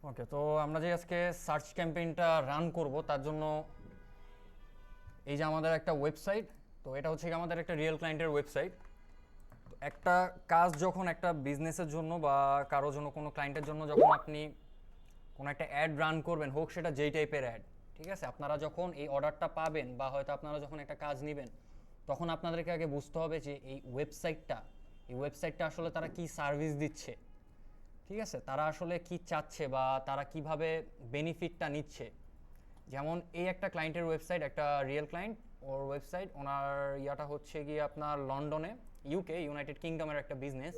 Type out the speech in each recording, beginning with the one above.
ওকে, তো আমরা যে আজকে সার্চ ক্যাম্পেইনটা রান করব তার জন্য এই যে আমাদের একটা ওয়েবসাইট, তো এটা হচ্ছে কি আমাদের একটা রিয়েল ক্লায়েন্টের ওয়েবসাইট। তো একটা কাজ যখন একটা বিজনেসের জন্য বা কারোর জন্য, কোনো ক্লায়েন্টের জন্য যখন আপনি কোনো একটা অ্যাড রান করবেন, হোক সেটা যেই টাইপের অ্যাড, ঠিক আছে, আপনারা যখন এই অর্ডারটা পাবেন বা হয়তো আপনারা যখন একটা কাজ নেবেন, তখন আপনাদেরকে আগে বুঝতে হবে যে এই ওয়েবসাইটটা আসলে তারা কি সার্ভিস দিচ্ছে, ঠিক আছে, তারা আসলে কি চাচ্ছে বা তারা কিভাবে বেনিফিটটা নিচ্ছে। যেমন এই একটা ক্লায়েন্টের ওয়েবসাইট, একটা রিয়েল ক্লায়েন্ট, ওর ওয়েবসাইট, ওনার ইয়াটা হচ্ছে গিয়ে আপনার লন্ডনে, ইউনাইটেড কিংডমের একটা বিজনেস।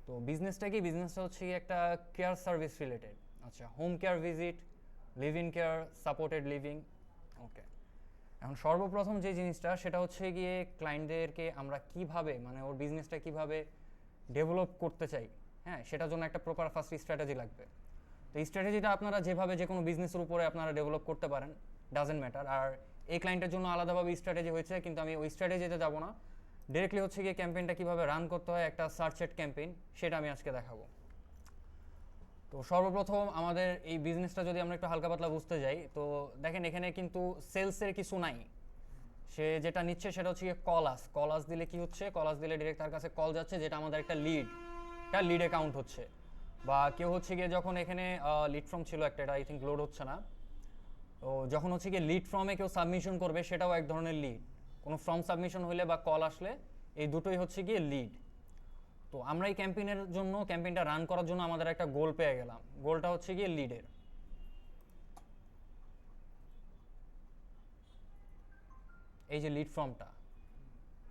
তো বিজনেসটা হচ্ছে গিয়ে একটা কেয়ার সার্ভিস রিলেটেড। আচ্ছা, home care visit, live in care, supported living. Okay, এখন সর্বপ্রথম যে জিনিসটা সেটা হচ্ছে গিয়ে ক্লায়েন্টদেরকে আমরা কিভাবে, মানে ওর বিজনেসটা কিভাবে ডেভেলপ করতে চাই, হ্যাঁ, সেটার জন্য একটা প্রপার ফার্স্ট স্ট্র্যাটেজি লাগবে। তো এই স্ট্র্যাটেজিটা আপনারা যেভাবে যে কোনো বিজনেসের উপরে আপনারা ডেভেলপ করতে পারেন, ডাজেন্ট ম্যাটার। আর এই ক্লায়েন্টের জন্য আলাদাভাবে স্ট্র্যাটেজি হয়েছে, কিন্তু আমি ওই স্ট্র্যাটেজিতে যাব না। ডিরেক্টলি হচ্ছে গিয়ে ক্যাম্পেইনটা কীভাবে রান করতে হয়, একটা সার্চেড ক্যাম্পেইন, সেটা আমি আজকে দেখাবো। তো সর্বপ্রথম আমাদের এই বিজনেসটা যদি আমরা একটু হালকা পাতলা বুঝতে যাই, তো দেখেন এখানে কিন্তু সেলসের কিছু নাই। সে যেটা নিচ্ছে সেটা হচ্ছে গিয়ে কলাস দিলে কি হচ্ছে, কলাস দিলে ডিরেক্ট তার কাছে কল যাচ্ছে, যেটা আমাদের একটা লিড অ্যাকাউন্ট হচ্ছে। বা কেউ হচ্ছে গিয়ে যখন এখানে লিড ফর্ম ছিল একটা, এটা আই থিঙ্ক লোড হচ্ছে না। তো যখন হচ্ছে গিয়ে লিড ফর্মে কেউ সাবমিশন করবে, সেটাও এক ধরনের লিড। কোনো ফর্ম সাবমিশন হলে বা কল আসলে, এই দুটোই হচ্ছে গিয়ে লিড। তো আমরা এই ক্যাম্পেইনটা রান করার জন্য আমাদের একটা গোল পেয়ে গেলাম। গোলটা হচ্ছে গিয়ে লিডের, এই যে লিড ফর্মটা।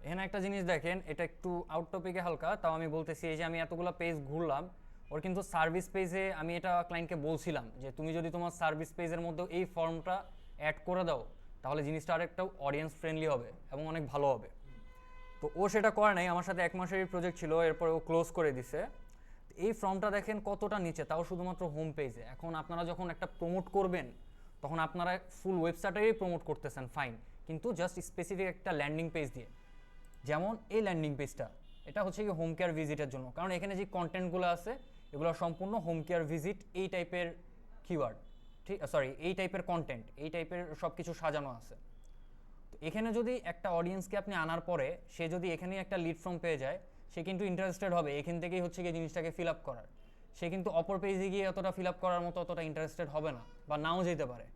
এখানে একটা জিনিস দেখেন, এটা একটু আউট টপিকে হালকা, তাও আমি বলতেছি। এই যে আমি এতগুলো পেজ ঘুরলাম, ওর কিন্তু সার্ভিস পেজে আমি এটা ক্লায়েন্টকে বলছিলাম যে তুমি যদি তোমার সার্ভিস পেজের মধ্যে এই ফর্মটা অ্যাড করে দাও, তাহলে জিনিসটা আরেকটা অডিয়েন্স ফ্রেন্ডলি হবে এবং অনেক ভালো হবে। তো ও সেটা করে নাই, আমার সাথে 1 মাসেরই প্রজেক্ট ছিল, এরপরে ও ক্লোজ করে দিছে। এই ফর্মটা দেখেন কতটা নিচে, তাও শুধুমাত্র হোম পেজে। এখন আপনারা যখন একটা প্রমোট করবেন, তখন আপনারা ফুল ওয়েবসাইটেই প্রমোট করতেছেন, ফাইন, কিন্তু জাস্ট স্পেসিফিক একটা ল্যান্ডিং পেজ দিয়ে। যেমন এই ল্যান্ডিং পেজটা, এটা হচ্ছে কি হোম কেয়ার ভিজিটের জন্য, কারণ এখানে যে কন্টেন্টগুলো আছে এগুলো সম্পূর্ণ হোম কেয়ার ভিজিট এই টাইপের কিওয়ার্ড, ঠিক, সরি, এই টাইপের কন্টেন্ট, এই টাইপের সব কিছু সাজানো আছে। তো এখানে যদি একটা অডিয়েন্সকে আপনি আনার পরে সে যদি এখানেই একটা লিড ফর্ম পেয়ে যায়, সে কিন্তু ইন্টারেস্টেড হবে এখান থেকেই হচ্ছে গিয়ে জিনিসটাকে ফিল আপ করার। সে কিন্তু অপর পেজে গিয়ে অতটা ফিল আপ করার মতো অতটা ইন্টারেস্টেড হবে না, বা নাও যেতে পারে।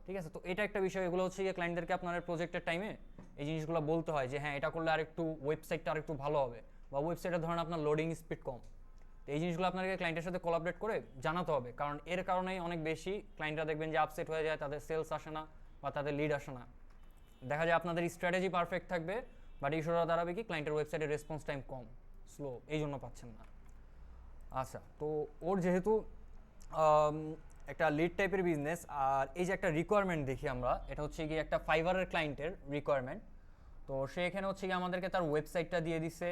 ঠিক আছে, তো এটা একটা বিষয়। এগুলো হচ্ছে গিয়ে ক্লায়েন্টদেরকে আপনার প্রজেক্টের টাইমে এই জিনিসগুলো বলতে হয় যে হ্যাঁ, এটা করলে আরেকটু ওয়েবসাইটটা আরেকটু ভালো হবে, বা ওয়েবসাইটের ধরেন আপনার লোডিং স্পিড কম। তো এই জিনিসগুলো আপনাকে ক্লায়েন্টের সাথে কোলাবরেট করে জানাতে হবে, কারণ এর কারণেই অনেক বেশি ক্লায়েন্টরা দেখবেন যে আপসেট হয়ে যায়, তাদের সেলস আসে না বা তাদের লিড আসে না। দেখা যায় আপনাদের স্ট্র্যাটেজি পারফেক্ট থাকবে, বাট ইস্যুটা দাঁড়াবে কি, ক্লায়েন্টের ওয়েবসাইটের রেসপন্স টাইম কম, স্লো, এই জন্য পাচ্ছেন না। আচ্ছা, তো ওর যেহেতু আম, একটা লিড টাইপের বিজনেস, আর এই যে একটা রিকোয়ারমেন্ট দেখি আমরা, এটা হচ্ছে গিয়ে একটা ফাইবারের ক্লায়েন্টের রিকোয়ারমেন্ট। তো সে এখানে হচ্ছে গিয়ে আমাদেরকে তার ওয়েবসাইটটা দিয়ে দিছে,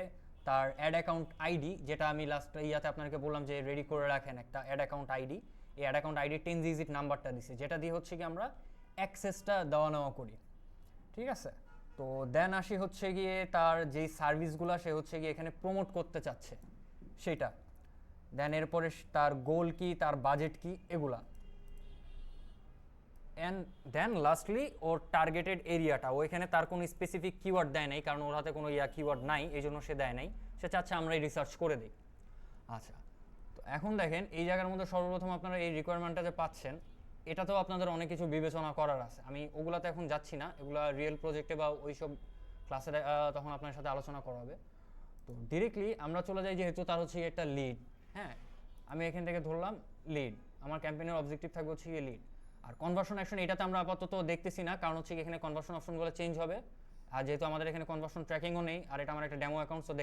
তার অ্যাড অ্যাকাউন্ট আইডি, যেটা আমি লাস্ট ইয়াতে আপনাকে বললাম যে রেডি করে রাখেন একটা অ্যাড অ্যাকাউন্ট আইডি। এই অ্যাড অ্যাকাউন্ট আইডি 10 ডিজিট নাম্বারটা দিছে, যেটা দিয়ে হচ্ছে কি আমরা অ্যাক্সেসটা দেওয়া নেওয়া করি। ঠিক আছে, তো দেন আসি হচ্ছে গিয়ে তার যেই সার্ভিসগুলো সে হচ্ছে গিয়ে এখানে প্রমোট করতে চাচ্ছে সেটা। দেন এরপরে তার গোল কি, তার বাজেট কি, এগুলা। অ্যান্ড দেন লাস্টলি ওর টার্গেটেড এরিয়াটা, ও এখানে তার কোনো স্পেসিফিক কিওয়ার্ড দেয় নাই, কারণ ওর হাতে কোনো কিওয়ার্ড নাই, এই জন্য সে দেয় নাই। সে চাচ্ছে আমরা এই রিসার্চ করে দিই। আচ্ছা, তো এখন দেখেন এই জায়গার মধ্যে সর্বপ্রথম আপনারা এই রিকোয়ারমেন্টটা যে পাচ্ছেন, এটাতেও আপনাদের অনেক কিছু বিবেচনা করার আছে। আমি ওগুলাতে এখন যাচ্ছি না, এগুলা রিয়েল প্রজেক্টে বা ওইসব ক্লাসে তখন আপনার সাথে আলোচনা করা হবে। তো ডিরেক্টলি আমরা চলে যাই, যেহেতু তার হচ্ছে একটা লিড। হ্যাঁ, আমি এখান থেকে ধরলাম লিড, আমার ক্যাম্পেইনের অবজেক্টিভ থাকবে হচ্ছে গিয়ে লিড। আর কনভার্সন অ্যাকশন, এটাতে আমরা আপাতত দেখতেছি না, কারণ হচ্ছে এখানে কনভার্সন অপশনগুলো চেঞ্জ হবে। আর যেহেতু আমাদের এখানে কনভার্সন ট্র্যাকিংও নেই, আর এটা আমার একটা ডেমো অ্যাকাউন্টসও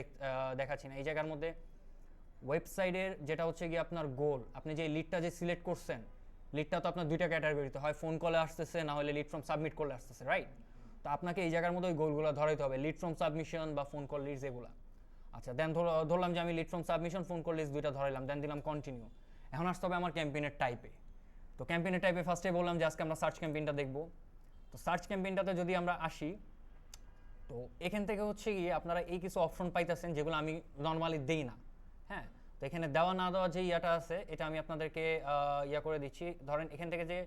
দেখাচ্ছি না এই জায়গার মধ্যে। ওয়েবসাইটের যেটা হচ্ছে গিয়ে আপনার গোল, আপনি যে লিডটা যে সিলেক্ট করছেন, লিডটা তো আপনার দুইটা ক্যাটাগরিতে হয়, ফোন কলে আসতেছে, না হলে লিড ফ্রম সাবমিট করলে আসতেছে, রাইট? তো আপনাকে এই জায়গার মধ্যে ওই গোলগুলো ধরাইতে হবে, লিড ফ্রম সাবমিশন বা ফোন কল লিডস এগুলো। আচ্ছা, দেন ধরলাম যে আমি lead from submission, phone call leads দুইটা ধরাইলাম, দেন দিলাম কন্টিনিউ। এখন আসতে হবে আমার ক্যাম্পেইনের টাইপে। তো ক্যাম্পেইনের টাইপে ফার্স্টে বললাম যে আজকে আমরা সার্চ ক্যাম্পেইনটা দেখবো। তো সার্চ ক্যাম্পেইনটাতে যদি আমরা আসি, তো এখান থেকে হচ্ছে গিয়ে আপনারা এই কিছু অপশন পাইতেছেন যেগুলো আমি নর্মালি দেই না। হ্যাঁ, তো এখানে দেওয়া না দেওয়া যে ইয়াটা আছে এটা আমি আপনাদেরকে ইয়া করে দিচ্ছি। ধরেন এখান থেকে যে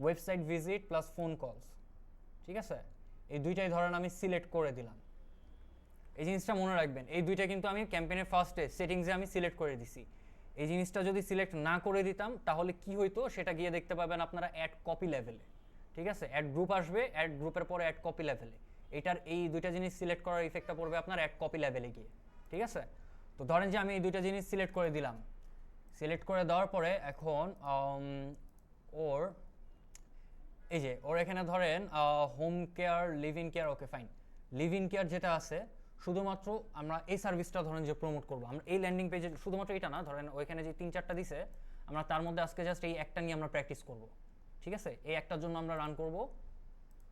website visit plus phone calls, ঠিক আছে, এই দুইটাই ধরেন আমি সিলেক্ট করে দিলাম। এই জিনিসটা মনে রাখবেন, এই দুইটা কিন্তু আমি ক্যাম্পেইনের ফার্স্টে সেটিংসে আমি সিলেক্ট করে দিছি। এই জিনিসটা যদি সিলেক্ট না করে দিতাম তাহলে কি হইতো সেটা গিয়ে দেখতে পাবেন আপনারা অ্যাড কপি লেভেলে, ঠিক আছে, অ্যাড গ্রুপ আসবে, অ্যাড গ্রুপের পরে অ্যাড কপি লেভেলে, এটার এই দুইটা জিনিস সিলেক্ট করার ইফেক্টটা পড়বে আপনার অ্যাড কপি লেভেলে গিয়ে, ঠিক আছে। তো ধরেন যে আমি এই দুইটা জিনিস সিলেক্ট করে দিলাম, সিলেক্ট করে দেওয়ার পরে এখন ওর এই যে ওর এখানে ধরেন home care, leave in care, okay fine, leave in care যেটা আছে শুধুমাত্র আমরা এই সার্ভিসটা ধরেন যে প্রমোট করবো, আমরা এই ল্যান্ডিং পেজে শুধুমাত্র এটা না, ধরেন ওইখানে যে 3-4টা দিছে আমরা তার মধ্যে আজকে জাস্ট এই একটা নিয়ে আমরা প্র্যাকটিস করব, ঠিক আছে, এই একটার জন্য আমরা রান করব।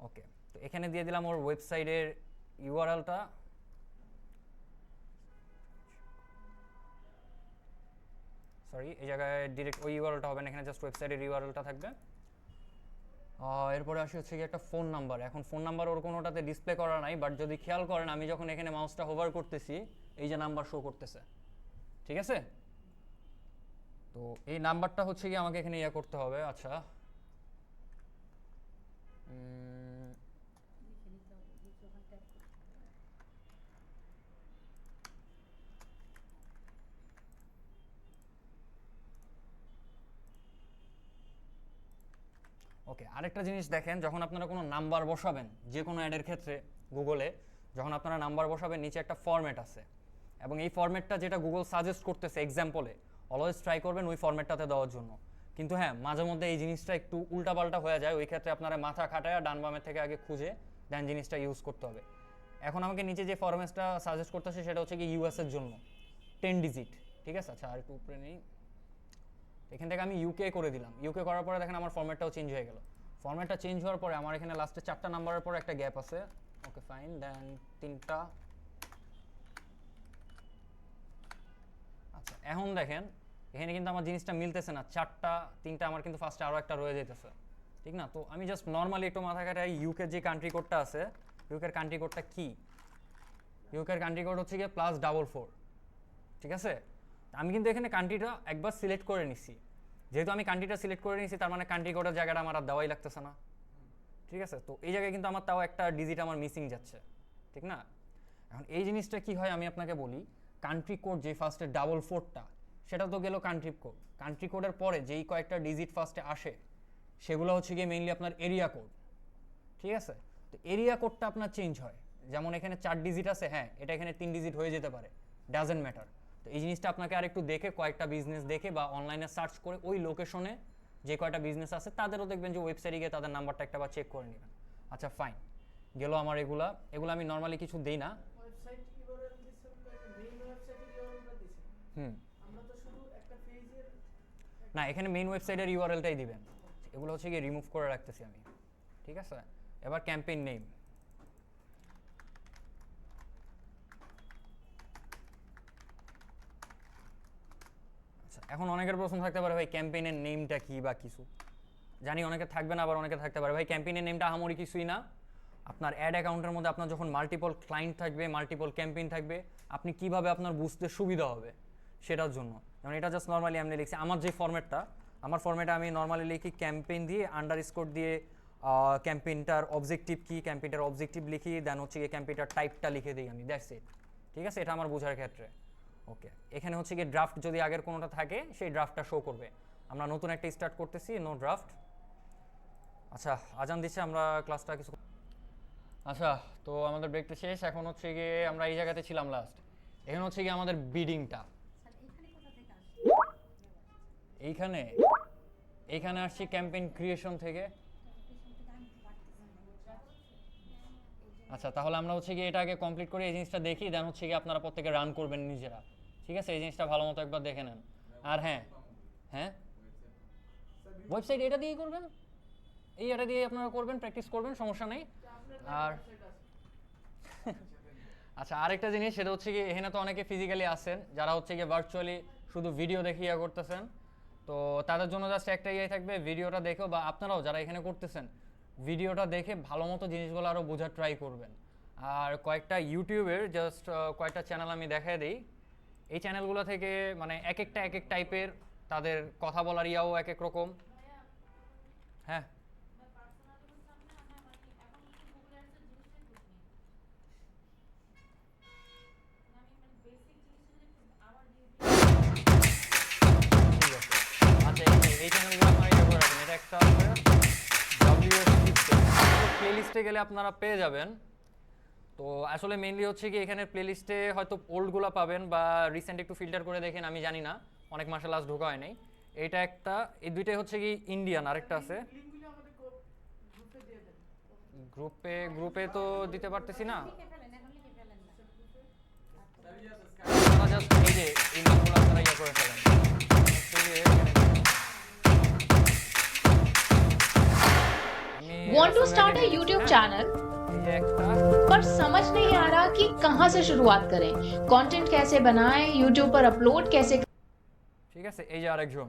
ওকে, তো এখানে দিয়ে দিলাম ওর ওয়েবসাইটের ইউআরএলটা, সরি এই জায়গায় ডিরেক্ট ওই ইউআরএলটা হবে না, এখানে জাস্ট ওয়েবসাইটের ইউআরএলটা থাকবে। এরপরে আসি হচ্ছে কি একটা ফোন নাম্বার। এখন ফোন নাম্বার ওর কোনোটাতে ডিসপ্লে করা নাই, বাট যদি খেয়াল করেন আমি যখন এখানে মাউসটা হোভার করতেছি এই যে নাম্বার শো করতেছে, ঠিক আছে। তো এই নাম্বারটা হচ্ছে কি আমাকে এখানে ইয়া করতে হবে। আচ্ছা ওকে, আরেকটা জিনিস দেখেন, যখন আপনারা কোনো নাম্বার বসাবেন যে কোনো অ্যাডের ক্ষেত্রে গুগলে, যখন আপনারা নাম্বার বসাবেন নিচে একটা ফরম্যাট আছে, এবং এই ফরম্যাটটা যেটা গুগল সাজেস্ট করতেছে এক্সাম্পলে অলওয়েজ ট্রাই করবেন ওই ফরম্যাটটাতে দেওয়ার জন্য। কিন্তু হ্যাঁ, মাঝে মধ্যে এই জিনিসটা একটু উল্টাপাল্টা হয়ে যায়, ওই ক্ষেত্রে আপনারা মাথা খাটায় ডান বামের থেকে আগে খুঁজে দেন জিনিসটা ইউজ করতে হবে। এখন আমাকে নিচে যে ফরম্যাটটা সাজেস্ট করতেছে সেটা হচ্ছে কি ইউএস এর জন্য 10 ডিজিট, ঠিক আছে। আচ্ছা আর একটু উপরে নেই, এখান থেকে আমি ইউকে করে দিলাম, ইউকে করার পরে দেখেন আমার ফরম্যাটটাও চেঞ্জ হয়ে গেল। ফরম্যাটটা চেঞ্জ হওয়ার পরে আমার এখানে লাস্টে 4টা নাম্বারের পর একটা গ্যাপ আছে, ওকে ফাইন, দেন 3টা। আচ্ছা এখন দেখেন এখানে কিন্তু আমার জিনিসটা মিলতেছে না, 4টা 3টা আমার কিন্তু ফার্স্টে আরও একটা রয়ে যেতেছে, ঠিক না। তো আমি জাস্ট নর্মালি একটু মাথা কাটাই, ইউকের যে কান্ট্রি কোডটা আছে, ইউকের কান্ট্রি কোডটা কি, ইউকের কান্ট্রি কোড হচ্ছে গিয়ে +44, ঠিক আছে। আমি কিন্তু এখানে কান্ট্রিটা একবার সিলেক্ট করে নিছি, যেহেতু আমি কান্ট্রিটা সিলেক্ট করে নিয়েছি তার মানে কান্ট্রি কোডের জায়গাটা আমার আর দেওয়াই লাগতেছে না, ঠিক আছে। তো এই জায়গায় কিন্তু আমার তাও একটা ডিজিট আমার মিসিং যাচ্ছে, ঠিক না। এখন এই জিনিসটা কি হয় আমি আপনাকে বলি, কান্ট্রি কোড যে ফার্স্টে 44টা সেটা তো গেল কান্ট্রি কোড, কান্ট্রি কোডের পরে যেই কয়েকটা ডিজিট ফার্স্টে আসে সেগুলো হচ্ছে গিয়ে মেইনলি আপনার এরিয়া কোড, ঠিক আছে। তো এরিয়া কোডটা আপনার চেঞ্জ হয়, যেমন এখানে 4 ডিজিট আছে, হ্যাঁ এটা এখানে 3 ডিজিট হয়ে যেতে পারে, ডাজেন্ট ম্যাটার। তো এই জিনিসটা আপনাকে আরেকটু দেখে কয়েকটা বিজনেস দেখে বা অনলাইনে সার্চ করে ওই লোকেশনে যে কয়টা বিজনেস আছে তাদেরও দেখবেন যে ওয়েবসাইটে গিয়ে তাদের নাম্বারটা একটা বা চেক করে নেবেন। আচ্ছা ফাইন, গেল আমার এগুলো আমি নর্মালি কিছু দেই না। ওয়েবসাইট ইউআরএল দিছেন, মেইন ওয়েবসাইটের ইউআরএলটা দিছেন, আমরা তো শুধু একটা পেজের না, এখানে মেইন ওয়েবসাইটের ইউআরএলটাই দিবেন, এগুলো হচ্ছে গিয়ে রিমুভ করে রাখতেছি আমি, ঠিক আছে। এবার ক্যাম্পেইন নেম, এখন অনেকের প্রশ্ন থাকতে পারে ভাই ক্যাম্পেইনের নেমটা কি বা কিছু, জানি অনেকে থাকবে না, আবার অনেকে থাকতে পারে ভাই ক্যাম্পেইনের নেমটা আহামরি কিছুই না। আপনার অ্যাড অ্যাকাউন্টের মধ্যে আপনার যখন মাল্টিপল ক্লায়েন্ট থাকবে, মাল্টিপল ক্যাম্পেইন থাকবে, আপনি কিভাবে আপনার বুঝতে সুবিধা হবে সেটার জন্য, যেমন এটা জাস্ট নর্মালি আমি লিখছি আমার যে ফরম্যাটটা, আমার ফরম্যাটে আমি নর্মালি লিখি ক্যাম্পেইন দিয়ে আন্ডারস্কোর দিয়ে ক্যাম্পেইনটার অবজেক্টিভ কি, ক্যাম্পেইনটার অবজেক্টিভ লিখি, দেন হচ্ছে গিয়ে ক্যাম্পেইনটার টাইপটা লিখে দিই আমি, দ্যাটস ইট, ঠিক আছে। এটা আমার বোঝার ক্ষেত্রে ওকে। এখানে হচ্ছে গিয়ে ড্রাফট যদি আগের কোনোটা থাকে সেই ড্রাফটটা শো করবে, আমরা নতুন একটা স্টার্ট করতেছি, নো ড্রাফট। আচ্ছা আজান দিচ্ছে, আমরা ক্লাসটা কিছু, আচ্ছা তো আমাদের ব্রেকটা শেষ, এখন হচ্ছে গিয়ে আমরা এই জায়গাতে ছিলাম লাস্ট, এখানে হচ্ছে গিয়ে আমাদের বিডিংটা, এইখানে এইখানে আসছি ক্যাম্পেইন ক্রিয়েশন থেকে। আচ্ছা তাহলে আমরা হচ্ছে গিয়ে এটা আগে কমপ্লিট করে এই জিনিসটা দেখি, দেন হচ্ছে গিয়ে আপনারা প্রত্যেকে রান করবেন নিজেরা, ঠিক আছে। এই জিনিসটা ভালো মতো একবার দেখে নেন। আর হ্যাঁ হ্যাঁ ওয়েবসাইট এটা দিয়েই করবেন, এই এটা দিয়ে আপনারা করবেন, প্র্যাকটিস করবেন, সমস্যা নেই। আর আচ্ছা আরেকটা জিনিস সেটা হচ্ছে কি এখানে তো অনেকে ফিজিক্যালি আসেন যারা হচ্ছে গিয়ে ভার্চুয়ালি শুধু ভিডিও দেখে ইয়ে করতেছেন, তো তাদের জন্য জাস্ট একটা ইয়ে থাকবে, ভিডিওটা দেখো বা আপনারাও যারা এখানে করতেছেন ভিডিওটা দেখে ভালো মতো জিনিসগুলো আরও বোঝার ট্রাই করবেন। আর কয়েকটা ইউটিউবের জাস্ট কয়েকটা চ্যানেল আমি দেখাই দিই, এই চ্যানেলগুলো থেকে মানে এক একটা এক এক টাইপের, তাদের কথা বলার ইয়াও এক এক রকম। হ্যাঁ ঠিক আছে। আচ্ছা এই চ্যানেলগুলো আপনারা ইয়ে করে রাখবেন। এটা একটা আছে WSP প্লেলিস্টে গেলে আপনারা পেয়ে যাবেন। তো আসলে মেইনলি হচ্ছে কি এখানে প্লেলিস্টে হয়তো ওল্ডগুলো পাবেন বা রিসেন্ট একটু ফিল্টার করে দেখেন, আমি জানি না, অনেক মাসে লাস্ট ঢোকা হয় নাই। এইটা একটা, এই দুইটাই হচ্ছে কি ইন্ডিয়ান, আরেকটা আছে লিঙ্কগুলো আমাদের গ্রুপে দিয়ে দেন। গ্রুপে তো দিতে পারতেছি না। লিখে ফেলেন, এখন লিখে ফেলেন না। আপনারা জাস্ট এই যে এই লিঙ্কগুলো আপনারা ইয়ে করে ফেলেন। হচ্ছে গিয়ে এখানে আমি Want to আসলে start আগে a YouTube হ্যাঁ, channel এই যে একটা पर समझ नहीं आ रहा कि कहां से शुरुआत करें, कंटेंट कैसे बनाएं, YouTube पर अपलोड कैसे ঠিক আছে, এই যে আরেকজন।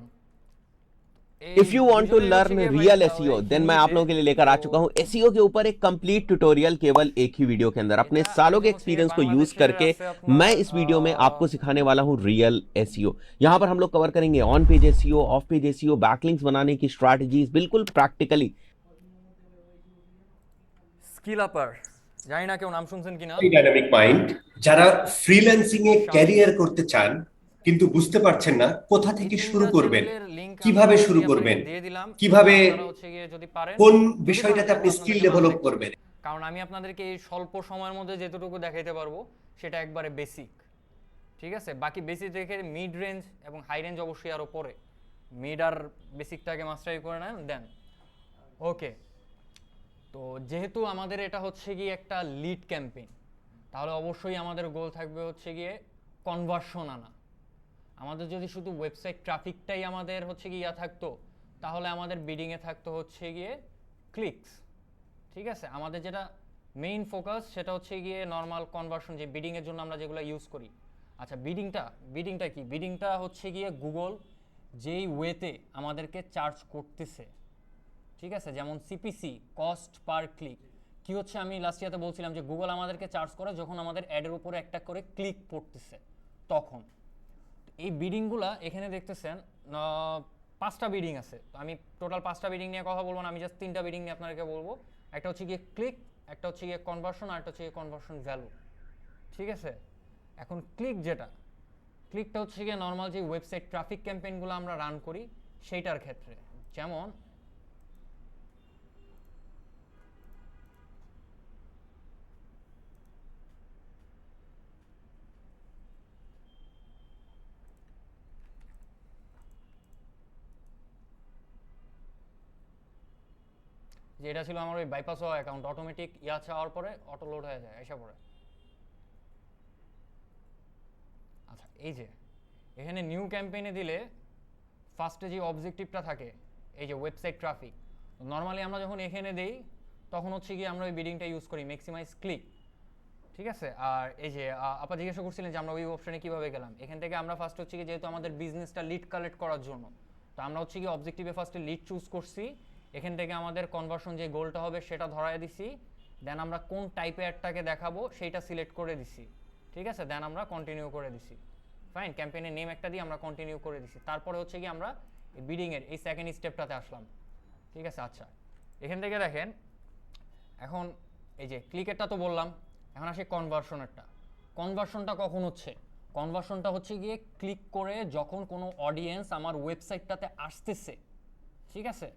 If you want to learn real SEO then मैं आप लोगों के लिए लेकर आ चुका हूं एसईओ के ऊपर एक कंप्लीट ट्यूटोरियल केवल एक ही वीडियो के अंदर। अपने सालों के एक्सपीरियंस को यूज करके मैं इस वीडियो में आपको सिखाने वाला हूं रियल एसईओ। यहां पर हम लोग कवर करेंगे on page SEO, of page SEO, backlinks बनाने की स्ट्रैटेजीज बिल्कुल प्रैक्टिकली। স্কিল আপার, জানি না কেউ নাম শুনছেন কিনা। ডাইনামিক মাইন্ড যারা ফ্রিল্যান্সিং এ ক্যারিয়ার করতে চান কিন্তু বুঝতে পারছেন না কোথা থেকে শুরু করবেন, কিভাবে শুরু করবেন, কিভাবে কোন বিষয়টাতে আপনি স্কিল ডেভেলপ করবেন। কারণ আমি আপনাদেরকে এই স্বল্প সময়ের মধ্যে যেটুকু দেখাইতে পারবো সেটা একবারে বেসিক, ঠিক আছে। বাকি বেসিক দেখে মিড রেঞ্জ এবং হাই রেঞ্জ অবশ্যই আরো পরে, মিড আর বেসিকটাকে মাস্টারি করে নেন দেন। ওকে, তো যেহেতু আমাদের এটা হচ্ছে গিয়ে একটা লিড ক্যাম্পেইন, তাহলে অবশ্যই আমাদের গোল থাকবে হচ্ছে গিয়ে কনভার্সন আনা। আমাদের যদি শুধু ওয়েবসাইট ট্রাফিকটাই আমাদের হচ্ছে গিয়ে ইয়া থাকতো, তাহলে আমাদের বিডিংয়ে থাকতো হচ্ছে গিয়ে ক্লিকস, ঠিক আছে। আমাদের যেটা মেইন ফোকাস সেটা হচ্ছে গিয়ে নর্মাল কনভার্সন, যে বিডিংয়ের জন্য আমরা যেগুলো ইউজ করি। আচ্ছা বিডিংটা কি? বিডিংটা হচ্ছে গিয়ে গুগল যেই ওয়েতে আমাদেরকে চার্জ করতেছে, ঠিক আছে। যেমন সিপিসি, কস্ট পার ক্লিক, কি হচ্ছে আমি লাস্ট ইয়াতে বলছিলাম যে গুগল আমাদেরকে চার্জ করে যখন আমাদের অ্যাডের উপরে একটা করে ক্লিক পড়তেছে তখন। এই বিডিংগুলা এখানে দেখতেছেন 5টা বিডিং আছে। তো আমি টোটাল 5টা বিডিং নিয়ে কথা বলবো না, আমি জাস্ট 3টা বিডিং নিয়ে আপনাদেরকে বলবো। একটা হচ্ছে গিয়ে ক্লিক, একটা হচ্ছে গিয়ে কনভার্সন, আর একটা হচ্ছে গিয়ে কনভার্সন ভ্যালু, ঠিক আছে। এখন ক্লিকটা হচ্ছে গিয়ে নর্মাল যে ওয়েবসাইট ট্রাফিক ক্যাম্পেইনগুলো আমরা রান করি সেইটার ক্ষেত্রে। যেমন যে এটা ছিল আমার ওই বাইপাস হওয়া অ্যাকাউন্ট, অটোমেটিক ইয়া চাওয়ার পরে অটো লোড হয়ে যায় এসে পড়ে। আচ্ছা এই যে এখানে নিউ ক্যাম্পেইনে দিলে ফার্স্টে যে অবজেক্টিভটা থাকে এই যে ওয়েবসাইট ট্রাফিক, নর্মালি আমরা যখন এখানে দেই তখন হচ্ছে কি আমরা ওই বিডিংটা ইউজ করি ম্যাক্সিমাইজ ক্লিক, ঠিক আছে। আর এই যে আপা জিজ্ঞাসা করছিলেন যে আমরা ওই অপশনে কিভাবে গেলাম, এখান থেকে আমরা ফার্স্ট হচ্ছে কি যেহেতু আমাদের বিজনেসটা লিড কালেক্ট করার জন্য, তো আমরা হচ্ছে কি অবজেক্টিভে ফার্স্টে লিড চুজ করছি। এখান থেকে আমাদের কনভার্সন যে গোলটা হবে সেটা ধরায় দিছি, দেন আমরা কোন টাইপের অ্যাডটাকে দেখাবো সেইটা সিলেক্ট করে দিছি, ঠিক আছে। দেন আমরা কন্টিনিউ করে দিছি, ফাইন। ক্যাম্পেইনের নেম একটা দিয়ে আমরা কন্টিনিউ করে দিছি। তারপরে হচ্ছে কি আমরা এই বিডিংয়ের এই সেকেন্ড স্টেপটাতে আসলাম, ঠিক আছে। আচ্ছা এখান থেকে দেখেন, এখন এই যে ক্লিকেরটা তো বললাম, এখন আসে কনভার্সনেরটা। কনভার্সনটা কখন হচ্ছে? কনভার্সনটা হচ্ছে গিয়ে ক্লিক করে যখন কোনো অডিয়েন্স আমার ওয়েবসাইটটাতে আসতেছে, ঠিক আছে।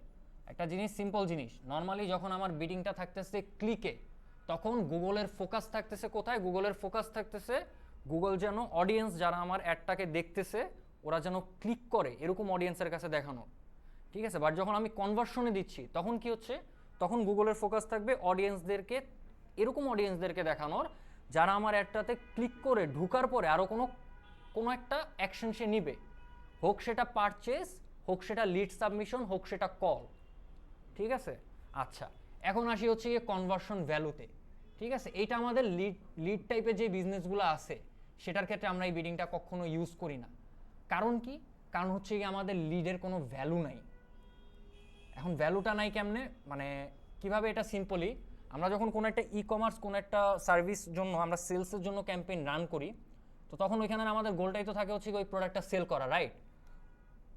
একটা জিনিস, সিম্পল জিনিস, নর্মালি যখন আমার বিডিংটা থাকতেছে ক্লিকে, তখন গুগলের ফোকাস থাকতেছে কোথায়? গুগলের ফোকাস থাকতেছে গুগল যেন অডিয়েন্স যারা আমার অ্যাডটাকে দেখতেছে ওরা যেন ক্লিক করে এরকম অডিয়েন্সের কাছে দেখানো, ঠিক আছে। বাট যখন আমি কনভার্সনে দিচ্ছি তখন কি হচ্ছে? তখন গুগলের ফোকাস থাকবে অডিয়েন্সদেরকে, এরকম অডিয়েন্সদেরকে দেখানোর যারা আমার অ্যাডটাতে ক্লিক করে ঢোকার পরে আরও কোনো একটা অ্যাকশন সে নিবে, হোক সেটা পারচেস, হোক সেটা লিড সাবমিশন, হোক সেটা কল, ঠিক আছে। আচ্ছা এখন আসি হচ্ছে গিয়ে কনভার্সন ভ্যালুতে, ঠিক আছে। এইটা আমাদের লিড টাইপের যে বিজনেসগুলো আছে সেটার ক্ষেত্রে আমরা এই বিডিংটা কখনো ইউজ করি না। কারণ কি? কারণ হচ্ছে গিয়ে আমাদের লিডের কোনো ভ্যালু নাই। এখন ভ্যালুটা নাই কেমনে, মানে কিভাবে? এটা সিম্পলি, আমরা যখন কোনো একটা ই কমার্স কোনো একটা সার্ভিস জন্য আমরা সেলসের জন্য ক্যাম্পেইন রান করি, তো তখন ওইখানে আমাদের গোলটাই তো থাকে হচ্ছে ওই প্রোডাক্টটা সেল করা, রাইট?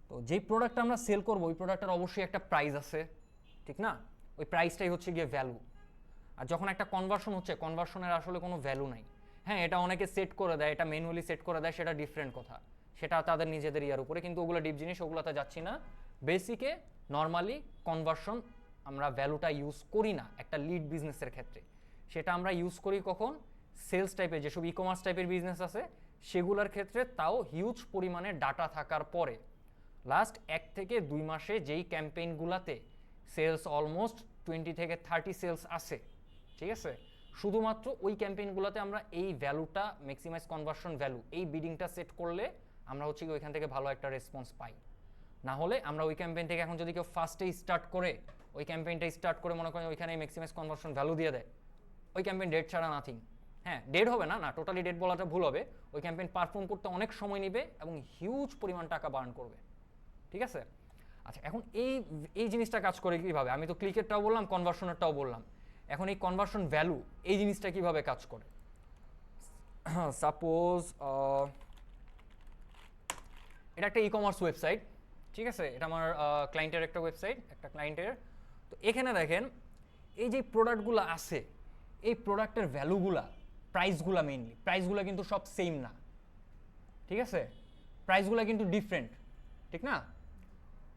তো যেই প্রোডাক্টটা আমরা সেল করবো ওই প্রোডাক্টের অবশ্যই একটা প্রাইস আছে, ঠিক না? ওই প্রাইসটাই হচ্ছে গিয়ে ভ্যালু। আর যখন একটা কনভার্সন হচ্ছে, কনভার্সনের আসলে কোনো ভ্যালু নাই। হ্যাঁ, এটা অনেকে সেট করে দেয়, এটা ম্যানুয়ালি সেট করে দেয়, সেটা ডিফারেন্ট কথা, সেটা তাদের নিজেদের ইয়ার উপরে, কিন্তু ওগুলো ডিপ জিনিস, ওগুলোতে যাচ্ছি না। বেসিকে নর্মালি কনভার্সন আমরা ভ্যালুটা ইউজ করি না একটা লিড বিজনেসের ক্ষেত্রে। সেটা আমরা ইউজ করি কখন? সেলস টাইপের যেসব ই কমার্স টাইপের বিজনেস আছে সেগুলোর ক্ষেত্রে, তাও হিউজ পরিমাণে ডাটা থাকার পরে। লাস্ট 1 থেকে 2 মাসে যেই ক্যাম্পেইনগুলোতে সেলস অলমোস্ট 20 থেকে 30 সেলস আছে, ঠিক আছে, শুধুমাত্র ওই ক্যাম্পেইনগুলোতে আমরা এই ভ্যালুটা, ম্যাক্সিমাইজ কনভার্সন ভ্যালু, এই বিডিংটা সেট করলে আমরা হচ্ছে কি ওইখান থেকে ভালো একটা রেসপন্স পাই। না হলে আমরা ওই ক্যাম্পেইন থেকে এখন যদি কেউ ফার্স্টেই স্টার্ট করে, ওই ক্যাম্পেইনটা স্টার্ট করে মনে করেন ওইখানে ম্যাক্সিমাইজ কনভার্সন ভ্যালু দিয়ে দেয়, ওই ক্যাম্পেইন ডেট ছাড়া নাথিং। হ্যাঁ, ডেট হবে না, টোটালি ডেট বলাটা ভুল হবে, ওই ক্যাম্পেইন পারফর্ম করতে অনেক সময় নেবে এবং হিউজ পরিমাণ টাকা বার্ন করবে, ঠিক আছে? আচ্ছা, এখন এই জিনিসটা কাজ করে কীভাবে? আমি তো ক্লিকেরটাও বললাম, কনভার্সনেরটাও বললাম। এখন এই কনভার্সন ভ্যালু, এই জিনিসটা কিভাবে কাজ করে? সাপোজ এটা একটা ই কমার্স ওয়েবসাইট, ঠিক আছে, এটা আমার ক্লায়েন্টের একটা ওয়েবসাইট, একটা ক্লায়েন্টের। তো এখানে দেখেন এই যে প্রোডাক্টগুলো আছে, এই প্রোডাক্টের ভ্যালুগুলা, প্রাইসগুলা, মেইনলি প্রাইসগুলো কিন্তু সব সেম না, ঠিক আছে, প্রাইসগুলো কিন্তু ডিফারেন্ট, ঠিক না?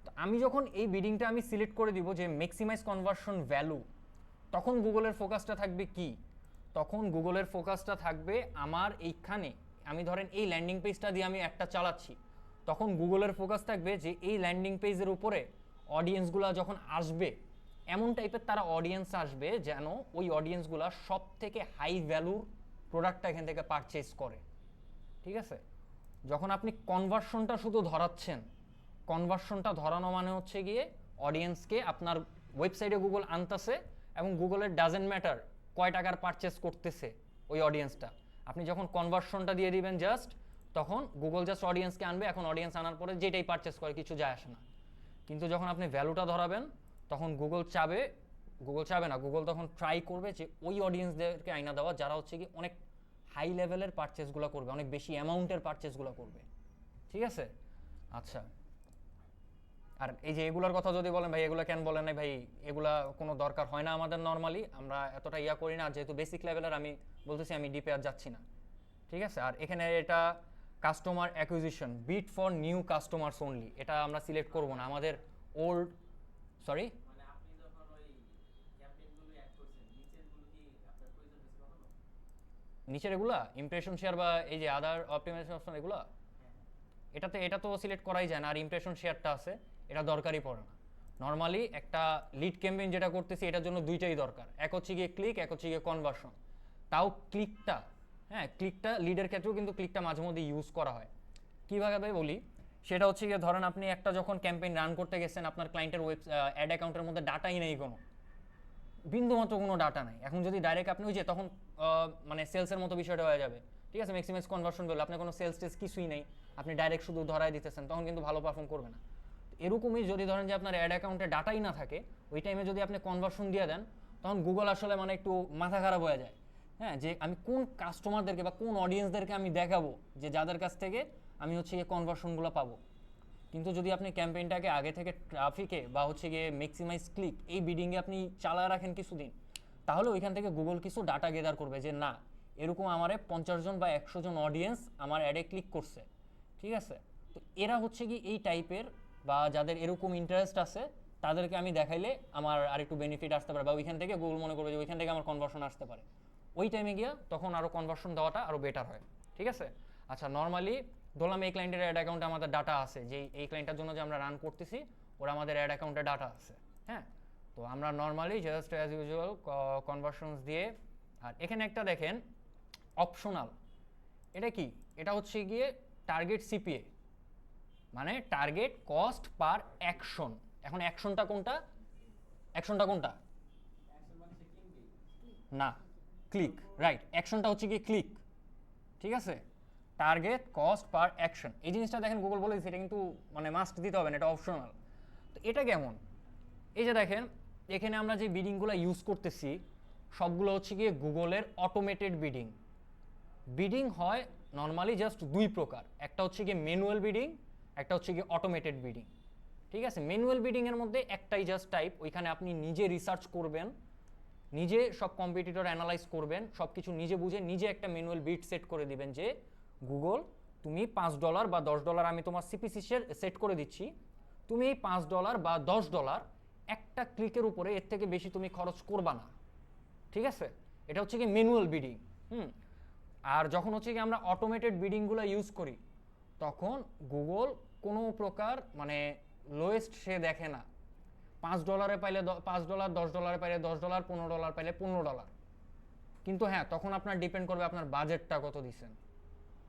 তো আমি যখন এই বিডিংটা আমি সিলেক্ট করে দিব যে ম্যাক্সিমাইজ কনভার্সন ভ্যালু, তখন গুগলের ফোকাসটা থাকবে কি? তখন গুগলের ফোকাসটা থাকবে আমার এইখানে, আমি ধরেন এই ল্যান্ডিং পেজটা দিয়ে আমি একটা চালাচ্ছি, তখন গুগলের ফোকাস থাকবে যে এই ল্যান্ডিং পেজের উপরে অডিয়েন্সগুলো যখন আসবে, এমন টাইপের তারা অডিয়েন্স আসবে যেন ওই অডিয়েন্সগুলো সব থেকে হাই ভ্যালুর প্রোডাক্টটা এখান থেকে পারচেজ করে, ঠিক আছে? যখন আপনি কনভার্সনটা শুধু ধরাচ্ছেন, কনভার্সনটা ধরানো মানে হচ্ছে গিয়ে অডিয়েন্সকে আপনার ওয়েবসাইটে গুগল আনতেছে, এবং গুগলের ডাজেন্ট ম্যাটার কয় টাকার পারচেস করতেছে ওই অডিয়েন্সটা। আপনি যখন কনভার্সনটা দিয়ে দিবেন জাস্ট, তখন গুগল জাস্ট অডিয়েন্সকে আনবে, এখন অডিয়েন্স আনার পরে যেটাই পারচেস করে কিছু যায় আসে না। কিন্তু যখন আপনি ভ্যালুটা ধরাবেন, তখন গুগল চাবে না, গুগল তখন ট্রাই করবে যে ওই অডিয়েন্সদেরকে আইনা দেওয়া যারা হচ্ছে কি অনেক হাই লেভেলের পারচেসগুলো করবে, অনেক বেশি অ্যামাউন্টের পারচেসগুলো করবে, ঠিক আছে? আচ্ছা, আর এই যে এগুলোর কথা যদি বলেন ভাই এগুলো কেন বলেন না ভাই, এগুলা কোনো দরকার হয় না আমাদের, নর্মালি আমরা এতটা ইয়া করি না, যেহেতু বেসিক লেভেলের, আমি বলতেছি আমি ডিপে আর যাচ্ছি না, ঠিক আছে? আর এখানে এটা customer acquisition, bid for new customers only, এটা আমরা সিলেক্ট করব না, আমাদের ওল্ড, সরি, নিচের এগুলা ইমপ্রেশন শেয়ার বা এই যে আদার অপটিমাইজেশন অপশন, এগুলা এটা তো সিলেক্ট করাই যায় না। আর ইমপ্রেশন শেয়ারটা আছে, এটা দরকারই পড়ে না। নর্মালি একটা লিড ক্যাম্পেইন যেটা করতেছি এটার জন্য দুইটাই দরকার, এক হচ্ছে গিয়ে ক্লিক, এক হচ্ছে গিয়ে কনভার্সন। তাও ক্লিকটা, হ্যাঁ ক্লিকটা লিডের ক্ষেত্রেও কিন্তু ক্লিকটা মাঝে মধ্যে ইউজ করা হয়। কীভাবে বলি, সেটা হচ্ছে গিয়ে ধরেন আপনি একটা যখন ক্যাম্পেইন রান করতে গেছেন, আপনার ক্লায়েন্টের অ্যাড অ্যাকাউন্টের মধ্যে ডাটাই নেই, কোনো বিন্দুমাত্র কোনো ডাটা নাই। এখন যদি ডাইরেক্ট আপনি ওই যে তখন মানে সেলসের মতো বিষয়টা হয়ে যাবে, ঠিক আছে, ম্যাক্সিমাইজ কনভার্সন বলে আপনার কোনো সেলস টেস কিছুই নেই, আপনি ডাইরেক্ট শুধু ধরাই দিতেছেন, তখন কিন্তু ভালো পারফর্ম করবে না। এরকমই যদি ধরেন যে আপনার অ্যাড অ্যাকাউন্টে ডাটাই না থাকে, ওই টাইমে যদি আপনি কনভার্সন দিয়ে দেন, তখন গুগল আসলে মানে একটু মাথা খারাপ হয়ে যায়, হ্যাঁ, যে আমি কোন কাস্টমারদেরকে বা কোন অডিয়েন্সদেরকে আমি দেখাবো যে যাদের কাছ থেকে আমি হচ্ছে গিয়ে কনভার্সনগুলো পাবো। কিন্তু যদি আপনি ক্যাম্পেইনটাকে আগে থেকে ট্রাফিকে বা হচ্ছে গিয়ে ম্যাক্সিমাইজ ক্লিক এই বিডিংয়ে আপনি চালায় রাখেন কিছুদিন, তাহলে ওইখান থেকে গুগল কিছু ডাটা গেদার করবে যে না, এরকম আমারে 50 জন বা 100 জন অডিয়েন্স আমার অ্যাডে ক্লিক করছে, ঠিক আছে। তো এরা হচ্ছে কি এই টাইপের বা যাদের এরকম ইন্টারেস্ট আছে তাদেরকে আমি দেখাইলে আমার আরেকটু বেনিফিট আসতে পারে, বা ওইখান থেকে গুগল মনে করবে যে ওইখান থেকে আমার কনভার্সন আসতে পারে। ওই টাইমে গিয়া তখন আরও কনভার্সন দেওয়াটা আরও বেটার হয়, ঠিক আছে। আচ্ছা, নর্মালি ধরলাম এই ক্লায়েন্টের অ্যাড অ্যাকাউন্টে আমাদের ডাটা আছে, যে এই ক্লায়েন্টের জন্য যে আমরা রান করতেছি ওরা আমাদের অ্যাড অ্যাকাউন্টে ডাটা আছে, হ্যাঁ। তো আমরা normally just as usual conversions দিয়ে, আর এখানে একটা দেখেন অপশনাল, এটা কি, এটা হচ্ছে গিয়ে টার্গেট সিপিএ, মানে টার্গেট কস্ট পার অ্যাকশন। এখন অ্যাকশনটা কোনটা না, ক্লিক, রাইট, অ্যাকশনটা হচ্ছে গিয়ে ক্লিক, ঠিক আছে। টার্গেট কস্ট পার অ্যাকশন, এই জিনিসটা দেখেন গুগল বলে দিচ্ছে, এটা কিন্তু মানে মাস্ট দিতে হবে না, এটা অপশনাল। তো এটা কেমন, এই যে দেখেন এখানে আমরা যে বিডিংগুলো ইউজ করতেছি সবগুলো হচ্ছে গিয়ে গুগলের অটোমেটেড বিডিং হয় নর্মালি জাস্ট দুই প্রকার, একটা হচ্ছে গিয়ে ম্যানুয়াল বিডিং, একটা হচ্ছে গিয়ে অটোমেটেড বিডিং। ঠিক আছে, ম্যানুয়াল বিডিংয়ের মধ্যে একটাই জাস্ট টাইপ, ওইখানে আপনি নিজে রিসার্চ করবেন, নিজে সব কম্পিটিটর অ্যানালাইজ করবেন, সব কিছু নিজে বুঝে নিজে একটা ম্যানুয়াল বিড সেট করে দিবেন যে গুগল তুমি $5 বা $10 আমি তোমার সিপিসি সেট করে দিচ্ছি, তুমি এই $5 বা $10 একটা ক্লিকের উপরে এর থেকে বেশি তুমি খরচ করবা না। ঠিক আছে, এটা হচ্ছে কি ম্যানুয়াল বিডিং। আর যখন হচ্ছে কি আমরা অটোমেটেড বিডিংগুলো ইউজ করি, তখন গুগল কোনো প্রকার মানে লোয়েস্ট সে দেখে না, $5 পাইলে $5, $10 পাইলে $10, $15 পাইলে $15। কিন্তু হ্যাঁ, তখন আপনার ডিপেন্ড করবে আপনার বাজেটটা কত দিচ্ছেন।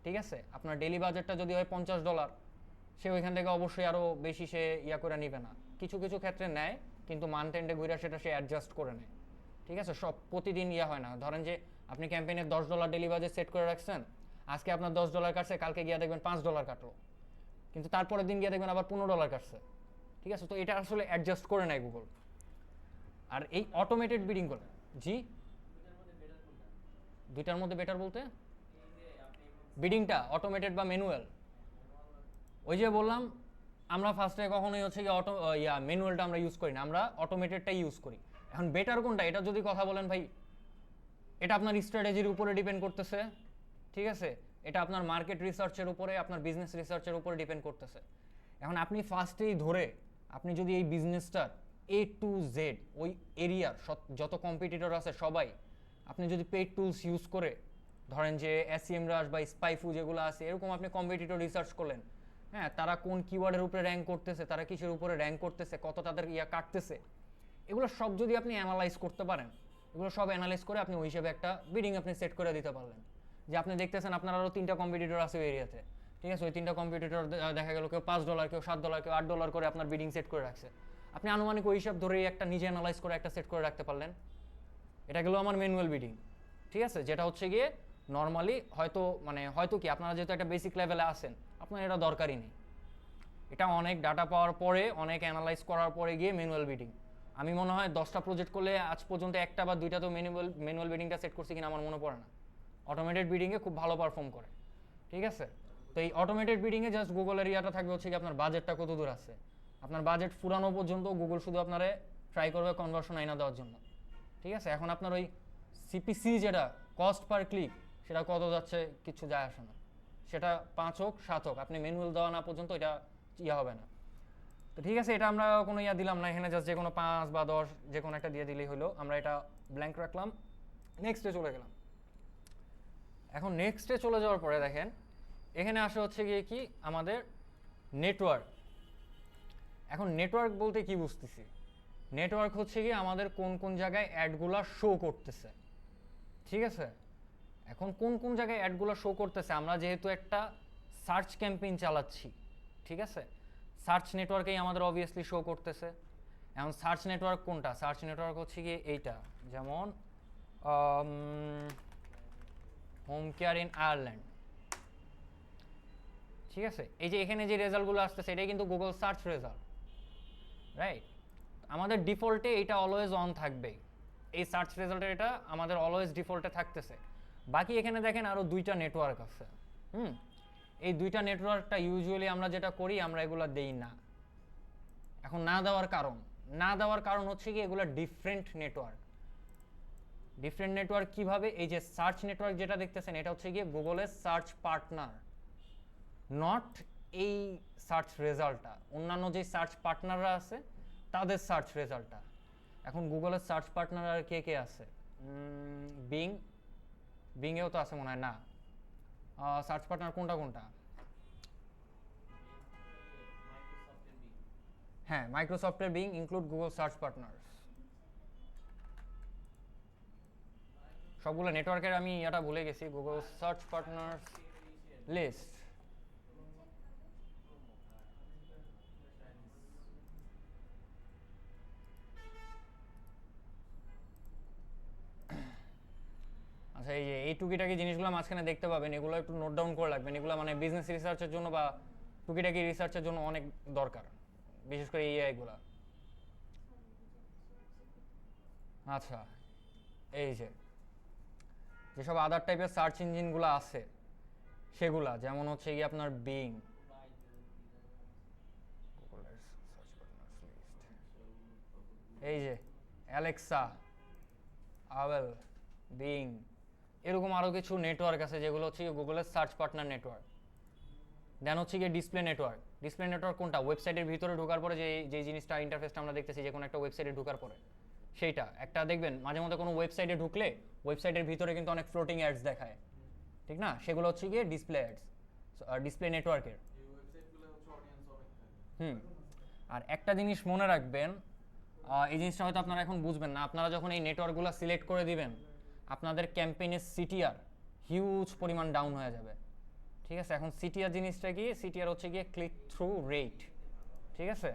ঠিক আছে, আপনার ডেইলি বাজেটটা যদি হয় $50, সে ওইখান থেকে অবশ্যই আরও বেশি সে ইয়া করে নিবে না, কিছু কিছু ক্ষেত্রে নেয়, কিন্তু মান্থ এন্ডে ঘুরে সেটা সে অ্যাডজাস্ট করে নেয়। ঠিক আছে, সব প্রতিদিন ইয়া হয় না। ধরেন যে আপনি ক্যাম্পেইনের $10 ডেইলি বাজেট সেট করে রাখছেন, আজকে আপনার $10 কাটছে, কালকে গিয়ে দেখবেন $5 কাটলো, কিন্তু তারপরের দিন গিয়ে দেখবেন আবার $15 কাটছে। ঠিক আছে, তো এটা আসলে অ্যাডজাস্ট করে নেয় গুগল। আর এই অটোমেটেড বিডিং করে, জি দুইটার মধ্যে বেটার বলতে বিডিংটা অটোমেটেড বা ম্যানুয়াল, ওই যে বললাম আমরা ফার্স্টে কখনোই হচ্ছে কি ম্যানুয়ালটা আমরা ইউজ করি না, আমরা অটোমেটেডটাই ইউজ করি। এখন বেটার কোনটা এটা যদি কথা বলেন ভাই, এটা আপনার স্ট্র্যাটেজির উপরে ডিপেন্ড করতেছে। ঠিক আছে, এটা আপনার মার্কেট রিসার্চের উপরে, আপনার বিজনেস রিসার্চের উপরে ডিপেন্ড করতেছে। এখন আপনি ফার্স্টেই ধরে আপনি যদি এই বিজনেসটার A to Z ওই এরিয়ার যত কম্পিটিটর আছে সবাই, আপনি যদি পেইড টুলস ইউজ করে, ধরেন যে SEMrush বা স্পাইফু যেগুলো আছে, এরকম আপনি কম্পিটিটর রিসার্চ করলেন, হ্যাঁ তারা কোন কিওয়ার্ডের উপরে র্যাঙ্ক করতেছে, তারা কিসের উপরে র্যাঙ্ক করতেছে, কত তাদের কাটতেছে, এগুলো সব যদি আপনি অ্যানালাইজ করতে পারেন, এগুলো সব অ্যানালাইজ করে আপনি ওই হিসেবে একটা বিডিং আপনি সেট করে দিতে পারলেন। যে আপনি দেখতেছেন আপনার আরও 3টা কম্পিটিটর আছে ওই এরিয়াতে, ঠিক আছে, ওই 3টা কম্পিটিটর দেখা গেল কেউ $5, কেউ $7, কেউ $8 করে আপনার বিডিং সেট করে রাখছে, আপনি আনুমানিক ওই হিসাব ধরেই একটা নিজে অ্যানালাইজ করে একটা সেট করে রাখতে পারলেন। এটা গেলো আমার ম্যানুয়াল বিডিং। ঠিক আছে, যেটা হচ্ছে গিয়ে নর্মালি হয়তো কি আপনারা যেহেতু একটা বেসিক লেভেলে আসেন, আপনার এটা দরকারই নেই, এটা অনেক ডাটা পাওয়ার পরে, অনেক অ্যানালাইজ করার পরে গিয়ে ম্যানুয়াল বিডিং। আমি মনে হয় 10টা প্রজেক্ট করলে আজ পর্যন্ত একটা বা দুইটা তো ম্যানুয়াল বিডিংটা সেট করছি কিনা আমার মনে পড়ে না। অটোমেটেড বিডিংয়ে খুব ভালো পারফর্ম করে। ঠিক আছে, তো এই অটোমেটেড বিডিংয়ে জাস্ট গুগলের ইয়াটা থাকবে হচ্ছে কি আপনার বাজেটটা কত দূর আছে, আপনার বাজেট ফুরানো পর্যন্ত গুগল শুধু আপনারে ট্রাই করবে কনভার্সন আইনা দেওয়ার জন্য। ঠিক আছে, এখন আপনার ওই সিপিসি যেটা কস্ট পার ক্লিক, সেটা কত যাচ্ছে কিছু যায় আসে না, সেটা 5 হোক 7 হোক, আপনি ম্যানুয়াল দেওয়া না পর্যন্ত এটা ইয়া হবে না। তো ঠিক আছে, এটা আমরা কোনো ইয়া দিলাম না, এখানে জাস্ট যে কোনো 5 বা 10 যে কোনো একটা দিয়ে দিলেই হলো, আমরা এটা ব্ল্যাঙ্ক রাখলাম, নেক্সটে চলে গেলাম। এখন নেক্সটে চলে যাওয়ার পরে দেখেন এখানে আসে হচ্ছে গিয়ে কি আমাদের নেটওয়ার্ক। এখন নেটওয়ার্ক বলতে কি বুঝতেছি, নেটওয়ার্ক হচ্ছে কি আমাদের কোন কোন জায়গায় অ্যাডগুলা শো করতেছে। ঠিক আছে, এখন কোন কোন জায়গায় অ্যাডগুলো শো করতেছে, আমরা যেহেতু একটা সার্চ ক্যাম্পেইন চালাচ্ছি, ঠিক আছে, সার্চ নেটওয়ার্কেই আমাদের অবভিয়াসলি শো করতেছে। এখন সার্চ নেটওয়ার্ক কোনটা, সার্চ নেটওয়ার্ক হচ্ছে গিয়ে এইটা, যেমন হোম কেয়ার ইন আয়ারল্যান্ড। ঠিক আছে, এই যে এখানে যে রেজাল্টগুলো আসতেছে এটাই কিন্তু গুগল সার্চ রেজাল্ট, রাইট। আমাদের ডিফল্টে এটা অলওয়েজ অন থাকবে, এই সার্চ রেজাল্টের এটা আমাদের অলওয়েজ ডিফল্টে থাকতেছে। বাকি এখানে দেখেন আরও 2টা নেটওয়ার্ক আছে। এই 2টা নেটওয়ার্কটা ইউজুয়ালি আমরা যেটা করি আমরা এগুলো দেই না। এখন না দেওয়ার কারণ হচ্ছে কি এগুলো ডিফারেন্ট নেটওয়ার্ক। ডিফারেন্ট নেটওয়ার্ক কিভাবে, এই যে সার্চ নেটওয়ার্ক যেটা দেখতেছেন এটা হচ্ছে গিয়ে গুগলের সার্চ পার্টনার, নট এই সার্চ রেজাল্টটা, অন্যান্য যে সার্চ পার্টনাররা আছে তাদের সার্চ রেজাল্টটা। এখন গুগলের সার্চ পার্টনার আর কে কে আছে, বিংয়েও তো আছে মনে হয়, না সার্চ পার্টনার কোনটা কোনটা, হ্যাঁ মাইক্রোসফটের being include Google search partner. সবগুলো নেটওয়ার্কের আমি এটা ভুলে গেছি, গুগল সার্চ পার্টনার লিস্ট। আচ্ছা, এই যে এই টুকিটাকি জিনিসগুলো মাঝখানে দেখতে পাবেন, এগুলো একটু নোট ডাউন করে রাখবেন, এগুলো মানে বিজনেস রিসার্চের জন্য বা টুকিটাকি রিসার্চের জন্য অনেক দরকার, বিশেষ করে এইগুলা। আচ্ছা, এই যে যেসব আদার টাইপের সার্চ ইঞ্জিনগুলো আছে সেগুলা, যেমন হচ্ছে গিয়ে আপনার বিং, এই যে অ্যালেক্সা, আওয়েল, বিং, এরকম আরও কিছু নেটওয়ার্ক আছে যেগুলো হচ্ছে গুগলের সার্চ পার্টনার নেটওয়ার্ক। দেন হচ্ছে গিয়ে ডিসপ্লে নেটওয়ার্ক। ডিসপ্লে নেটওয়ার্ক কোনটা? ওয়েবসাইটের ভিতরে ঢোকার পরে যে জিনিসটা ইন্টারফেসটা আমরা দেখতেছি যে কোনো একটা ওয়েবসাইটে ঢোকার পরে, সেইটা একটা দেখবেন মাঝে মধ্যে কোনো ওয়েবসাইটে ঢুকলে ওয়েবসাইটের ভিতরে কিন্তু অনেক ফ্লোটিং অ্যাডস দেখায়, ঠিক না? সেগুলো হচ্ছে গিয়ে ডিসপ্লে অ্যাডস, ডিসপ্লে নেটওয়ার্কের। আর একটা জিনিস মনে রাখবেন, এই জিনিসটা হয়তো আপনারা এখন বুঝবেন না, আপনারা যখন এই নেটওয়ার্কগুলো সিলেক্ট করে দিবেন আপনাদের ক্যাম্পেইনের সিটিআর হিউজ পরিমাণ ডাউন হয়ে যাবে, ঠিক আছে? এখন সিটিআর জিনিসটা কি? সিটিআর হচ্ছে গিয়ে ক্লিক থ্রু রেট, ঠিক আছে?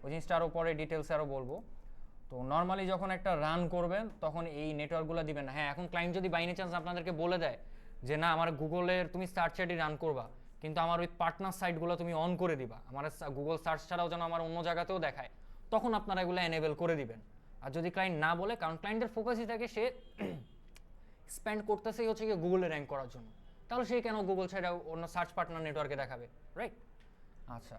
ওই জিনিসটা আরও পরে ডিটেলসে আরও বলবো। তো নর্মালি যখন একটা রান করবেন তখন এই নেটওয়ার্কগুলো দিবেন না। হ্যাঁ, এখন ক্লায়েন্ট যদি বাই চান্স আপনাদেরকে বলে দেয় যে না আমার গুগলের তুমি সার্চ সাইটই রান করবা, কিন্তু আমার ওই পার্টনার সাইটগুলো তুমি অন করে দিবা, আমার গুগল সার্চ ছাড়াও যেন আমার অন্য জায়গাতেও দেখায়, তখন আপনারা এগুলো এনেবল করে দিবেন। আর যদি ক্লায়েন্ট না বলে, কারণ ক্লায়েন্টের ফোকাসই থাকে সে স্পেন্ড করতেছেই হচ্ছে গিয়ে গুগলে র্যাঙ্ক করার জন্য, তাহলে সে কেন গুগল ছাড়া অন্য সার্চ পার্টনার নেটওয়ার্কে দেখাবে, রাইট? আচ্ছা,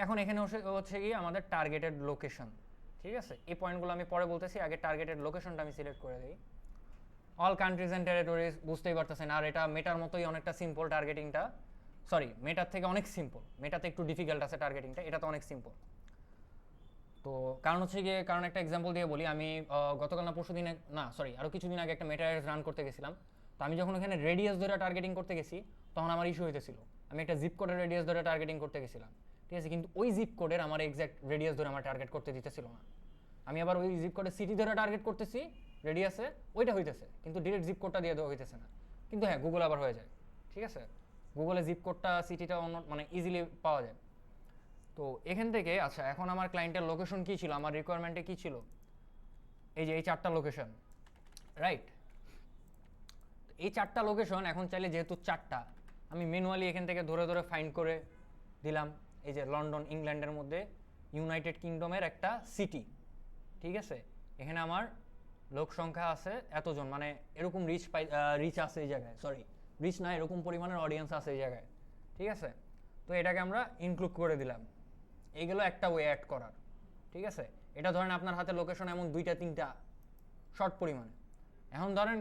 এখন এখানে হচ্ছে গিয়ে আমাদের টার্গেটেড লোকেশন, ঠিক আছে? এই পয়েন্টগুলো আমি পরে বলতেছি, আগে টার্গেটেড লোকেশনটা আমি সিলেক্ট করে দিই। অল কান্ট্রিজ অ্যান্ড টেরিটরিজ, বুঝতেই পারতেছেন, আর এটা মেটার মতোই অনেকটা সিম্পল টার্গেটিংটা, সরি মেটার থেকে অনেক সিম্পল, মেটাতে একটু ডিফিকাল্ট আছে টার্গেটিংটা, এটা তো অনেক সিম্পল। তো কারণ হচ্ছে গিয়ে, কারণ একটা এক্সাম্পল দিয়ে বলি, আমি গতকাল না পরশু দিনে, না সরি আরও কিছুদিন আগে একটা মেটা অ্যাডস রান করতে গেছিলাম। তো আমি যখন ওখানে রেডিয়াস ধরে টার্গেটিং করতে গেছি তখন আমার ইস্যু হইতেছিল, আমি একটা জিপ কোডের রেডিয়াস ধরে টার্গেটিং করতে গেছিলাম, ঠিক আছে? কিন্তু ওই জিপ কোডের আমার এক্স্যাক্ট রেডিয়াস ধরে আমার টার্গেট করতে দিতেছিল না। আমি আবার ওই জিপ কোডের সিটি ধরে টার্গেট করতেছি রেডিয়াসে, ওইটা হইতেছে, কিন্তু ডিরেক্ট জিপ কোডটা দিয়ে দেওয়া হইতেছে না। কিন্তু হ্যাঁ, গুগল আবার হয়ে যায়, ঠিক আছে? গুগলে জিপ কোডটা সিটিটা অন্য মানে ইজিলি পাওয়া যায়। তো এখান থেকে আচ্ছা, এখন আমার ক্লায়েন্টের লোকেশন কী ছিল, আমার রিকোয়ারমেন্টে কী ছিল, এই যে এই 4টা লোকেশন, রাইট? এই 4টা লোকেশন এখন চাইলে যেহেতু 4টা, আমি ম্যানুয়ালি এখান থেকে ধরে ধরে ফাইন্ড করে দিলাম। এই যে লন্ডন, ইংল্যান্ডের মধ্যে ইউনাইটেড কিংডমের একটা সিটি, ঠিক আছে? এখানে আমার লোক সংখ্যা আছে এতজন, মানে এরকম রিচ আছে এই জায়গায়, সরি রিচ না, এরকম পরিমাণের অডিয়েন্স আছে এই জায়গায়, ঠিক আছে? তো এটাকে আমরা ইনক্লুড করে দিলাম। এইগুলো একটা ওয়ে অ্যাড করার, ঠিক আছে? এটা ধরেন আপনার হাতে লোকেশন এমন 2টা 3টা শর্ট পরিমাণে। এখন ধরেন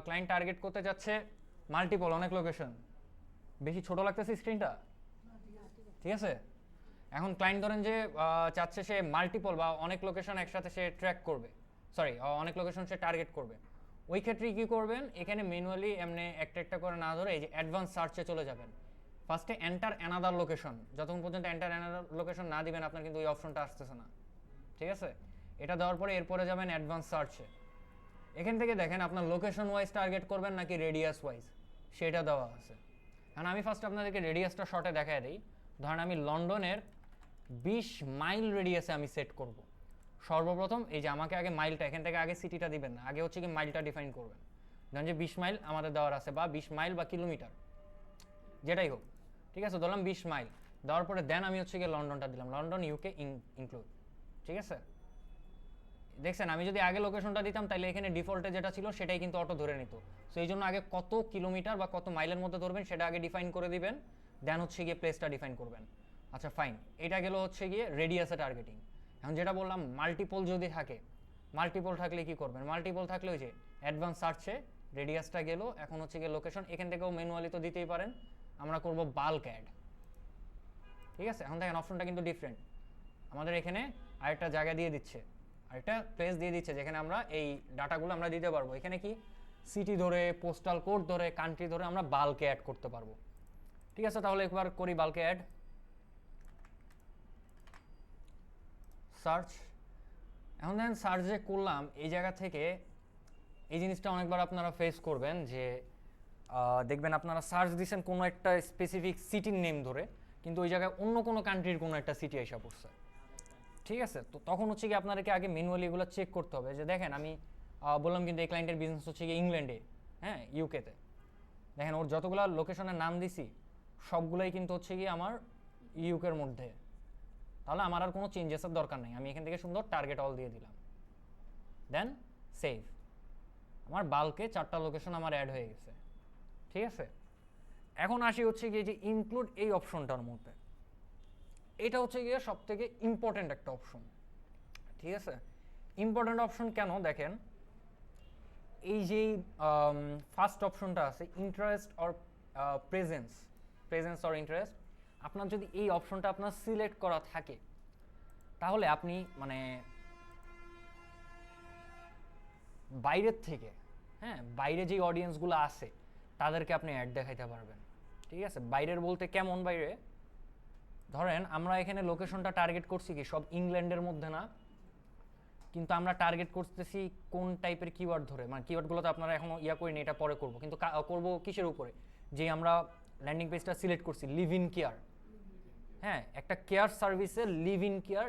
ক্লায়েন্ট টার্গেট করতে যাচ্ছে মাল্টিপল অনেক লোকেশন, বেশি ছোট লাগতেছে স্ক্রিনটা, ঠিক আছে? এখন ক্লায়েন্ট ধরেন যে চাচ্ছে সে মাল্টিপল বা অনেক লোকেশন একসাথে সে ট্র্যাক করবে, সরি অনেক লোকেশন সে টার্গেট করবে। ওই ক্ষেত্রে কী করবেন, এখানে ম্যানুয়ালি এমনি একটা একটা করে না ধরে এই যে অ্যাডভান্স সার্চে চলে যাবেন। ফার্স্টে এন্টার অ্যানাদার লোকেশন, যতক্ষণ পর্যন্ত এন্টার অ্যানাদার লোকেশন না দিবেন আপনার কিন্তু ওই অপশনটা আসতেছে না, ঠিক আছে? এটা দেওয়ার পরে এরপরে যাবেন অ্যাডভান্স সার্চে। এখান থেকে দেখেন আপনার লোকেশন ওয়াইজ টার্গেট করবেন নাকি রেডিয়াস ওয়াইজ, সেটা দেওয়া আছে। কারণ আমি ফার্স্ট আপনাদেরকে রেডিয়াসটা শর্টে দেখায় দিই। ধরেন আমি লন্ডনের 20 মাইল রেডিয়াসে আমি সেট করব। সর্বপ্রথম এই যে আমাকে আগে মাইলটা, এখান থেকে আগে সিটিটা দিবেন না, আগে হচ্ছে কি মাইলটা ডিফাইন করবেন। ধরেন যে 20 মাইল আমাদের দেওয়ার আছে, বা 20 মাইল বা কিলোমিটার যেটাই হোক, ঠিক আছে? ধরলাম 20 মাইল দেওয়ার পরে দেন আমি হচ্ছে গিয়ে লন্ডনটা দিলাম, লন্ডন ইউকে ইনক্লুড, ঠিক আছে? দেখছেন আমি যদি আগে লোকেশনটা দিতাম তাহলে এখানে ডিফল্টে যেটা ছিল সেটাই কিন্তু অটো ধরে নিত। সো এই জন্য আগে কত কিলোমিটার বা কত মাইলের মধ্যে ধরবেন সেটা আগে ডিফাইন করে দিবেন, দেন হচ্ছে গিয়ে প্লেসটা ডিফাইন করবেন। আচ্ছা ফাইন, এটা গেল হচ্ছে গিয়ে রেডিয়াসে টার্গেটিং। এখন যেটা বললাম মাল্টিপল যদি থাকে, মাল্টিপল থাকলে কি করবেন? মাল্টিপল থাকলে ওই যে অ্যাডভান্স সার্চে রেডিয়াসটা গেল, এখন হচ্ছে গিয়ে লোকেশন, এখান থেকেও ম্যানুয়ালি তো দিতেই পারেন, আমরা করব বাল্ক অ্যাড, ঠিক আছে? এখন দেখেন অপশনটা কিন্তু ডিফারেন্ট, আমাদের এখানে আরেকটা জায়গা দিয়ে দিচ্ছে, আরেকটা প্লেস দিয়ে দিচ্ছে যেখানে আমরা এই ডাটাগুলো আমরা দিতে পারবো। এখানে কি সিটি ধরে, পোস্টাল কোড ধরে, কান্ট্রি ধরে আমরা বাল্কে অ্যাড করতে পারবো, ঠিক আছে? তাহলে একবার করি বাল্কে অ্যাড, সার্চ। এখন দেখেন সার্চ যে করলাম এই জায়গা থেকে এই জিনিসটা অনেকবার আপনারা ফেস করবেন যে দেখবেন আপনারা সার্চ দিচ্ছেন কোনো একটা স্পেসিফিক সিটির নেম ধরে, কিন্তু ওই জায়গায় অন্য কোনো কান্ট্রির কোনো একটা সিটি এসে পড়ছে, ঠিক আছে? তো তখন হচ্ছে কি আপনাদেরকে আগে ম্যানুয়ালি এগুলো চেক করতে হবে যে দেখেন আমি বললাম কিন্তু এই ক্লায়েন্টের বিজনেস হচ্ছে কি ইংল্যান্ডে, হ্যাঁ ইউকেতে, দেখেন ওর যতগুলো লোকেশনের নাম দিছি সবগুলোই কিন্তু হচ্ছে কি আমার ইউকের মধ্যে, তাহলে আমার আর কোনো চেঞ্জেসের দরকার নেই, আমি এখান থেকে সুন্দর টার্গেট অল দিয়ে দিলাম, দেন সেভ। আমার বাল্কে 4টা লোকেশন আমার অ্যাড হয়ে গেছে, ঠিক আছে? এখন আসি হচ্ছে গিয়ে যে ইনক্লুড এই অপশনটার মধ্যে, এটা হচ্ছে গিয়ে সব থেকে ইম্পর্টেন্ট একটা অপশন, ঠিক আছে। ইম্পর্টেন্ট অপশন কেন দেখেন, এই যে ফার্স্ট অপশনটা আছে interest or presence or interest, আপনার যদি এই অপশনটা আপনার সিলেক্ট করা থাকে তাহলে আপনি মানে বাইরের থেকে, হ্যাঁ বাইরে যেই অডিয়েন্সগুলো আছে তাদেরকে আপনি অ্যাড দেখাইতে পারবেন, ঠিক আছে। বাইরের বলতে কেমন বাইরে, ধরেন আমরা এখানে লোকেশনটা টার্গেট করছি কি সব ইংল্যান্ডের মধ্যে না, কিন্তু আমরা টার্গেট করতেছি কোন টাইপের কিওয়ার্ড ধরে, মানে কিওয়ার্ডগুলো তো আপনারা এখনো করিনি, এটা পরে করব, কিন্তু করব কিসের উপরে, যে আমরা ল্যান্ডিং পেজটা সিলেক্ট করছি লিভ ইন কেয়ার, হ্যাঁ একটা কেয়ার সার্ভিসে লিভ ইন কেয়ার,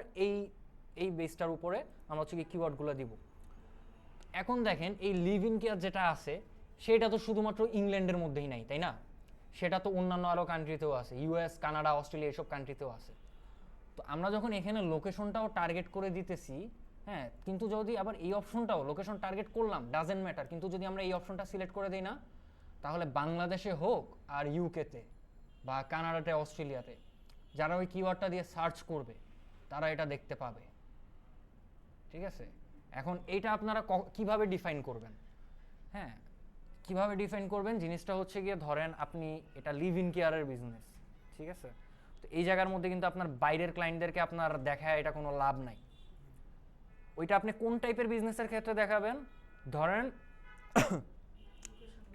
এই বেসটার উপরে আমরা হচ্ছে কি কিওয়ার্ডগুলো দিব। এখন দেখেন এই লিভ ইন কেয়ার যেটা আছে সেটা তো শুধুমাত্র ইংল্যান্ডের মধ্যেই নাই, তাই না, সেটা তো অন্যান্য আরও কান্ট্রিতেও আছে, ইউএস, কানাডা, অস্ট্রেলিয়া এসব কান্ট্রিতেও আছে। তো আমরা যখন এখানে লোকেশনটাও টার্গেট করে দিতেছি, হ্যাঁ কিন্তু যদি আবার এই অপশনটাও লোকেশন টার্গেট করলাম ডাজেন্ট ম্যাটার, কিন্তু যদি আমরা এই অপশনটা সিলেক্ট করে দিই না, তাহলে বাংলাদেশে হোক আর ইউকেতে বা কানাডাতে, অস্ট্রেলিয়াতে যারা ওই কিওয়ার্ডটা দিয়ে সার্চ করবে তারা এটা দেখতে পাবে, ঠিক আছে। এখন এইটা আপনারা কিভাবে ডিফাইন করবেন, হ্যাঁ কিভাবে ডিফাইন করবেন, জিনিসটা হচ্ছে গিয়ে ধরেন আপনি এটা লিভ ইন কেয়ারের বিজনেস, ঠিক আছে, তো এই জায়গার মধ্যে কিন্তু আপনার বাইরের ক্লায়েন্টদেরকে আপনার দেখায় এটা কোনো লাভ নাই। ওইটা আপনি কোন টাইপের বিজনেসের ক্ষেত্রে দেখাবেন, ধরেন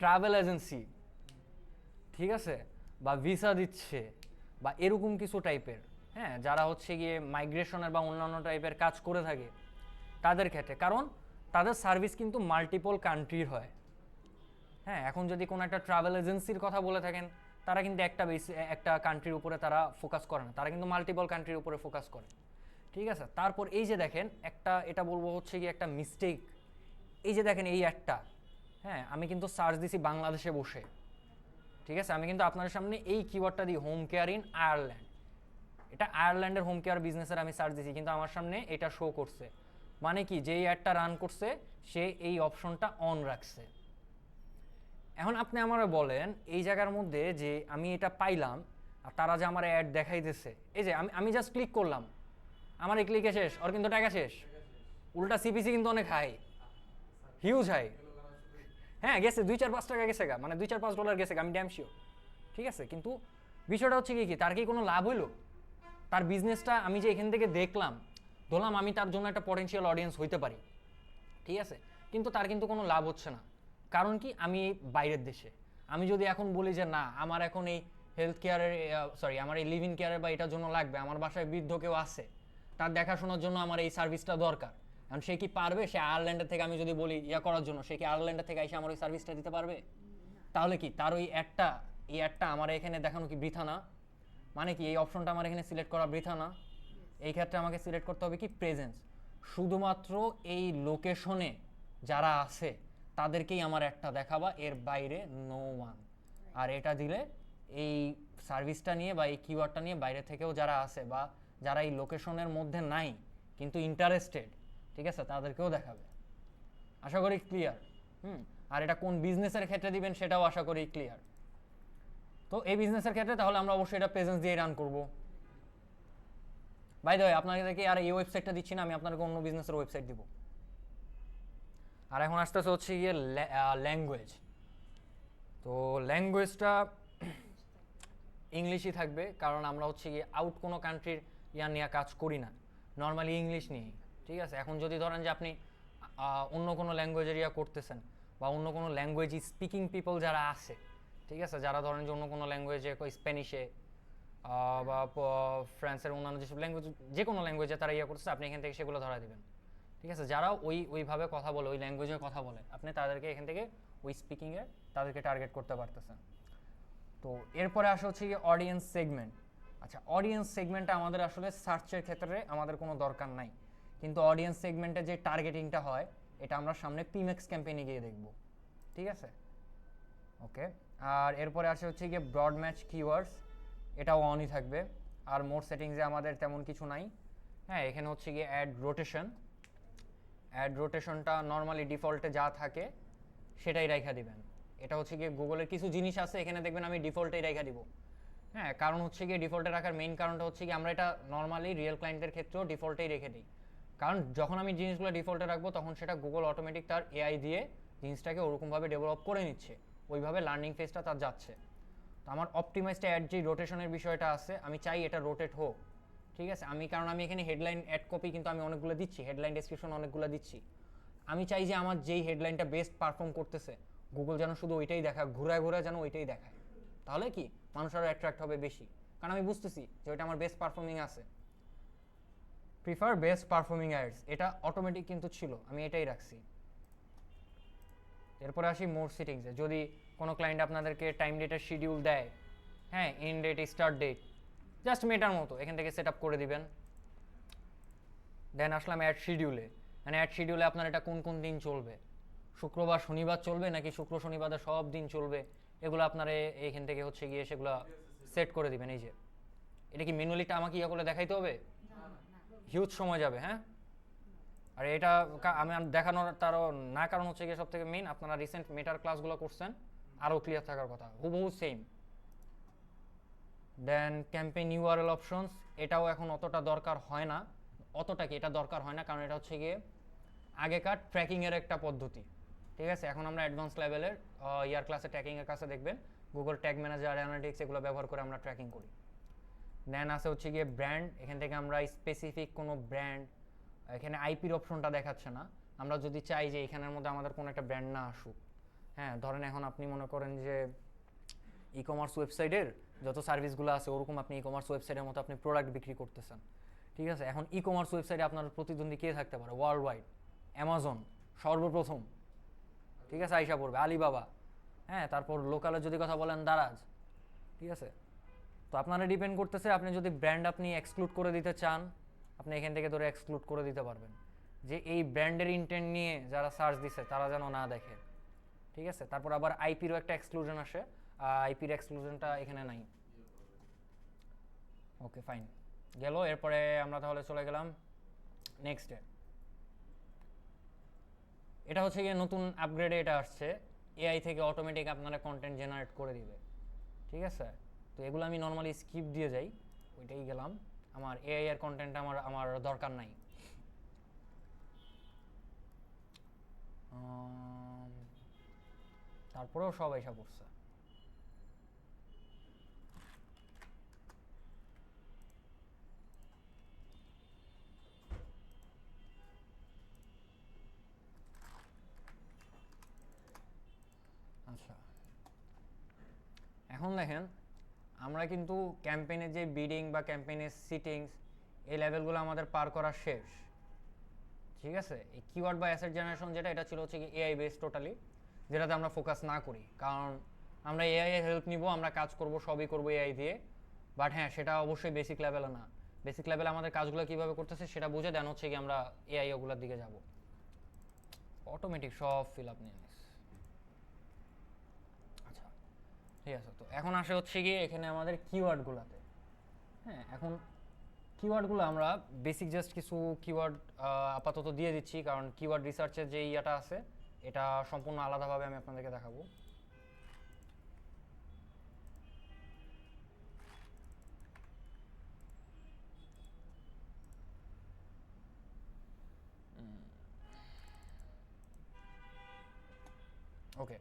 ট্রাভেল এজেন্সি, ঠিক আছে, বা ভিসা দিচ্ছে বা এরকম কিছু টাইপের, হ্যাঁ যারা হচ্ছে গিয়ে মাইগ্রেশনের বা অন্যান্য টাইপের কাজ করে থাকে তাদের ক্ষেত্রে, কারণ তাদের সার্ভিস কিন্তু মাল্টিপল কান্ট্রির হয়, হ্যাঁ এখন যদি কোনো একটা ট্রাভেল এজেন্সির কথা বলে থাকেন তারা কিন্তু একটা কান্ট্রির উপরে তারা ফোকাস করে না, তারা কিন্তু মাল্টিপল কান্ট্রির উপরে ফোকাস করে, ঠিক আছে। তারপর এই যে দেখেন একটা, এটা বলবো হচ্ছে কি একটা মিস্টেক, এই যে দেখেন এই একটা, হ্যাঁ আমি কিন্তু সার্চ দিছি বাংলাদেশে বসে, ঠিক আছে, আমি কিন্তু আপনার সামনে এই কিওয়ার্ডটা দিই হোম কেয়ার ইন আয়ারল্যান্ড, এটা আয়ারল্যান্ডের হোম কেয়ার বিজনেসের আমি সার্চ দিছি, কিন্তু আমার সামনে এটা শো করছে, মানে কি যেই অ্যাডটা রান করছে সে এই অপশনটা অন রাখছে। এখন আপনি আমারে বলেন এই জায়গার মধ্যে যে আমি এটা পাইলাম আর তারা যে আমার অ্যাড দেখাইতেছে, এই যে আমি জাস্ট ক্লিক করলাম, আমার এই ক্লিকে শেষ, ওর কিন্তু টাকা শেষ, উল্টা সিপিসি কিন্তু অনেক হাই, হিউজ হাই, হ্যাঁ গেছে 2-4-5 টাকা গেছে গা, মানে $2-4-5 গেছে গা, আমি ড্যাম শিওর, ঠিক আছে। কিন্তু বিষয়টা হচ্ছে কি তার কি কোনো লাভ হইলো, তার বিজনেসটা আমি যে এখান থেকে দেখলাম, ধরলাম আমি তার জন্য একটা পটেনশিয়াল অডিয়েন্স হইতে পারি, ঠিক আছে, কিন্তু তার কিন্তু কোনো লাভ হচ্ছে না, কারণ কি আমি বাইরের দেশে, আমি যদি এখন বলি যে না আমার এখন এই হেলথ কেয়ারের আমার এই লিভ ইন কেয়ারের বা এটার জন্য লাগবে, আমার বাসায় বৃদ্ধ কেউ আছে, তার দেখাশোনার জন্য আমার এই সার্ভিসটা দরকার, এখন সে কি পারবে, সে আয়ারল্যান্ডের থেকে আমি যদি বলি করার জন্য, সে কি আয়ারল্যান্ডের থেকে এসে আমার ওই সার্ভিসটা দিতে পারবে, তাহলে কি তার ওই অ্যাডটা আমার এখানে দেখানো কি বৃথা না, মানে কি এই অপশনটা আমার এখানে সিলেক্ট করা বৃথা না। এই ক্ষেত্রে আমাকে সিলেক্ট করতে হবে কি প্রেজেন্স, শুধুমাত্র এই লোকেশনে যারা আছে তাদেরকেই আমার একটা দেখাবা, এর বাইরে নো ওয়ান। আর এটা দিলে এই সার্ভিসটা নিয়ে বা এই কিওয়ার্ডটা নিয়ে বাইরে থেকেও যারা আছে বা যারা এই লোকেশনের মধ্যে নাই কিন্তু ইন্টারেস্টেড, ঠিক আছে, তাদেরকেও দেখাবে। আশা করি ক্লিয়ার। আর এটা কোন বিজনেসের ক্ষেত্রে দিবেন সেটাও আশা করি ক্লিয়ার। তো এই বিজনেসের ক্ষেত্রে তাহলে আমরা অবশ্যই এটা প্রেজেন্স দিয়ে রান করব। বাই দ্য ওয়ে আপনাদেরকে আর এই ওয়েবসাইটটা দিচ্ছি না, আমি আপনাদেরকে অন্য বিজনেসের ওয়েবসাইট দিব। আর এখন আসতেছে হচ্ছে গিয়ে ল্যাঙ্গুয়েজ। তো ল্যাঙ্গুয়েজটা ইংলিশই থাকবে, কারণ আমরা হচ্ছে গিয়ে আউট কোনো কান্ট্রির নিয়ে কাজ করি না, নর্মালি ইংলিশ নিয়েই, ঠিক আছে। এখন যদি ধরেন যে আপনি অন্য কোনো ল্যাঙ্গুয়েজের করতেছেন বা অন্য কোনো ল্যাঙ্গুয়েজ স্পিকিং পিপল যারা আছে, ঠিক আছে, যারা ধরেন যে অন্য কোনো ল্যাঙ্গুয়েজে স্প্যানিশে বা ফ্রান্সের অন্যান্য যেসব ল্যাঙ্গুয়েজ, যে কোনো ল্যাঙ্গুয়েজে তারা করতেছে, আপনি এখান থেকে সেগুলো ধরা দিবেন, ঠিক আছে। যারা ওইভাবে কথা বলে, ওই ল্যাঙ্গুয়েজে কথা বলে, আপনি তাদেরকে এখান থেকে ওই স্পিকিংয়ে তাদেরকে টার্গেট করতে পারতেছেন। তো এরপরে আসা হচ্ছে গিয়ে অডিয়েন্স সেগমেন্ট। আচ্ছা, অডিয়েন্স সেগমেন্টটা আমাদের আসলে সার্চের ক্ষেত্রে আমাদের কোনো দরকার নাই, কিন্তু অডিয়েন্স সেগমেন্টে যে টার্গেটিংটা হয় এটা আমরা সামনে পিমেক্স ক্যাম্পেইনে গিয়ে দেখব, ঠিক আছে, ওকে। আর এরপরে আসে হচ্ছে গিয়ে ব্রড ম্যাচ কিওয়ার্ডস, এটাও অনই থাকবে। আর মোর সেটিংসে আমাদের তেমন কিছু নাই। হ্যাঁ, এখানে হচ্ছে গিয়ে অ্যাড রোটেশনটা নর্মালি ডিফল্টে যা থাকে সেটাই রাখা দিবেন, এটা হচ্ছে গিয়ে গুগলের কিছু জিনিস আছে এখানে দেখবেন আমি ডিফল্টেই রেখে দিব। হ্যাঁ, কারণ হচ্ছে গিয়ে ডিফল্টে রাখার মেইন কারণটা হচ্ছে কি আমরা এটা নর্মালি রিয়েল ক্লায়েন্টের ক্ষেত্রেও ডিফল্টেই রেখে দিই, কারণ যখন আমি জিনিসগুলো ডিফল্টে রাখবো তখন সেটা গুগল অটোমেটিক তার এআই দিয়ে জিনিসটাকে ওরকমভাবে ডেভেলপ করে নিচ্ছে, ওইভাবে লার্নিং ফেজটা তার যাচ্ছে। তো আমার অপটিমাইজড অ্যাড যে রোটেশনের বিষয়টা আছে, আমি চাই এটা রোটেট হোক, ঠিক আছে। কারণ আমি এখানে হেডলাইন অ্যাড কপি কিন্তু আমি অনেকগুলো দিচ্ছি, হেডলাইন ডেসক্রিপশন অনেকগুলো দিচ্ছি। আমি চাই যে আমার যেই হেডলাইনটা বেস্ট পারফর্ম করতেছে গুগল যেন শুধু ওইটাই দেখায়, ঘুরায় ঘুরায় যেন ওইটাই দেখায়, তাহলে কি মানুষ আরও অ্যাট্রাক্ট হবে বেশি, কারণ আমি বুঝতেছি যে ওইটা আমার বেস্ট পারফর্মিং আছে। প্রিফার বেস্ট পারফর্মিং অ্যাডস, এটা অটোমেটিক কিন্তু ছিল, আমি এটাই রাখছি। এরপরে আসি মোর সেটিংসে। যদি কোনো ক্লায়েন্ট আপনাদেরকে টাইম ডেটের শিডিউল দেয়, হ্যাঁ, end date, start date, just মেটার মতো এখান থেকে সেট আপ করে দিবেন। দেন আসলাম অ্যাড শিডিউলে। মানে অ্যাড শিডিউলে আপনার এটা কোন কোন দিন চলবে, শুক্রবার শনিবার চলবে নাকি শুক্র শনিবারে সব দিন চলবে, এগুলো আপনারা এইখান থেকে হচ্ছে গিয়ে সেগুলো সেট করে দিবেন। এই যে এটা কি ম্যানুয়ালিটা আমাকে ইয়ে করে দেখাইতে হবে, হিউজ সময় যাবে। হ্যাঁ, আর এটা আমি দেখানোর তারও না কারণ হচ্ছে গিয়ে সব থেকে মেইন, আপনারা রিসেন্ট মেটার ক্লাসগুলো করছেন, আরও ক্লিয়ার থাকার কথা, হুবহু সেম। দেন ক্যাম্পেইন ইউআরএল অপশনস, এটাও এখন অতটা দরকার হয় না, অতটা কি এটা দরকার হয় না, কারণ এটা হচ্ছে গিয়ে আগেকার ট্র্যাকিংয়ের একটা পদ্ধতি, ঠিক আছে। এখন আমরা অ্যাডভান্স লেভেলের ইয়ার ক্লাসে ট্র্যাকিংয়ের কাছে দেখবেন গুগল ট্যাগ ম্যানেজার, অ্যানালিটিক্স এগুলো ব্যবহার করে আমরা ট্র্যাকিং করি। দেন আছে হচ্ছে গিয়ে ব্র্যান্ড, এখান থেকে আমরা স্পেসিফিক কোনো ব্র্যান্ড, এখানে আইপির অপশনটা দেখাচ্ছে না, আমরা যদি চাই যে এখানের মধ্যে আমাদের কোনো একটা ব্র্যান্ড না আসুক, হ্যাঁ, ধরেন এখন আপনি মনে করেন যে ই কমার্স ওয়েবসাইটের যত সার্ভিসগুলো আছে ওরকম আপনি ই কমার্স ওয়েবসাইটের মতো আপনি প্রোডাক্ট বিক্রি করতেছেন, ঠিক আছে। এখন ই কমার্স ওয়েবসাইটে আপনার প্রতিদ্বন্দ্বী কে থাকতে পারে, ওয়ার্ল্ড ওয়াইড অ্যামাজন সর্বপ্রথম, ঠিক আছে, আইসা পড়বে আলিবাবা, হ্যাঁ, তারপর লোকালে যদি কথা বলেন দারাজ, ঠিক আছে। তো আপনারা ডিপেন্ড করতেছে, আপনি যদি ব্র্যান্ড আপনি এক্সক্লুড করে দিতে চান, আপনি এখান থেকে ধরে এক্সক্লুড করে দিতে পারবেন, যে এই ব্র্যান্ডের ইন্টেন্ট নিয়ে যারা সার্চ দিছে তারা যেন না দেখে, ঠিক আছে। তারপর আবার আইপিরও একটা এক্সক্লুশন আসে, আইপির এক্সক্লুশনটা এখানে নাই। ওকে, ফাইন, গেল। এরপরে আমরা তাহলে চলে গেলাম নেক্সটে। এটা হচ্ছে গিয়ে নতুন আপগ্রেডে এটা আসছে, এআই থেকে অটোমেটিক আপনারা কন্টেন্ট জেনারেট করে দিবে, ঠিক আছে। তো এগুলো আমি নর্মালি স্কিপ দিয়ে যাই, ওইটাই গেলাম, আমার এআই এর কন্টেন্ট আমার দরকার নাই। তারপরেও সব এসে পড়ছে। আচ্ছা, এখন দেখেন আমরা কিন্তু ক্যাম্পেইনের যে বিডিং বা ক্যাম্পেইনের সিটিংস, এই লেভেলগুলো আমাদের পার করা শেষ, ঠিক আছে। এই কিওয়ার্ড বা অ্যাসেট জেনারেশন যেটা, এটা ছিল হচ্ছে কি এআই বেস টোটালি, যেটাতে আমরা ফোকাস না করি, কারণ আমরা এআই এর হেল্প নিব, আমরা কাজ করব, সবই করব এআই দিয়ে। বাট হ্যাঁ, সেটা অবশ্যই বেসিক লেভেলে না, বেসিক লেভেলে আমাদের কাজগুলো কীভাবে করতেছে সেটা বুঝে দেন হচ্ছে কি আমরা এআই ওগুলোর দিকে যাব। অটোমেটিক সব ফিল আপ নিয়ে নিস। আচ্ছা, ঠিক আছে। তো এখন আসে হচ্ছে গিয়ে এখানে আমাদের কিওয়ার্ডগুলোতে। হ্যাঁ, এখন কিওয়ার্ডগুলো আমরা বেসিক জাস্ট কিছু কিওয়ার্ড আপাতত দিয়ে দিচ্ছি, কারণ কিওয়ার্ড রিসার্চের যে ইয়াটা আছে এটা সম্পূর্ণ আলাদাভাবে আমি আপনাদেরকে দেখাবো। ওকে,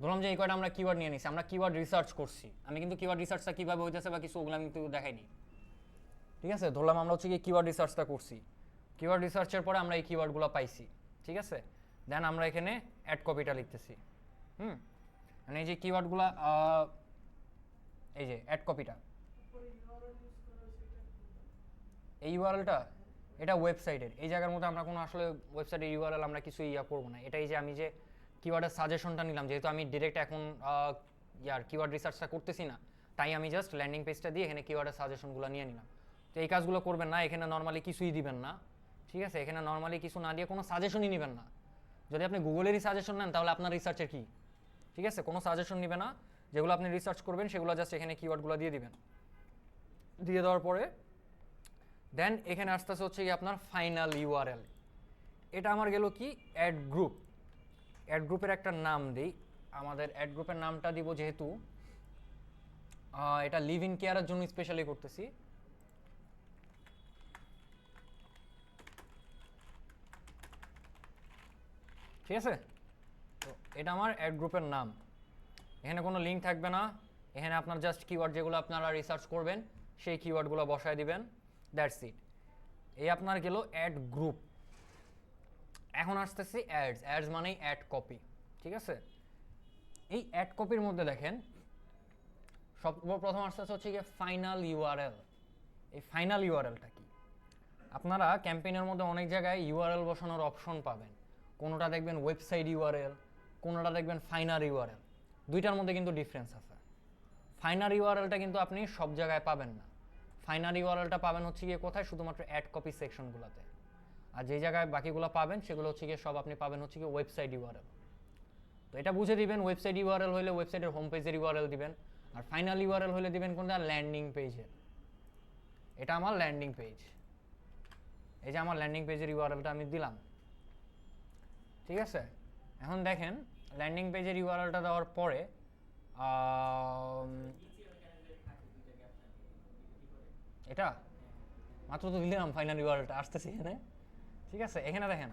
ধরলাম যে এই কয়টা আমরা কিওয়ার্ড নিয়ে নিছি, আমরা কিওয়ার্ড রিসার্চ করছি, আমি কিন্তু কিওয়ার্ড রিসার্চটা কীভাবে হইতেছে বা কিছু ওগুলো আমি কিন্তু দেখাইনি, ঠিক আছে। ধরলাম আমরা হচ্ছে কি কিওয়ার্ড রিসার্চটা করছি, কিওয়ার্ড রিসার্চের পরে আমরা এই কিওয়ার্ডগুলো পাইছি, ঠিক আছে। দেন আমরা এখানে অ্যাড কপিটা লিখতেছি, মানে এই যে কিওয়ার্ডগুলো, এই যে অ্যাড কপিটা, এই ইউআরএলটা, এটা ওয়েবসাইটের এই জায়গার মধ্যে আমরা কোনো আসলে ওয়েবসাইটের ইউআরএল আমরা কিছু ইয়া করবো না। এটাই যে আমি যে কিওয়ার্ডের সাজেশনটা নিলাম, যেহেতু আমি ডিরেক্ট এখন কিওয়ার্ড রিসার্চটা করতেছি না, তাই আমি জাস্ট ল্যান্ডিং পেজটা দিয়ে এখানে কিওয়ার্ডের সাজেশনগুলো নিয়ে নিলাম। তো এই কাজগুলো করবেন না, এখানে নর্মালি কিছুই দিবেন না, ঠিক আছে। এখানে নর্মালি কিছু না দিয়ে কোনো সাজেশনই নেবেন না। যদি আপনি গুগলেরই সাজেশন নেন তাহলে আপনার রিসার্চের কি, ঠিক আছে, কোনো সাজেশন নেবে না। যেগুলো আপনি রিসার্চ করবেন সেগুলো জাস্ট এখানে কিওয়ার্ডগুলো দিয়ে দিবেন। দিয়ে দেওয়ার পরে দেন এখানে আসতে আসতে হচ্ছে কি আপনার ফাইনাল ইউআরএল। এটা আমার গেল কি অ্যাড গ্রুপ, অ্যাড গ্রুপের একটা নাম দিই, আমাদের অ্যাড গ্রুপের নামটা দিব যেহেতু এটা লিভ ইন কেয়ারের জন্য স্পেশালি করতেছি। ঠিক আছে, তো এটা আমার অ্যাড গ্রুপের নাম। এখানে কোনো লিঙ্ক থাকবে না, এখানে আপনার জাস্ট কিওয়ার্ড যেগুলো আপনারা রিসার্চ করবেন সেই কিওয়ার্ডগুলো বসায় দিবেন, দ্যাটস ইট। এই আপনার গেল অ্যাড গ্রুপ। এখন আসতেছি অ্যাডস। অ্যাডস মানেই অ্যাড কপি। ঠিক আছে, এই অ্যাড কপির মধ্যে দেখেন সর্বপ্রথম আসতেছে হচ্ছে গিয়ে ফাইনাল ইউআরএল। এই ফাইনাল ইউআরএলটা কি? আপনারা ক্যাম্পেইনের মধ্যে অনেক জায়গায় ইউআরএল বসানোর অপশন পাবেন। কোনোটা দেখবেন ওয়েবসাইট ইউআরএল, কোনোটা দেখবেন ফাইনাল ইউআরএল। দুইটার মধ্যে কিন্তু ডিফারেন্স আছে। ফাইনাল ইউআরএলটা কিন্তু আপনি সব জায়গায় পাবেন না। ফাইনাল ইউআরএলটা পাবেন হচ্ছে গিয়ে কোথায়? শুধুমাত্র অ্যাড কপি সেকশনগুলোতে। আর যে জায়গায় বাকিগুলো পাবেন সেগুলো হচ্ছে গিয়ে সব আপনি পাবেন হচ্ছে গিয়ে ওয়েবসাইট ইউআরএল। তো এটা বুঝে দিবেন, ওয়েবসাইট ইউআরএল হলে ওয়েবসাইটের হোম পেজের ইউআরএল দিবেন, আর ফাইনাল ইউআরএল হলে দিবেন কোনটা? ল্যান্ডিং পেজের। এটা আমার ল্যান্ডিং পেজ। এই যে আমার ল্যান্ডিং পেজের ইউআরএলটা আমি দিলাম। ঠিক আছে, এখন দেখেন ল্যান্ডিং পেজের ইউআরএলটা দেওয়ার পরে এটা মাত্র তো দিলাম ফাইনাল ইউআরএলটা, আসতেছে এখানে। ঠিক আছে, এখানে দেখেন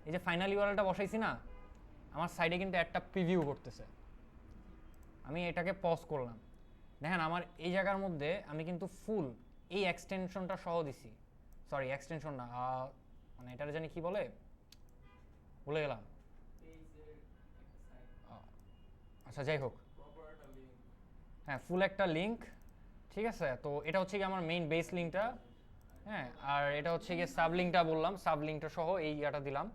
এই যে ফাইনাল ইউআরএলটা বসাইছি না, আমার সাইডে কিন্তু একটা প্রিভিউ করতেছে। আমি এটাকে পজ করলাম, দেখেন আমার এই জায়গার মধ্যে আমি কিন্তু ফুল এই এক্সটেনশনটা সহ দিছি। সরি, এক্সটেনশন না, মানে এটার জানি কি বলে, ভুলে গেলাম। আচ্ছা যাই হোক, হ্যাঁ ফুল একটা লিঙ্ক। ঠিক আছে, তো এটা হচ্ছে কি আমার মেইন বেস লিঙ্কটা, হ্যাঁ, আর এটা হচ্ছে গিয়ে সাব লিঙ্কটা বললাম, সাব লিঙ্কটা সহ এই ইয়াটা দিলাম।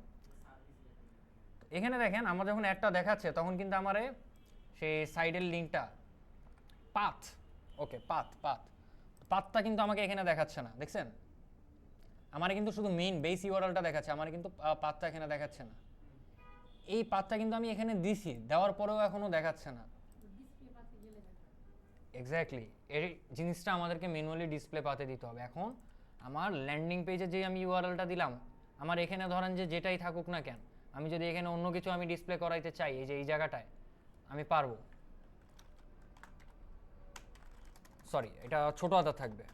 এখানে দেখেন আমার যখন অ্যাডটা দেখাচ্ছে তখন কিন্তু আমারে সেই সাইডের লিঙ্কটা পাথ, ওকে পাথটা কিন্তু আমাকে এখানে দেখাচ্ছে না, দেখছেন? আমার কিন্তু শুধু মেইন বেস ইউআরএলটা দেখাচ্ছে, আমার কিন্তু পাথটা এখানে দেখাচ্ছে না। এই পাথটা কিন্তু আমি এখানে দিছি, দেওয়ার পরেও এখনো দেখাচ্ছে না। এক্স্যাক্টলি, এই জিনিসটা আমাদেরকে ম্যানুয়ালি ডিসপ্লে পাতে দিতে হবে। এখন আমার ল্যান্ডিং পেজে যে আমি ইউআরএলটা দিলাম, আমার এখানে ধরেন যে যেটাই থাকুক না কেন, আমি যদি এখানে অন্য কিছু আমি ডিসপ্লে করাইতে চাই, এই যে এই জায়গাটায় আমি পারবো। সরি, এটা ছোট হাতে থাকবে,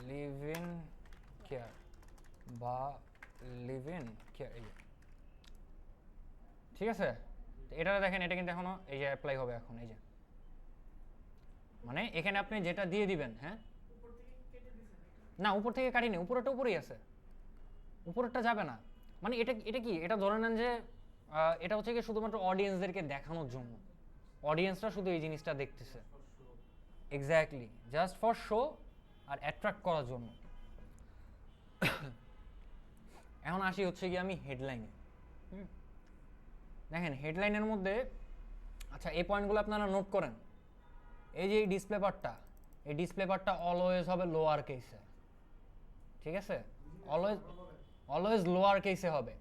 লিভ ইন কেয়ার বা লিভ ইন কেয়ার। ঠিক আছে, এটা দেখেন, এটা কিন্তু এখনো এই যে অ্যাপ্লাই হবে এখন। এই যে মানে এখানে আপনি যেটা দিয়ে দিবেন, হ্যাঁ না উপর থেকে কাটিনি, উপরেরটা উপরেই আছে, উপরেরটা যাবে না। মানে এটা কি, এটা ধরে নেন যে এটা হচ্ছে কি শুধুমাত্র অডিয়েন্সদেরকে দেখানোর জন্য, অডিয়েন্সরা শুধু এই জিনিসটা দেখতেছে। এক্স্যাক্টলি, জাস্ট ফর শো আর অ্যাট্রাক্ট করার জন্য। এখন আসি হচ্ছে কি আমি হেডলাইনে। দেখেন হেডলাইনের মধ্যে, আচ্ছা এই পয়েন্টগুলো আপনারা নোট করেন। এই যে এই ডিসপ্লে পার্টটা, এই ডিসপ্লে পার্টটা অলওয়েজ হবে লোয়ার কেসে। ঠিক আছে, অলওয়েজ লোয়ার কেসে হবে।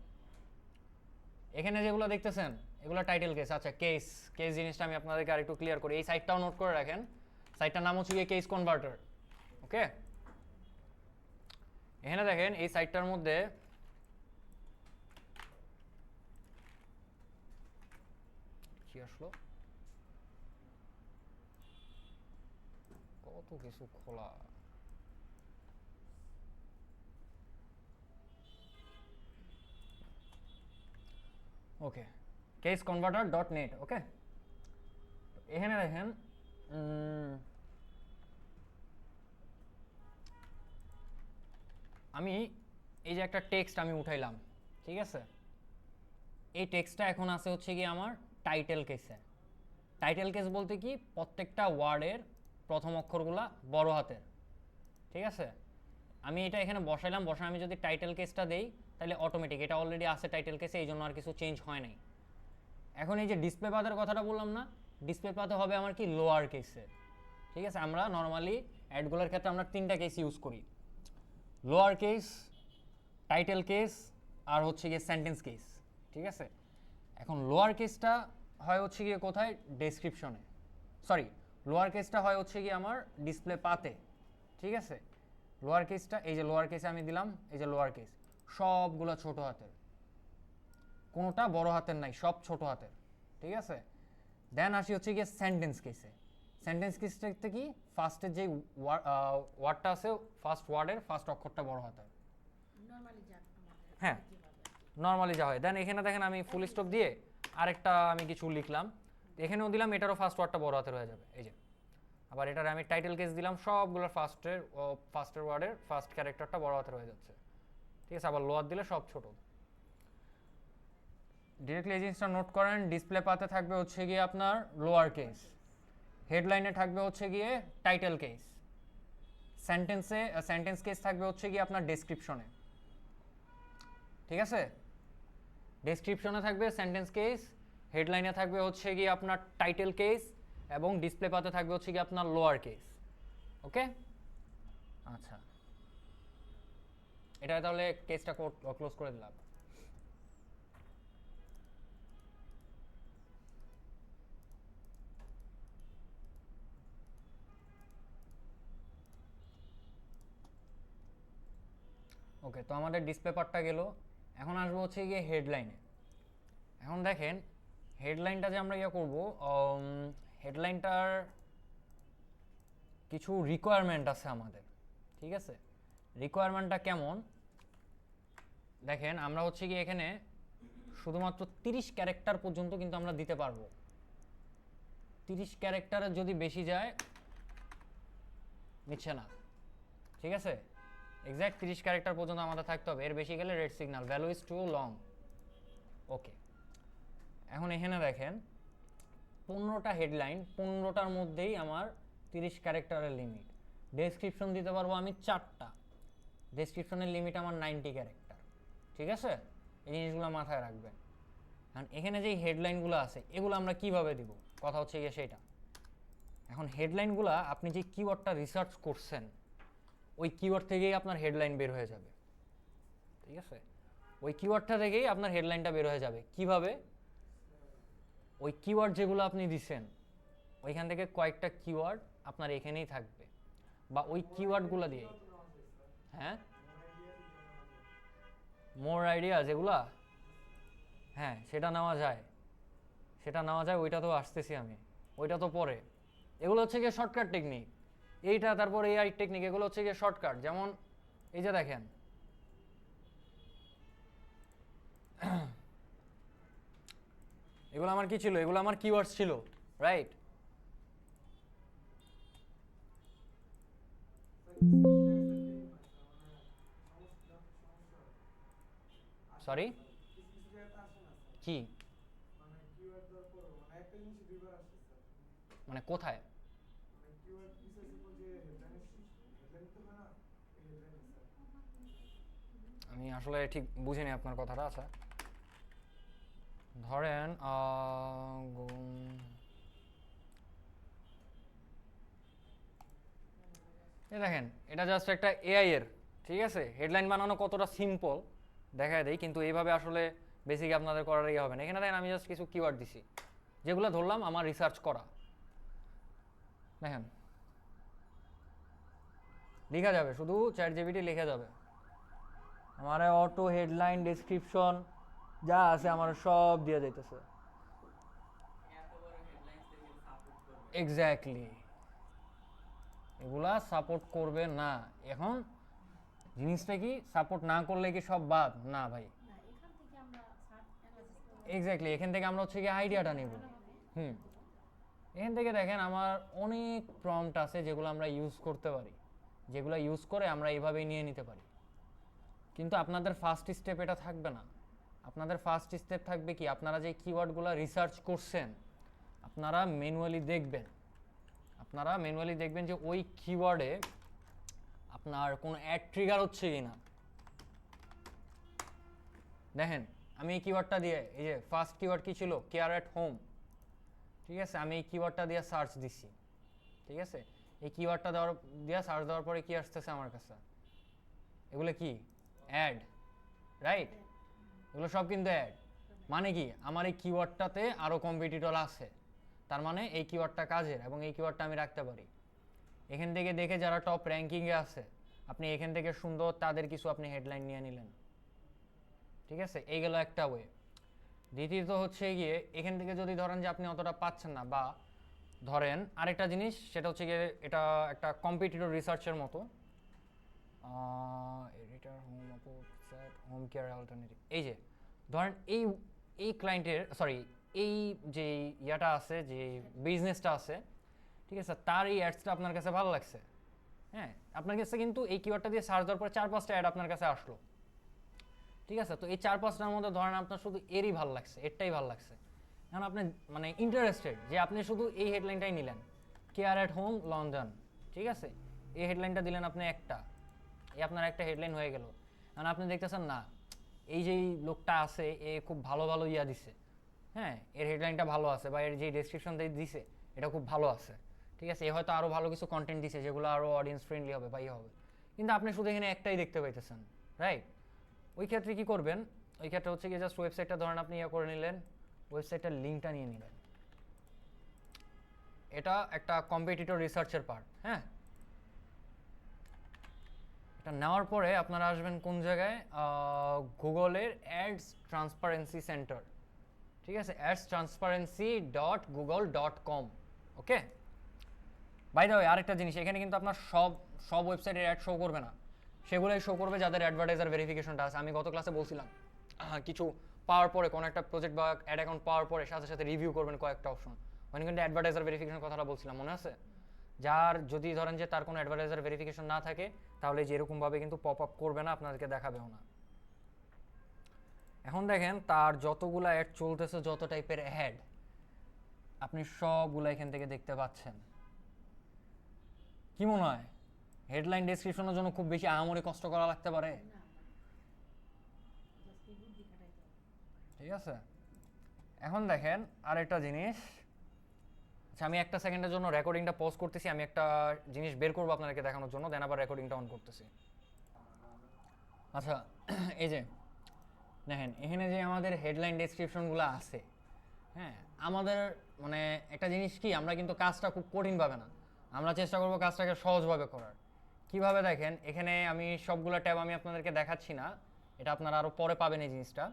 এখানে যেগুলো দেখতেছেন এগুলো টাইটেল কেস। আচ্ছা কেস জিনিসটা আমি আপনাদেরকে আরেকটু ক্লিয়ার করি। এই সাইটটাও নোট করে রাখেন, সাইটটার নাম হচ্ছে গিয়ে কেস কনভার্টার। ওকে, এখানে দেখেন এই সাইটটার মধ্যে কি আসলো, কত কিছু খোলা। ওকে, caseconverter.net। ওকে, এখানে দেখেন আমি এই যে একটা টেক্সট আমি উঠাইলাম। ঠিক আছে, এই টেক্সটটা এখন আছে হচ্ছে কি আমার টাইটেল কেসে। টাইটেল কেস বলতে কি, প্রত্যেকটা ওয়ার্ডের প্রথম অক্ষরগুলা বড় হাতের। ঠিক আছে, আমি এটা এখানে বসাইলাম, বসাই আমি যদি টাইটেল কেসটা দেই তাহলে অটোমেটিক এটা অলরেডি আছে টাইটেল কেসে, এই জন্য আর কিছু চেঞ্জ হয় নাই। এখন এই যে ডিসপ্লে পাথের কথাটা বললাম না, ডিসপ্লে পাথে হবে আমার কি লোয়ার কেসে। ঠিক আছে, আমরা নর্মালি অ্যাডগুলোর ক্ষেত্রে আমরা তিনটা কেস ইউজ করি, লোয়ার কেস, টাইটেল কেস আর হচ্ছে গিয়ে সেন্টেন্স কেস। ঠিক আছে, এখন লোয়ার কেসটা হয় হচ্ছে গিয়ে কোথায়, ডেসক্রিপশনে। সরি, লোয়ার কেসটা হয় হচ্ছে গিয়ে আমার ডিসপ্লে পাতে। ঠিক আছে, লোয়ার কেসটা এই যে লোয়ার কেসে আমি দিলাম, এই যে লোয়ার কেস সবগুলো ছোট হাতের, কোনোটা বড় হাতের নাই, সব ছোট হাতের, ঠিক আছে। দেন আসি হচ্ছে গিয়ে সেন্টেন্স কেসে। সেন্টেন্স কেসটা কি, ফার্স্টের যে ওয়ার্ডটা আছে, ফার্স্ট ওয়ার্ডের ফার্স্ট অক্ষরটা বড় হাতের, হ্যাঁ নর্মালি যা হয়। দেন এখানে দেখেন আমি ফুল স্টপ দিয়ে আরেকটা আমি কিছু লিখলাম, এখানেও দিলাম, এটারও ফার্স্ট ওয়ার্ডটা বড় হাতের হয়ে যাবে, এই যে। আবার এটার আমি টাইটেল কেস দিলাম, সবগুলোর ফার্স্টের ওয়ার্ডের ফার্স্ট ক্যারেক্টারটা বড় হাতের হয়ে যাচ্ছে, ঠিক আছে। আবার লোয়ার দিলে সব ছোট। ডিরেক্টলি এই জিনিসটা নোট করেন, ডিসপ্লে পাতে থাকবে হচ্ছে গিয়ে আপনার লোয়ার কেস, হেডলাইনে থাকবে হচ্ছে গিয়ে টাইটেল কেস, সেন্টেন্স কেস থাকবে হচ্ছে গিয়ে আপনার ডেসক্রিপশনে, ঠিক আছে। ডেসক্রিপশনে থাকবে সেন্টেন্স কেস, হেডলাইনে থাকবে হচ্ছে গিয়ে আপনার টাইটেল কেস, এবং ডিসপ্লে পাতে থাকবে হচ্ছে গিয়ে আপনার লোয়ার কেস, ওকে। আচ্ছা, এটা তাহলে কেসটা ক্লোজ করে দিলাম। ওকে, তো আমাদের ডিসপ্লে পার্টটা গেল। এখন আসবো হচ্ছে গিয়ে হেডলাইনে। এখন দেখেন হেডলাইনটা যে আমরা ইয়ে করবো, হেডলাইনটার কিছু রিকোয়ারমেন্ট আছে আমাদের, ঠিক আছে। রিকোয়ারমেন্টটা কেমন দেখেন, আমরা হচ্ছে গিয়ে এখানে শুধুমাত্র 30 ক্যারেক্টার পর্যন্ত কিন্তু আমরা দিতে পারবো। 30 ক্যারেক্টারের যদি বেশি যায় নিচ্ছে না, ঠিক আছে। এক্স্যাক্ট 30 ক্যারেক্টার পর্যন্ত আমাদের থাকতে হবে, এর বেশি গেলে red signal, value is too long, okay. এখন এখানে দেখেন 15টা হেডলাইন, 15টার মধ্যেই আমার 30 ক্যারেক্টারের লিমিট। ডেসক্রিপশন দিতে পারবো আমি 4টা, ডেসক্রিপশনের লিমিট আমার 90 ক্যারেক্টার, ঠিক আছে। এই জিনিসগুলো মাথায় রাখবেন। কারণ এখানে যেই হেডলাইনগুলো আছে এগুলো আমরা কিভাবে দিব, কথা হচ্ছে গিয়ে সেটা। এখন হেডলাইনগুলো আপনি যে কিওয়ার্ডটা রিসার্চ করছেন ওই কিওয়ার্ড থেকেই আপনার হেডলাইন বের হয়ে যাবে, ঠিক আছে। ওই কিওয়ার্ডটা থেকেই আপনার হেডলাইনটা বের হয়ে যাবে। কিভাবে, ওই কিওয়ার্ড যেগুলো আপনি দিছেন ওইখান থেকে কয়েকটা কিওয়ার্ড আপনার এখানেই থাকবে, বা ওই কিওয়ার্ডগুলো দিয়ে, হ্যাঁ মোর আইডিয়া যেগুলা, হ্যাঁ সেটা নেওয়া যায়, ওইটা তো আসতেছি আমি, ওইটা তো পরে। এগুলো হচ্ছে গিয়ে শর্টকাট টেকনিক, এইটা তারপর এআই টেকনিক, এগুলো হচ্ছে গিয়ে শর্টকাট। যেমন এই যে দেখেন এগুলো আমার কি ছিল, এগুলো আমার কিওয়ার্ডস ছিল, রাইট। সরি কি, মানে কোথায়, আমি আসলে ঠিক বুঝিনি আপনার কথাটা। আচ্ছা ধরেন এই দেখেন এটা জাস্ট একটা এআই এর, ঠিক আছে। হেডলাইন বানানো কতটা সিম্পল দেখায় দেয়, কিন্তু এইভাবে আসলে বেসিক আপনাদের করার ইয়ে হবে না। এখানে দেখেন আমি জাস্ট কিছু কিওয়ার্ড দিছি যেগুলো ধরলাম আমার রিসার্চ করা, দেখেন লেখা যাবে, শুধু চ্যাটজিপিটি লিখে যাবে আমার অটো হেডলাইন ডেসক্রিপশন যা আছে আমার সব দিয়ে যাইতেছে। এক্স্যাক্টলি, এগুলা সাপোর্ট করবে না। এখন জিনিসটা কি, সাপোর্ট না করলে কি সব বাদ না ভাই। এক্স্যাক্টলি, এখান থেকে আমরা হচ্ছে কি আইডিয়াটা নেব। এখান থেকে দেখেন আমার অনেক প্রম্পট আছে যেগুলো আমরা ইউজ করতে পারি, যেগুলো ইউজ করে আমরা এইভাবেই নিয়ে নিতে পারি। কিন্তু আপনাদের ফার্স্ট স্টেপ এটা থাকবে না। আপনাদের ফার্স্ট স্টেপ থাকবে কি, আপনারা যে কিওয়ার্ডগুলো রিসার্চ করছেন আপনারা ম্যানুয়ালি দেখবেন যে ওই কিওয়ার্ডে আপনার কোনো অ্যাড ট্রিগার হচ্ছে কি না। দেখেন আমি এই কিওয়ার্ডটা দিয়ে, এই যে ফার্স্ট কিওয়ার্ড কি ছিল, কেয়ার অ্যাট হোম, ঠিক আছে। আমি এই কিওয়ার্ডটা দিয়ে সার্চ দিছি, ঠিক আছে। এই কিওয়ার্ডটা দিয়ে সার্চ দেওয়ার পরে কি আসতেছে আমার কাছে, এগুলো কি অ্যাড, রাইট। এগুলো সব কিন্তু অ্যাড। মানে কি, আমার এই কিওয়ার্ডটাতে আরও কম্পিটিটর আছে, তার মানে এই কিওয়ার্ডটা কাজের এবং এই কিওয়ার্ডটা আমি রাখতে পারি। এখান থেকে দেখে যারা টপ র্যাঙ্কিংয়ে আছে আপনি এখান থেকে সুন্দর তাদের কিছু আপনি হেডলাইন নিয়ে নিলেন, ঠিক আছে। এই গেল একটা ওয়ে। দ্বিতীয়ত হচ্ছে গিয়ে এখান থেকে যদি ধরেন যে আপনি অতটা পাচ্ছেন না, বা ধরেন আরেকটা জিনিস সেটা হচ্ছে গিয়ে এটা একটা কম্পিটিটর রিসার্চের মতো, editor home home care alternative. এই যে ধরেন এই ক্লায়েন্টের এই যে ইয়াটা আছে, যে বিজনেসটা আছে, ঠিক আছে, তার এই অ্যাডসটা আপনার কাছে ভালো লাগছে, হ্যাঁ, আপনার কাছে কিন্তু এই কিওয়ার্ডটা দিয়ে সার্চ দেওয়ার পর 4-5টা অ্যাড আপনার কাছে আসলো, ঠিক আছে। তো এই 4-5টার মধ্যে ধরেন আপনার শুধু এরই ভালো লাগছে, এরটাই ভালো লাগছে, এখন আপনি মানে ইন্টারেস্টেড যে আপনি শুধু এই হেডলাইনটাই নিলেন, কেয়ার অ্যাট হোম লন্ডন, ঠিক আছে, এই হেডলাইনটা দিলেন আপনি একটা, এই আপনার একটা হেডলাইন হয়ে গেল। কারণ আপনি দেখতেছেন না এই যে লোকটা আছে এ খুব ভালো ভালো ইয়া দিছে, হ্যাঁ, এর হেডলাইনটা ভালো আছে, বা এর যে ডেসক্রিপশন দিছে এটা খুব ভালো আছে, ঠিক আছে, এ হয়তো আরও ভালো কিছু কন্টেন্ট দিছে যেগুলো আরও অডিয়েন্স ফ্রেন্ডলি হবে বা ইয়ে হবে, কিন্তু আপনি শুধু এখানে একটাই দেখতে পাইতেছেন, রাইট। ওই ক্ষেত্রে কী করবেন, ওই ক্ষেত্রে হচ্ছে কি জাস্ট ওয়েবসাইটটা ধরেন আপনি ইয়ে করে নিলেন, ওয়েবসাইটটার লিঙ্কটা নিয়ে নিলেন, এটা একটা কম্পিটিটর রিসার্চের পার্ট, হ্যাঁ। এটা নেওয়ার পরে আপনারা আসবেন কোন জায়গায়, গুগলের অ্যাডস ট্রান্সপারেন্সি সেন্টার, ঠিক আছে, ads-transparency.google.com, okay. By the way আরেকটা জিনিস, এখানে কিন্তু আপনার সব ওয়েবসাইটের অ্যাড শো করবে না, সেগুলোই শো করবে যাদের অ্যাডভার্টাইজার ভেরিফিকেশনটা আছে। আমি গত ক্লাসে বলছিলাম কিছু পাওয়ার পরে, কোনো একটা প্রজেক্ট বা অ্যাড অ্যাকাউন্ট পাওয়ার পরে সাথে সাথে রিভিউ করবেন কয়েকটা অপশন, মানে কিন্তু অ্যাডভার্টাইজার ভেরিফিকেশন কথাটা বলছিলাম, মনে আছে? যার যদি ধরেন যে তার কোনো অ্যাডভার্টাইজার ভেরিফিকেশন না থাকে, তাহলে যে এরকমভাবে কিন্তু পপ আপ করবে না, আপনাদেরকে দেখাবেও না। এখন দেখেন তার যতগুলো অ্যাড চলতেছে, যত টাইপের অ্যাড, আপনি সবগুলো এখান থেকে দেখতে পাচ্ছেন। কি মনে হয় হেডলাইন ডেসক্রিপশনের জন্য খুব বেশি আহামরি কষ্ট করা লাগতে পারে? ঠিক আছে, এখন দেখেন আরেকটা জিনিস, আচ্ছা আমি একটা সেকেন্ডের জন্য রেকর্ডিংটা পজ করতেছি, আমি একটা জিনিস বের করবো আপনাদেরকে দেখানোর জন্য, দেন আবার রেকর্ডিংটা অন করতেছি। আচ্ছা এই যে দেখেন এখানে যে আমাদের হেডলাইন ডেসক্রিপশনগুলো আছে, হ্যাঁ, আমাদের মানে একটা জিনিস কি, আমরা কিন্তু কাজটা খুব কঠিনভাবে না, আমরা চেষ্টা করবো কাজটাকে সহজভাবে করার। কিভাবে দেখেন, এখানে আমি সবগুলো ট্যাব আমি আপনাদেরকে দেখাচ্ছি না, এটা আপনারা আরও পরে পাবেন এই জিনিসটা।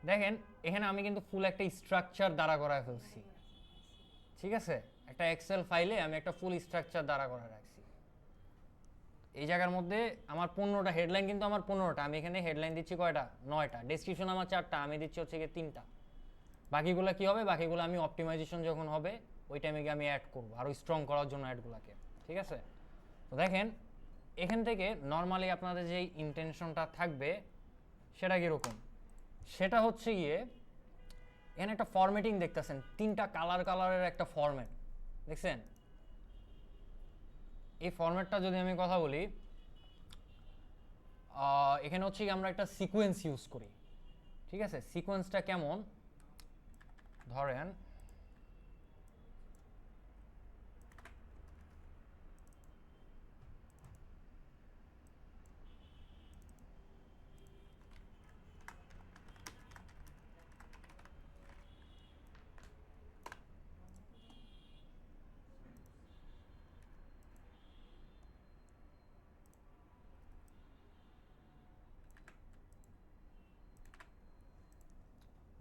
দেখেন এখানে আমি কিন্তু ফুল একটা স্ট্রাকচার দাঁড়া করায় ফেলছি, ঠিক আছে, একটা এক্সেল ফাইলে আমি একটা ফুল স্ট্রাকচার দাঁড়া করা রাখছি। এই জায়গার মধ্যে আমার 15টা হেডলাইন, কিন্তু আমার 15টা, আমি এখানে হেডলাইন দিচ্ছি কয়টা, 9টা, ডেসক্রিপশন আমার 4টা, আমি দিচ্ছি হচ্ছে গিয়ে 3টা। বাকিগুলো কি হবে, বাকিগুলো আমি অপটিমাইজেশন যখন হবে ওই টাইমে গিয়ে আমি অ্যাড করবো, আরও স্ট্রং করার জন্য অ্যাডগুলোকে, ঠিক আছে। তো দেখেন এখান থেকে নর্মালি আপনাদের যেই ইন্টেনশনটা থাকবে সেটা কীরকম, সেটা হচ্ছে গিয়ে এখানে একটা ফরম্যাটিং দেখতেছেন, 3টা কালারের একটা ফরম্যাট দেখছেন। এই ফরম্যাটটা যদি আমি কথা বলি, এখানে হচ্ছে কি আমরা একটা সিকোয়েন্স ইউজ করি, ঠিক আছে। সিকোয়েন্সটা কেমন, ধরেন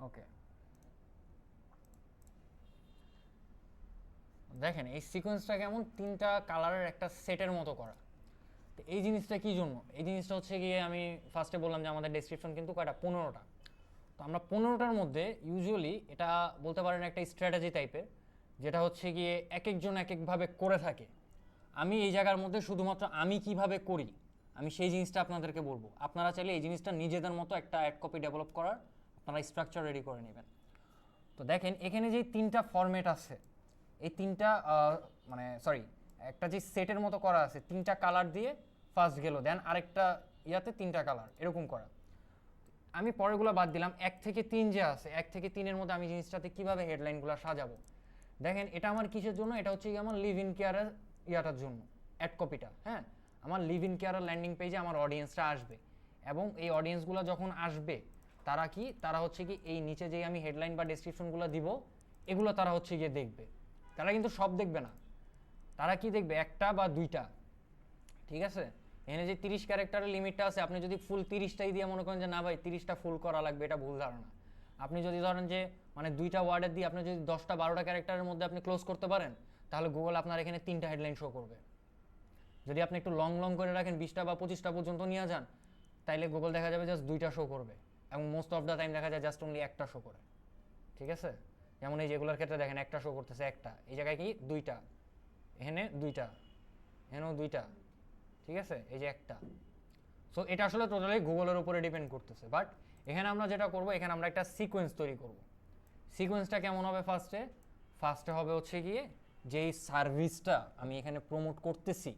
ওকে, দেখেন এই সিকোয়েন্সটা কেমন, 3টা কালারের একটা সেটের মতো করা। তো এই জিনিসটা কি জন্য, এই জিনিসটা হচ্ছে গিয়ে আমি ফার্স্টে বললাম যে আমাদের ডেসক্রিপশন কিন্তু কয়টা, 15টা। তো আমরা 15টার মধ্যে ইউজুয়ালি এটা বলতে পারেন একটা স্ট্র্যাটেজি টাইপের, যেটা হচ্ছে গিয়ে এক একজন এক একভাবে করে থাকে। আমি এই জায়গার মধ্যে শুধুমাত্র আমি কিভাবে করি আমি সেই জিনিসটা আপনাদেরকে বলবো। আপনারা চাইলে এই জিনিসটা নিজেদের মতো একটা অ্যাড কপি ডেভেলপ করার আপনারা স্ট্রাকচার রেডি করে নেবেন। তো দেখেন এখানে যে 3টা ফরম্যাট আছে, এই 3টা মানে একটা যে সেটের মতো করা আছে, 3টা কালার দিয়ে ফার্স্ট গেল, দেন আরেকটা ইয়াতে 3টা কালার এরকম করা। আমি পরেরগুলো বাদ দিলাম, 1 থেকে 3 যে আছে, 1 থেকে 3-এর মধ্যে আমি জিনিসটাতে কীভাবে হেডলাইনগুলো সাজাবো। দেখেন এটা আমার কিসের জন্য, এটা হচ্ছে কি আমার লিভ ইন কেয়ারের ইয়াটার জন্য, অ্যাড কপিটা, হ্যাঁ, আমার লিভ ইন কেয়ারের ল্যান্ডিং পেজে আমার অডিয়েন্সটা আসবে, এবং এই অডিয়েন্সগুলো যখন আসবে তারা হচ্ছে কি এই নিচে যে আমি হেডলাইন বা ডেসক্রিপশনগুলো দিব এগুলো তারা হচ্ছে গিয়ে দেখবে। তারা কিন্তু সব দেখবে না, তারা কি দেখবে, একটা বা দুইটা, ঠিক আছে। এখানে যে 30 ক্যারেক্টারের লিমিটটা আছে, আপনি যদি ফুল 30টাই দিয়ে মনে করেন যে না ভাই 30টা ফুল করা লাগবে, এটা ভুল ধারণা। আপনি যদি ধরেন যে মানে 2টা ওয়ার্ডের দিয়ে আপনি যদি 10টা 12টা ক্যারেক্টারের মধ্যে আপনি ক্লোজ করতে পারেন, তাহলে গুগল আপনার এখানে 3টা হেডলাইন শো করবে। যদি আপনি একটু লং লং করে রাখেন, 20টা বা 25টা পর্যন্ত নিয়ে যান, তাইলে গুগল দেখা যাবে জাস্ট 2টা শো করবে, এবং মোস্ট অফ দ্য টাইম দেখা যায় জাস্ট অনলি একটা শো করে। ঠিক আছে, যেমন এই যেগুলোর ক্ষেত্রে দেখেন একটা শো করতেছে, একটা, এই জায়গায় কি 2টা, এখানে 2টা, এখানেও 2টা, ঠিক আছে, এই যে একটা। সো এটা আসলে টোটালি গুগলের উপরে ডিপেন্ড করতেছে। বাট এখানে আমরা যেটা করব, এখানে আমরা একটা সিকোয়েন্স তৈরি করব। সিকোয়েন্সটা কেমন হবে? ফার্স্টে হবে হচ্ছে গিয়ে যেই সার্ভিসটা আমি এখানে প্রমোট করতেছি,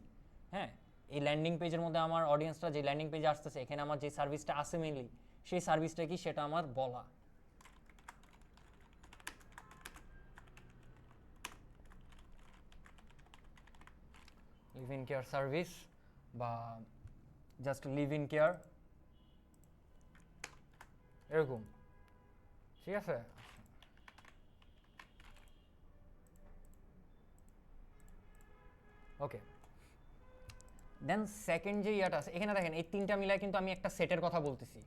হ্যাঁ, এই ল্যান্ডিং পেজের মধ্যে আমার অডিয়েন্সটা যে ল্যান্ডিং পেজে আসতেছে, এখানে আমার যে সার্ভিসটা আছে মেইনলি, সেই সার্ভিসটা কি সেটা আমার বলা। লিভ ইন কেয়ার সার্ভিস বা জাস্ট লিভ ইন কেয়ার, এরকম। ঠিক আছে, ওকে। দেন সেকেন্ড যে ইয়াটা আছে, এখানে দেখেন এই 3টা মিলায় কিন্তু আমি একটা সেটের কথা বলতেছি।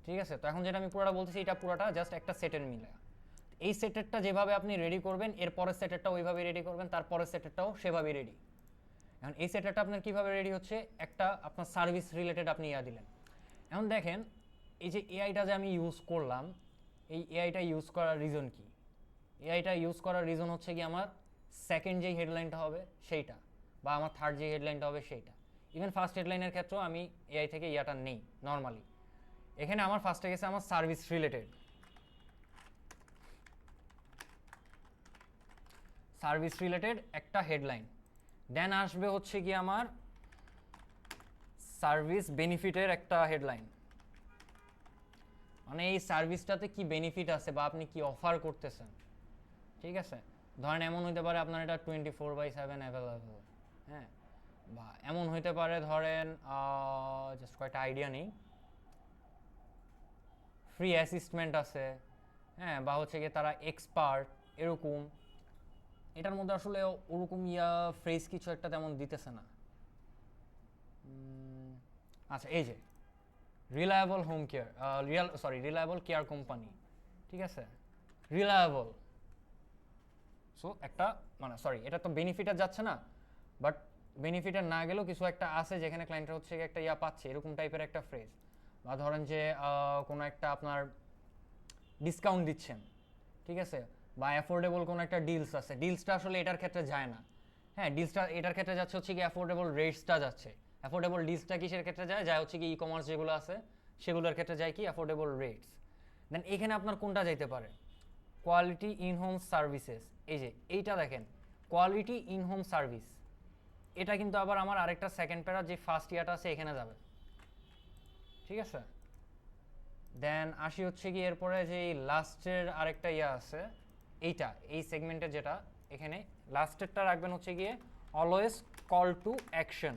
ঠিক আছে, তো এখন যেটা আমি পুরোটা বলতেছি, এটা পুরোটা জাস্ট একটা সেটের মিলায়। এই সেটেরটা যেভাবে আপনি রেডি করবেন, এর পরের সেটেরটাও ওইভাবেই রেডি করবেন, তারপরের সেটেরটাও সেভাবেই রেডি। এখন এই সেটেরটা আপনার কীভাবে রেডি হচ্ছে, একটা আপনার সার্ভিস রিলেটেড আপনি ইয়া দিলেন। এখন দেখেন এই যে এআইটা যে আমি ইউজ করলাম, এই এআইটা ইউজ করার রিজন কি? এআইটা ইউজ করার রিজন হচ্ছে কি, আমার সেকেন্ড যেই হেডলাইনটা হবে সেইটা, বা আমার থার্ড যে হেডলাইনটা হবে সেইটা। ইভেন ফার্স্ট হেডলাইনের ক্ষেত্রেও আমি এআই থেকে ইয়াটা নেই নর্মালি। এখানে আমার ফার্স্টে গেছে আমার সার্ভিস রিলেটেড, সার্ভিস রিলেটেড একটা হেডলাইন। দেন আসবে হচ্ছে কি আমার সার্ভিস বেনিফিটের একটা হেডলাইন, মানে এই সার্ভিসটাতে কি বেনিফিট আছে বা আপনি কি অফার করতেছেন। ঠিক আছে, ধরেন এমন হইতে পারে আপনার এটা 24/7 অ্যাভেলেবল, হ্যাঁ, বা এমন হইতে পারে ধরেন জাস্ট কয়েকটা আইডিয়া নেই, ফ্রি অ্যাসিস্টমেন্ট আছে, হ্যাঁ, বা হচ্ছে গিয়ে তারা এক্সপার্ট, এরকম। এটার মধ্যে আসলে ওরকম ফ্রেজ কিছু একটা তেমন দিতেছে না। আচ্ছা, এই যে reliable home care, reliable care company, ঠিক আছে, রিলায়েবল। সো একটা মানে এটা তো বেনিফিটার যাচ্ছে না, বাট বেনিফিটার না গেলেও কিছু একটা আছে যেখানে ক্লায়েন্টরা হচ্ছে একটা পাচ্ছে, এরকম টাইপের একটা ফ্রেজ। বা ধরেন যে কোনো একটা আপনার ডিসকাউন্ট দিচ্ছেন, ঠিক আছে, বা অ্যাফোর্ডেবল কোনো একটা ডিলস আছে, ডিলসটা আসলে এটার ক্ষেত্রে যায় না, হ্যাঁ, ডিলসটা এটার ক্ষেত্রে যাচ্ছে হচ্ছে কি অ্যাফোর্ডেবল রেটসটা যাচ্ছে। অ্যাফোর্ডেবল ডিলসটা কিসের ক্ষেত্রে যায় হচ্ছে কি ই কমার্স যেগুলো আছে সেগুলোর ক্ষেত্রে যায় কি অ্যাফোর্ডেবল রেটস। দেন এখানে আপনার কোনটা যাইতে পারে, কোয়ালিটি ইন হোম সার্ভিসেস। এই যে এইটা দেখেন, কোয়ালিটি ইন হোম সার্ভিস, এটা কিন্তু আবার আমার আরেকটা সেকেন্ড প্যারা যে ফার্স্ট ইয়ারটা আছে এখানে যাবে। ঠিক আছে, দেন আসি হচ্ছে কি এরপরে যে লাস্টের আরেকটা আছে, এইটা এই সেগমেন্টে যেটা এখানে লাস্টেরটা রাখবেন হচ্ছে গিয়ে অলওয়েজ কল টু অ্যাকশন।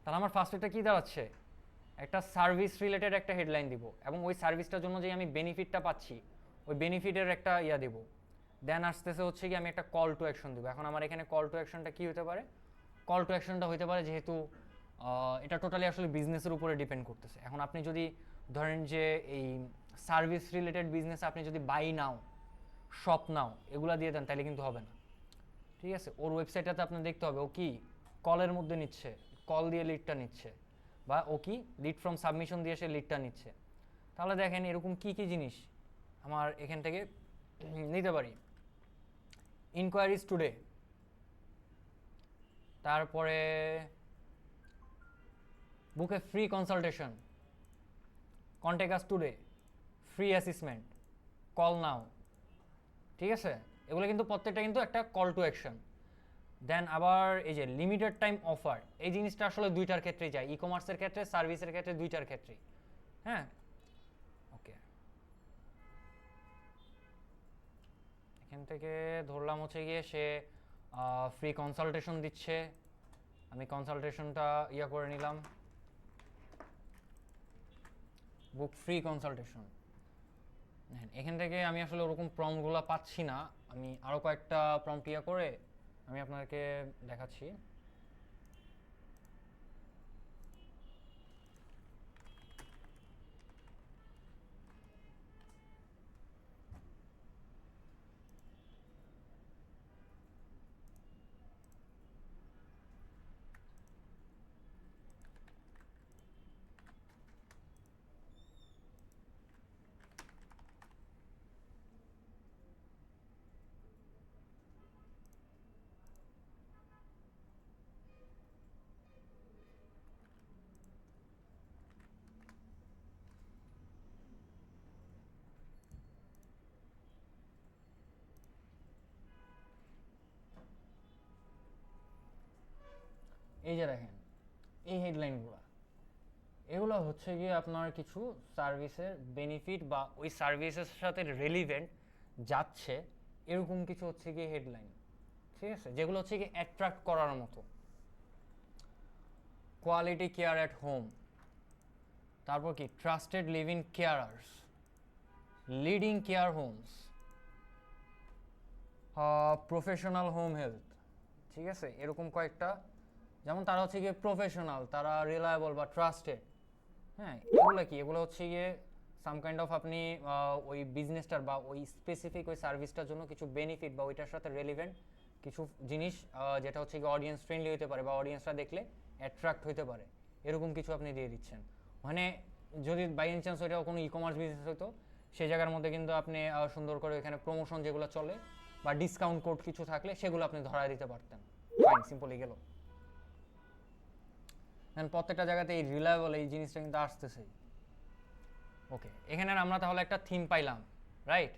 তাহলে আমার ফার্স্টেরটা কি দাঁড়াচ্ছে, একটা সার্ভিস রিলেটেড একটা হেডলাইন দিব, এবং ওই সার্ভিসটার জন্য যে আমি বেনিফিটটা পাচ্ছি ওই বেনিফিটের একটা দিব। দেন আসতেছে হচ্ছে কি আমি একটা কল টু অ্যাকশন দিব। এখন আমার এখানে কল টু অ্যাকশনটা কি হতে পারে, কল টু অ্যাকশনটা হতে পারে যেহেতু এটা টোটালি আসলে বিজনেসের উপরে ডিপেন্ড করতেছে। এখন আপনি যদি ধরেন যে এই সার্ভিস রিলেটেড বিজনেস আপনি যদি বাই নাও, শপ নাও এগুলা দিয়ে দেন তাহলে কিন্তু হবে না। ঠিক আছে, ওর ওয়েবসাইটটাতে আপনি দেখতে হবে ও কি কলের মধ্যে নিচ্ছে, কল দিয়ে লিডটা নিচ্ছে, বা ও কি লিড ফ্রম সাবমিশন দিয়ে সে লিডটা নিচ্ছে। তাহলে দেখেন এরকম কি কি জিনিস আমার এখান থেকে নিতে পারি। ইনকোয়ারিজ টুডে, তারপরে book a free consultation, contact us today, free assessment, call now. ঠিক আছে, এগুলো কিন্তু প্রত্যেকটা কিন্তু একটা কল টু অ্যাকশন। দেন আবার এই যে লিমিটেড টাইম অফার, এই জিনিসটা আসলে দুইটার ক্ষেত্রেই যায়, ই কমার্সের ক্ষেত্রে, সার্ভিসের ক্ষেত্রে, দুইটার ক্ষেত্রেই। হ্যাঁ, ওকে, এখান থেকে ধরলাম হচ্ছে গিয়ে সে ফ্রি কনসালটেশন দিচ্ছে, আমি কনসালটেশনটা করে নিলাম, বুক ফ্রি কনসালটেশন। এখান থেকে আমি আসলে ওরকম প্রম্পটগুলো পাচ্ছি না, আমি আরও কয়েকটা প্রম্পট করে আমি আপনাদেরকে দেখাচ্ছি। এই যে দেখেন এই হেডলাইনগুলো, এগুলো হচ্ছে গিয়ে আপনার কিছু সার্ভিসের বেনিফিট বা ওই সার্ভিসের সাথে রেলিভেন্ট যাচ্ছে এরকম কিছু হচ্ছে গিয়ে হেডলাইন, ঠিক আছে, যেগুলো হচ্ছে গিয়ে অ্যাট্রাক্ট করার মতো। কোয়ালিটি কেয়ার অ্যাট হোম, তারপর কি trusted living carers, leading care homes, professional home health, ঠিক আছে, এরকম কয়েকটা, যেমন তারা হচ্ছে গিয়ে প্রফেশনাল, তারা রিলায়েবল বা ট্রাস্টেড। হ্যাঁ, এগুলো কি, এগুলো হচ্ছে গিয়ে সাম কাইন্ড অফ আপনি ওই বিজনেসটার বা ওই স্পেসিফিক ওই সার্ভিসটার জন্য কিছু বেনিফিট বা ওইটার সাথে রেলিভেন্ট কিছু জিনিস যেটা হচ্ছে গিয়ে অডিয়েন্স ফ্রেন্ডলি হতে পারে বা অডিয়েন্সরা দেখলে অ্যাট্রাক্ট হতে পারে, এরকম কিছু আপনি দিয়ে দিচ্ছেন। মানে যদি বাই এনি চান্স ওইটা কোনো ই কমার্স বিজনেস হতো, সেই জায়গার মধ্যে কিন্তু আপনি সুন্দর করে এখানে প্রমোশন যেগুলো চলে বা ডিসকাউন্ট কোড কিছু থাকলে সেগুলো আপনি ধরায় দিতে পারতেন। ফাইন, সিম্পলি গেল। দেন প্রত্যেকটা জায়গাতে এই রিলায়েবল এই জিনিসটা কিন্তু আসতেছেই। ওকে, এখানে আমরা তাহলে একটা থিম পাইলাম, রাইট?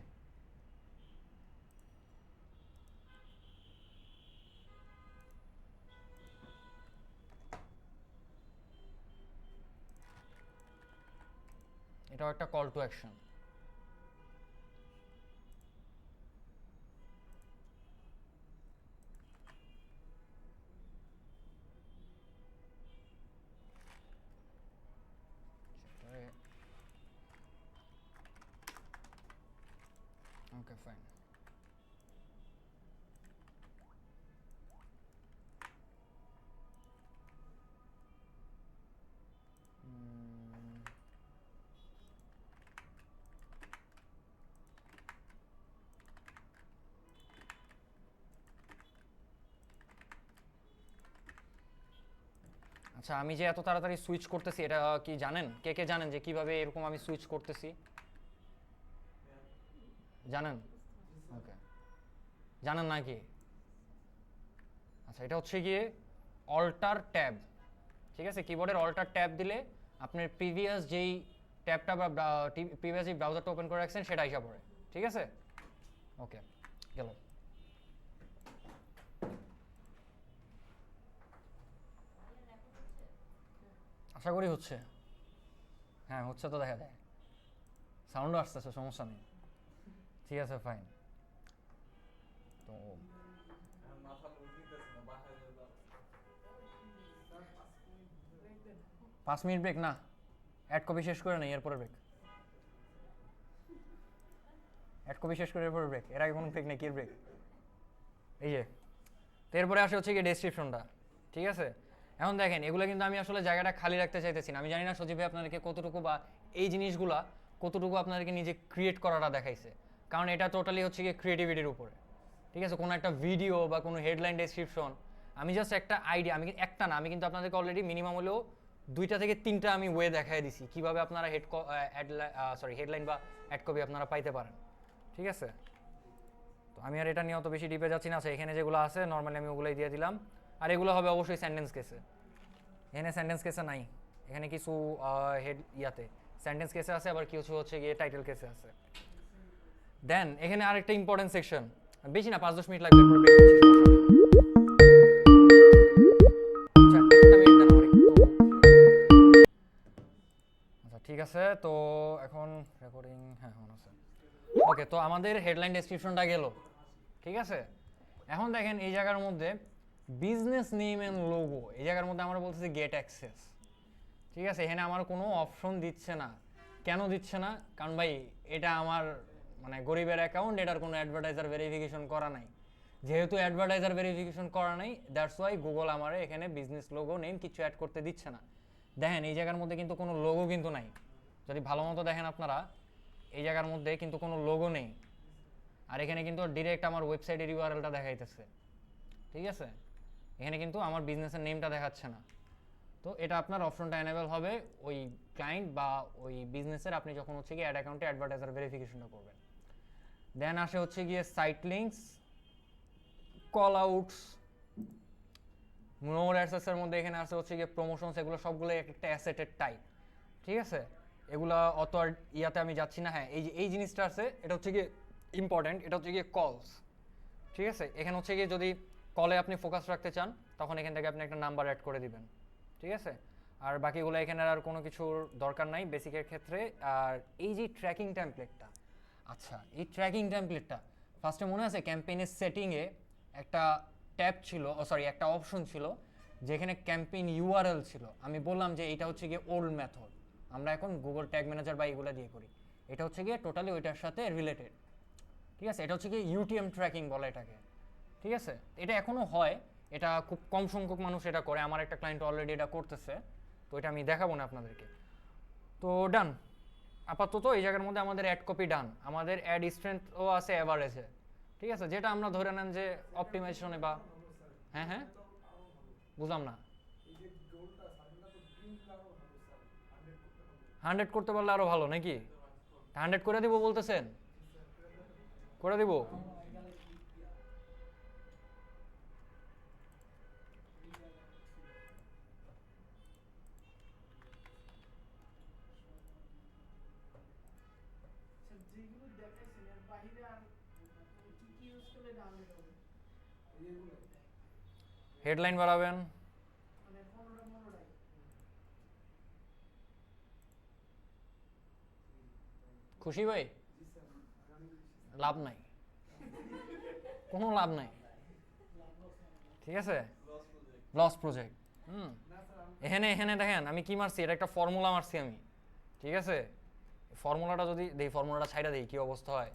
এটাও একটা call to action. Okay, fine. আচ্ছা, আমি যে এত তাড়াতাড়ি সুইচ করতেছি এটা কি জানেন? কে কে জানেন যে কিভাবে এরকম আমি সুইচ করতেছি? জানেন? ওকে, জানেন নাকি? আচ্ছা, এটা হচ্ছে গিয়ে অল্টার ট্যাব, ঠিক আছে, কিবোর্ডের অল্টার ট্যাব দিলে আপনার প্রিভিয়াস যেই ট্যাবটা বা প্রিভিয়াস যে ব্রাউজারটা ওপেন করে রাখছেন সেটা আইসা পড়ে, ঠিক আছে? ওকে, গেল। আশা করি হচ্ছে। হ্যাঁ, হচ্ছে তো, দেখা যায় সাউন্ডও আসতেছে, সমস্যা নেই, ঠিক আছে, ফাইন। তো 5 মিনিট ব্রেক না, অ্যাড কপি শেষ করে নেই, এরপরে ব্রেক। অ্যাড কপি শেষ করে এরপরে ব্রেক, এর আগে কোনো ব্রেক নেই, কি ব্রেক? এই যে, তো এরপরে আসে হচ্ছে কি ডেসক্রিপশনটা, ঠিক আছে? এখন দেখেন এগুলো কিন্তু আমি আসলে জায়গাটা খালি রাখতে চাইতেছি না। আমি জানি না সজীব ভাই আপনাদেরকে কতটুকু বা এই জিনিসগুলা কতটুকু আপনাদেরকে নিজে ক্রিয়েট করাটা দেখাইছে, কারণ এটা টোটালি হচ্ছে গিয়ে ক্রিয়েটিভিটির উপরে, ঠিক আছে? কোনো একটা ভিডিও বা কোনো হেডলাইন ডেসক্রিপশন, আমি জাস্ট একটা আইডিয়া, আমি একটা না, আমি কিন্তু আপনাদেরকে অলরেডি মিনিমাম হলেও 2টা থেকে 3টা আমি ওয়ে দেখাই দিছি কীভাবে আপনারা হেডলাইন বা অ্যাড কপি আপনারা পাইতে পারেন, ঠিক আছে? তো আমি আর এটা নিয়ে অত বেশি ডিপে যাচ্ছি না। আচ্ছা, এখানে যেগুলো আছে নর্মালি আমি ওগুলোই দিয়ে দিলাম, আর এগুলো হবে অবশ্যই সেন্টেন্স কেসে। এখানে সেন্টেন্স কেসে নাই, এখানে কিছু ইয়াতে সেন্টেন্স কেসে আছে, আবার কিছু হচ্ছে গিয়ে টাইটেল কেসে আছে। দেন এখানে আরেকটা ইম্পর্টেন্ট সেকশন, বেশি না 5-10 মিনিট লাগবে, আচ্ছা ঠিক আছে। তো এখন রেকর্ডিং, হ্যাঁ অন আছে। ওকে, তো আমাদের হেডলাইন ডেসক্রিপশনটা গেল, ঠিক আছে? এখন দেখেন এই জায়গার মধ্যে বিজনেস নেম এন্ড লোগো, এই জায়গার মধ্যে আমরা বলতেছি গেট অ্যাক্সেস, ঠিক আছে? এখানে আমার কোনো অপশন দিচ্ছে না। কেন দিচ্ছে না? কারণ ভাই এটা আমার মানে গরিবের অ্যাকাউন্ট, এটার কোনো অ্যাডভার্টাইজার ভেরিফিকেশন করা নাই। যেহেতু অ্যাডভার্টাইজার ভেরিফিকেশন করা নাই, দ্যাটস ওয়াই গুগল আমারে এখানে বিজনেস লোগো নেম কিছু অ্যাড করতে দিচ্ছে না। দেখেন এই জায়গার মধ্যে কিন্তু কোনো লোগো কিন্তু নাই, যদি ভালো মতো দেখেন আপনারা, এই জায়গার মধ্যে কিন্তু কোনো লোগো নেই। আর এখানে কিন্তু ডিরেক্ট আমার ওয়েবসাইটের ইউআরএলটা দেখাইতেছে, ঠিক আছে? এখানে কিন্তু আমার বিজনেসের নেমটা দেখাচ্ছে না। তো এটা আপনার অপশনটা এনেবল হবে ওই ক্লায়েন্ট বা ওই বিজনেসের, আপনি যখন হচ্ছে গিয়ে অ্যাড অ্যাকাউন্টে অ্যাডভার্টাইজার ভেরিফিকেশনটা করবেন। দেন আসে হচ্ছে গিয়ে সাইট লিঙ্কস, কল আউটস, মোর অ্যাসেসের মধ্যে এখানে আসে হচ্ছে গিয়ে প্রমোশনস, এগুলো সবগুলো একটা অ্যাসেটের টাইপ, ঠিক আছে? এগুলা অত আর ইয়াতে আমি যাচ্ছি না। হ্যাঁ, এই যে এই জিনিসটা আছে, এটা হচ্ছে গিয়ে ইম্পর্টেন্ট, এটা হচ্ছে গিয়ে কলস, ঠিক আছে? এখানে হচ্ছে গিয়ে যদি কলে আপনি ফোকাস রাখতে চান তখন এখান থেকে আপনি একটা নাম্বার অ্যাড করে দিবেন, ঠিক আছে। আর বাকিগুলো এখানে আর কোনো কিছুর দরকার নাই বেসিকের ক্ষেত্রে। আর এই যে ট্র্যাকিং টেমপ্লেটটা, আচ্ছা এই ট্র্যাকিং টেমপ্লেটটা ফার্স্টে মনে আছে ক্যাম্পেইনের সেটিংয়ে একটা ট্যাব ছিল, একটা অপশন ছিল যেখানে ক্যাম্পেইন ইউআরএল ছিল। আমি বললাম যে এটা হচ্ছে গিয়ে ওল্ড মেথড, আমরা এখন গুগল ট্যাগ ম্যানেজার বা এগুলো দিয়ে করি। এটা হচ্ছে গিয়ে টোটালি ওইটার সাথে রিলেটেড, ঠিক আছে। এটা হচ্ছে গিয়ে ইউটিএম ট্র্যাকিং বলে এটাকে, ঠিক আছে। এটা এখনও হয়, এটা খুব কম সংখ্যক মানুষ এটা করে, আমার একটা ক্লায়েন্ট অলরেডি এটা করতেছে, তো এটা আমি দেখাবো না আপনাদেরকে। তো ডান, আপাতত এই জায়গার মধ্যে আমাদের অ্যাড কপি ডান, আমাদের অ্যাড স্ট্রেন্থও আছে অ্যাভারেজে, ঠিক আছে, যেটা আমরা ধরে নেন যে অপটিমাইজেশনে বা হ্যাঁ হ্যাঁ বুঝলাম না। 100 করতে পারলে আরো ভালো নাকি? 100 করে দিব বলতেছেন? করে দিব। যেগুলো দেখাইছেন এর বাইরে আর কি কি ইউজ করলে ডাউনলোড হবে? হেডলাইন বাড়াবেন, মানে 15টাই খুশি ভাই? লাভ নাই, কোনো লাভ নাই, ঠিক আছে, লস প্রজেক্ট। এখানে এখানে দেখেন আমি কি মারছি, এটা একটা ফর্মুলা মারছি আমি, ঠিক আছে। ফর্মুলাটা যদি দেই, ফর্মুলাটা ছাইড়া দেই কি অবস্থা হয়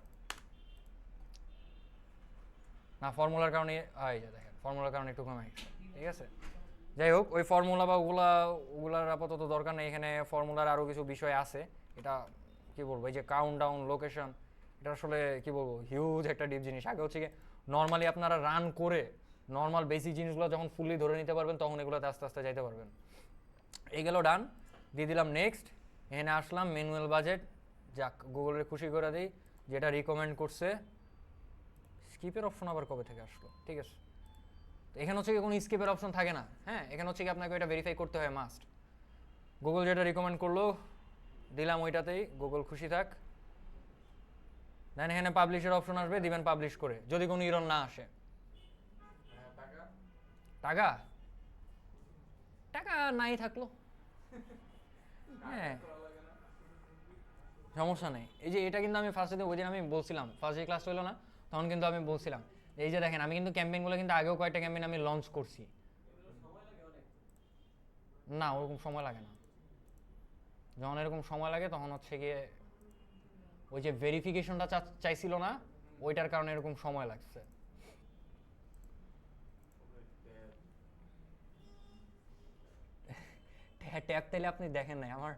না, ফর্মুলার কারণে হয় যে দেখেন ফর্মুলার কারণে একটু কমে গেছে, ঠিক আছে। যাই হোক, ওই ফর্মুলা বা ওগুলার আপাতত দরকার নেই, এখানে ফর্মুলার আরও কিছু বিষয় আছে। এটা কি বলবো, এই যে কাউন্ট ডাউন, লোকেশন, এটা আসলে কি বলবো হিউজ একটা ডিপ জিনিস। আগে হচ্ছে কি নর্মালি আপনারা রান করে নর্মাল বেসিক জিনিসগুলো যখন ফুললি ধরে নিতে পারবেন তখন এগুলোতে আস্তে আস্তে যাইতে পারবেন। এই গেল ডান, দিয়ে দিলাম নেক্সট। এখানে আসলাম ম্যানুয়াল বাজেট, যাক গুগলের খুশি করে দিই, যেটা রিকমেন্ড করছে। স্কিপের অপশন আবার কবে থেকে আসলো, ঠিক আছে। তো এখানে হচ্ছে কি কোনো স্কিপের অপশন থাকে না, হ্যাঁ, এখানে হচ্ছে কি আপনাকে ওইটা ভেরিফাই করতে হয় মাস্ট। গুগল যেটা রিকমেন্ড করলো দিলাম ওইটাতেই, গুগল খুশি থাক। দেন এখানে পাবলিশের অপশন আসবে, দিবেন পাবলিশ করে, যদি কোনো ইরর না আসে। টাকা টাকা নাই থাকলো, হ্যাঁ সমস্যা নেই। এই যে এটা কিন্তু আমি ফার্স্টে ওই দিন আমি বলছিলাম, ফার্স্ট যে ক্লাস হলো না তখন কিন্তু আমি বলছিলাম এই যে দেখেন আমি কিন্তু ক্যাম্পেইনগুলো কিন্তু আগেও কয়েকটা ক্যাম্পেইন আমি লঞ্চ করছি। না ওরকম সময় লাগে না, যখন এরকম সময় লাগে তখন হচ্ছে গিয়ে ওই যে ভেরিফিকেশনটা চাইছিল না, ওইটার কারণে এরকম সময় লাগছে। ট্যাব তাইলে আপনি দেখেন নাই আমার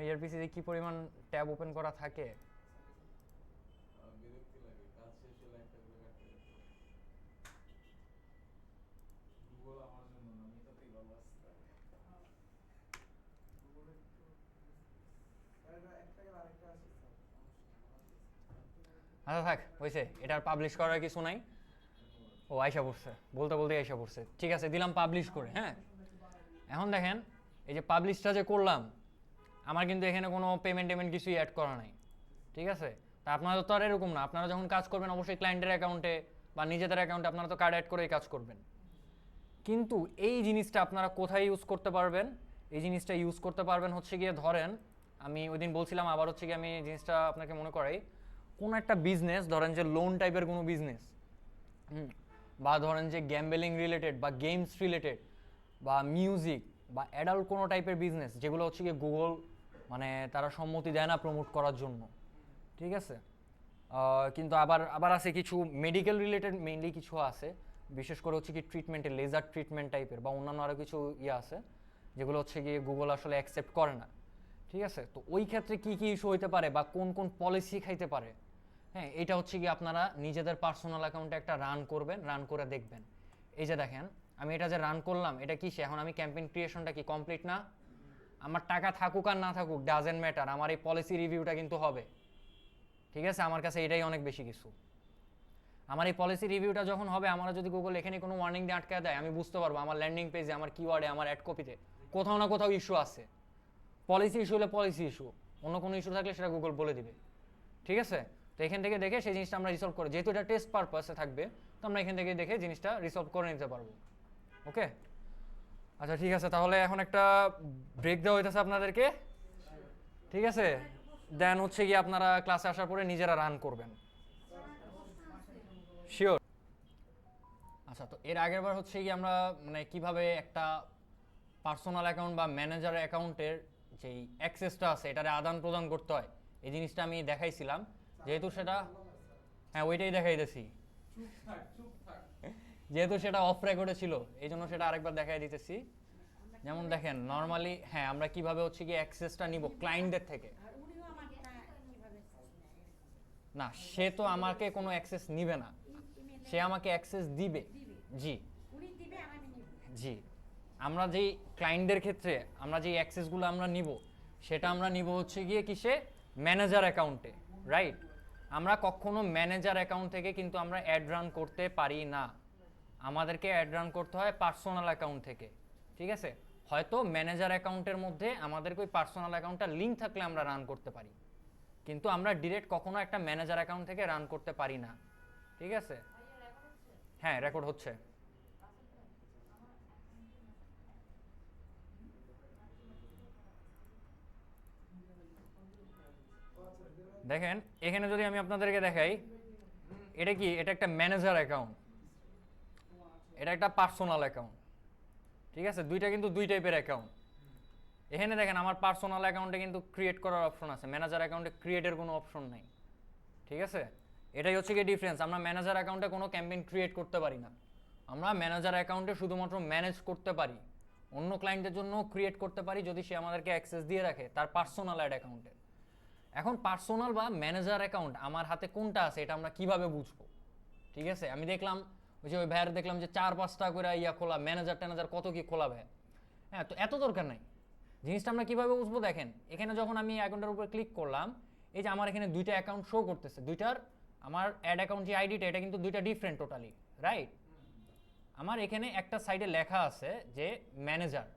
ইয়ারপিসিতে কি পরিমাণ ট্যাব ওপেন করা থাকে। আচ্ছা থাক, হয়েছে, এটা পাবলিশ করার কিছু নাই। ও আয়সা পড়ছে, বলতে বলতে আয়সা পড়ছে, ঠিক আছে, দিলাম পাবলিশ করে। হ্যাঁ এখন দেখেন এই যে পাবলিশটা যে করলাম, আমার কিন্তু এখানে কোনো পেমেন্ট কিছুই অ্যাড করা নাই, ঠিক আছে। তা আপনারা তো আর এরকম না, আপনারা যখন কাজ করবেন অবশ্যই ক্লায়েন্টের অ্যাকাউন্টে বা নিজেদের অ্যাকাউন্টে আপনারা তো কার্ড অ্যাড করেই কাজ করবেন। কিন্তু এই জিনিসটা আপনারা কোথায় ইউজ করতে পারবেন? এই জিনিসটা ইউজ করতে পারবেন হচ্ছে গিয়ে, ধরেন আমি ওই দিন বলছিলাম, আবার হচ্ছে গিয়ে আমি জিনিসটা আপনাকে মনে করাই, কোনো একটা বিজনেস, ধরেন যে লোন টাইপের কোনো বিজনেস, বা ধরেন যে গ্যাম্বলিং রিলেটেড বা গেমস রিলেটেড বা মিউজিক বা অ্যাডাল্ট কোনো টাইপের বিজনেস, যেগুলো হচ্ছে গিয়ে গুগল মানে তারা সম্মতি দেয় না প্রমোট করার জন্য, ঠিক আছে। কিন্তু আবার আছে কিছু মেডিকেল রিলেটেড, মেইনলি কিছু আছে, বিশেষ করে হচ্ছে কি ট্রিটমেন্টের, লেজার ট্রিটমেন্ট টাইপের বা অন্যান্য আরও কিছু ইয়ে আছে যেগুলো হচ্ছে গিয়ে গুগল আসলে অ্যাকসেপ্ট করে না, ঠিক আছে। তো ওই ক্ষেত্রে কী কী ইস্যু হইতে পারে বা কোন কোন পলিসি খাইতে পারে, হ্যাঁ এটা হচ্ছে কি আপনারা নিজেদের পার্সোনাল অ্যাকাউন্টে একটা রান করবেন, রান করে দেখবেন। এই যে দেখেন আমি এটা যে রান করলাম, এটা কি এখন আমি ক্যাম্পেইন ক্রিয়েশনটা কি কমপ্লিট না? আমার টাকা থাকুক আর না থাকুক ডাজেন্ট ম্যাটার, আমার এই পলিসি রিভিউটা কিন্তু হবে, ঠিক আছে। আমার কাছে এটাই অনেক বেশি কিছু। আমার এই পলিসি রিভিউটা যখন হবে, আমরা যদি গুগল এখানে কোনো ওয়ার্নিং দিয়ে আটকে দেয়, আমি বুঝতে পারবো আমার ল্যান্ডিং পেজে, আমার কিওয়ার্ডে, আমার অ্যাড কপিতে কোথাও না কোথাও ইস্যু আছে। পলিসি ইস্যু হলে পলিসি ইস্যু, অন্য কোনো ইস্যু থাকলে সেটা গুগল বলে দিবে, ঠিক আছে। তো এখান থেকে দেখে সেই জিনিসটা আমরা রিসলভ করে, যেহেতু এটা টেস্ট পারপাসে থাকবে, তো আমরা এখান থেকে দেখে জিনিসটা রিসলভ করে নিতে পারবো। ওকে, আচ্ছা ঠিক আছে, তাহলে এখন একটা ব্রেক দেওয়া হইতেছে আপনাদেরকে, ঠিক আছে? দেন হচ্ছে গিয়ে আপনারা ক্লাসে আসার পরে নিজেরা রান করবেন, শিওর? আচ্ছা, তো এর আগের বার হচ্ছে গিয়ে আমরা মানে কিভাবে একটা পার্সোনাল অ্যাকাউন্ট বা ম্যানেজার অ্যাকাউন্টের যেই অ্যাক্সেসটা আছে এটারে আদান প্রদান করতে হয় এই জিনিসটা আমি দেখাইছিলাম, যেহেতু সেটা হ্যাঁ ওইটাই দেখাইতেছি, যেহেতু সেটা অফ রেকর্ডে ছিল এই জন্য সেটা আরেকবার দেখাই দিতেছি। যেমন দেখেন নর্মালি হ্যাঁ আমরা কিভাবে হচ্ছে গিয়ে অ্যাক্সেসটা নিব ক্লায়েন্টদের থেকে। না, সে তো আমাকে কোনো অ্যাক্সেস নিবে না, সে আমাকে অ্যাক্সেস দিবে। জি জি, আমরা যেই ক্লায়েন্টদের ক্ষেত্রে আমরা যেই অ্যাক্সেসগুলো আমরা নিব সেটা আমরা নিব হচ্ছে গিয়ে কিসে, ম্যানেজার অ্যাকাউন্টে, রাইট? আমরা কখনো ম্যানেজার অ্যাকাউন্ট থেকে কিন্তু আমরা অ্যাড রান করতে পারি না, আমাদেরকে অ্যাড রান করতে হয় পার্সোনাল অ্যাকাউন্ট থেকে, ঠিক আছে? হয়তো ম্যানেজার অ্যাকাউন্টের মধ্যে আমাদের ওই পার্সোনাল অ্যাকাউন্টটা লিঙ্ক থাকলে আমরা রান করতে পারি, কিন্তু আমরা ডিরেক্ট কখনো একটা ম্যানেজার অ্যাকাউন্ট থেকে রান করতে পারি না, ঠিক আছে? হ্যাঁ রেকর্ড হচ্ছে। দেখেন এখানে যদি আমি আপনাদেরকে দেখাই, এটা কি, এটা একটা ম্যানেজার অ্যাকাউন্ট, এটা একটা পার্সোনাল অ্যাকাউন্ট, ঠিক আছে? দুইটা কিন্তু দুই টাইপের অ্যাকাউন্ট। এখানে দেখেন আমার পার্সোনাল অ্যাকাউন্টে কিন্তু ক্রিয়েট করার অপশন আছে, ম্যানেজার অ্যাকাউন্টে ক্রিয়েটের কোনো অপশন নাই, ঠিক আছে? এটাই হচ্ছে কি ডিফারেন্স, আমরা ম্যানেজার অ্যাকাউন্টে কোনো ক্যাম্পেইন ক্রিয়েট করতে পারি না, আমরা ম্যানেজার অ্যাকাউন্টে শুধুমাত্র ম্যানেজ করতে পারি, অন্য ক্লায়েন্টের জন্য ক্রিয়েট করতে পারি যদি সে আমাদেরকে অ্যাক্সেস দিয়ে রাখে তার পার্সোনাল অ্যাড অ্যাকাউন্টে। এখন পার্সোনাল বা ম্যানেজার অ্যাকাউন্ট আমার হাতে কোনটা আছে এটা আমরা কিভাবে বুঝবো, ঠিক আছে? আমি দেখলাম ওই যে ওই ভাইয়ের দেখলাম যে 4-5টা করে ইয়া খোলা, ম্যানেজার ট্যানেজার কত কি খোলা ভাই, হ্যাঁ তো এত দরকার নাই। জিনিসটা আমরা কিভাবে বুঝবো, দেখেন এখানে যখন আমি অ্যাকাউন্টের উপর ক্লিক করলাম, এই যে আমার এখানে দুইটা অ্যাকাউন্ট শো করতেছে, দুইটার আমার অ্যাড অ্যাকাউন্ট যে আইডিটা এটা কিন্তু দুইটা ডিফারেন্ট টোটালি, রাইট? আমার এখানে একটা সাইডে লেখা আছে যে ম্যানেজার,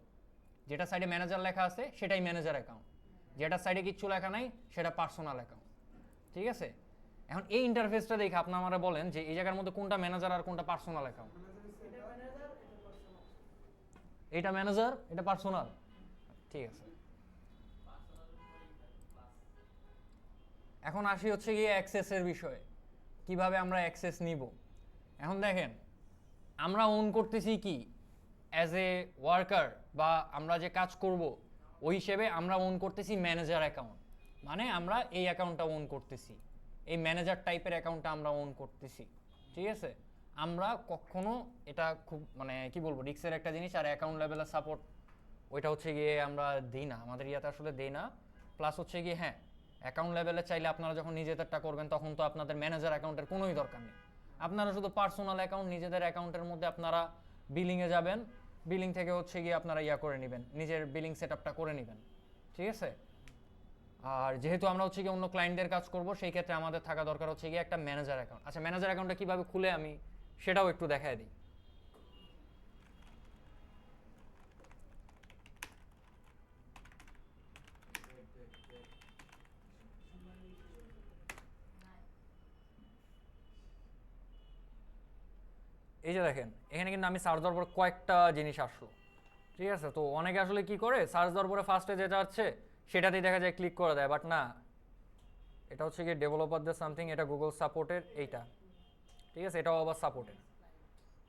যেটা সাইডে ম্যানেজার লেখা আছে সেটাই ম্যানেজার অ্যাকাউন্ট, যেটা সাইডে কিচ্ছু লেখা নাই সেটা পার্সোনাল অ্যাকাউন্ট, ঠিক আছে? এখন এই ইন্টারফেসটা দেখে আপনি আমারা বলেন যে এই জায়গার মধ্যে কোনটা ম্যানেজার আর কোনটা পার্সোনাল অ্যাকাউন্ট? এটা ম্যানেজার, এটা পার্সোনাল, ঠিক আছে। এখন আসি হচ্ছে গিয়ে অ্যাক্সেসের বিষয়ে, কিভাবে আমরা অ্যাক্সেস নিব। এখন দেখেন আমরা ওন করতেছি কি, অ্যাজ এ ওয়ার্কার বা আমরা যে কাজ করব ওই হিসেবে আমরা ওন করতেছি ম্যানেজার অ্যাকাউন্ট, মানে আমরা এই অ্যাকাউন্টটা ওন করতেছি, এই ম্যানেজার টাইপের অ্যাকাউন্টটা আমরা ওন করতেছি, ঠিক আছে? আমরা কখনো এটা খুব মানে কি বলবো রিস্কের একটা জিনিস, আর অ্যাকাউন্ট লেভেলের সাপোর্ট ওইটা হচ্ছে গিয়ে আমরা দিই না, আমাদের ইয়াতে আসলে দেই না। প্লাস হচ্ছে গিয়ে হ্যাঁ অ্যাকাউন্ট লেভেলে চাইলে আপনারা যখন নিজেদেরটা করবেন তখন তো আপনাদের ম্যানেজার অ্যাকাউন্টের কোনোই দরকার নেই, আপনারা শুধু পার্সোনাল অ্যাকাউন্ট নিজেদের অ্যাকাউন্টের মধ্যে আপনারা বিলিংয়ে যাবেন, বিলিং থেকে হচ্ছে গিয়ে আপনারা ইয়া করে নেবেন, নিজের বিলিং সেট আপটা করে নেবেন, ঠিক আছে? আর যেহেতু আমরা হচ্ছে গিয়ে অন্য ক্লায়েন্টদের কাজ করব সেই ক্ষেত্রে আমাদের থাকা দরকার হচ্ছে গিয়ে একটা ম্যানেজার অ্যাকাউন্ট। আচ্ছা ম্যানেজার অ্যাকাউন্টটা কীভাবে খুলে আমি সেটাও একটু দেখায় দিই। এই যে দেখেন এখানে কিন্তু আমি সার্চ দেওয়ার পর কয়েকটা জিনিস আসলো, ঠিক আছে? তো অনেকে আসলে কি করে সার্চ দেওয়ার পরে ফার্স্টে যেটা হচ্ছে সেটাতেই দেখা যায় ক্লিক করে দেয়, বাট না, এটা হচ্ছে গিয়ে ডেভেলপারদের সামথিং, এটা গুগল সাপোর্টের এইটা, ঠিক আছে? এটাও আবার সাপোর্টের।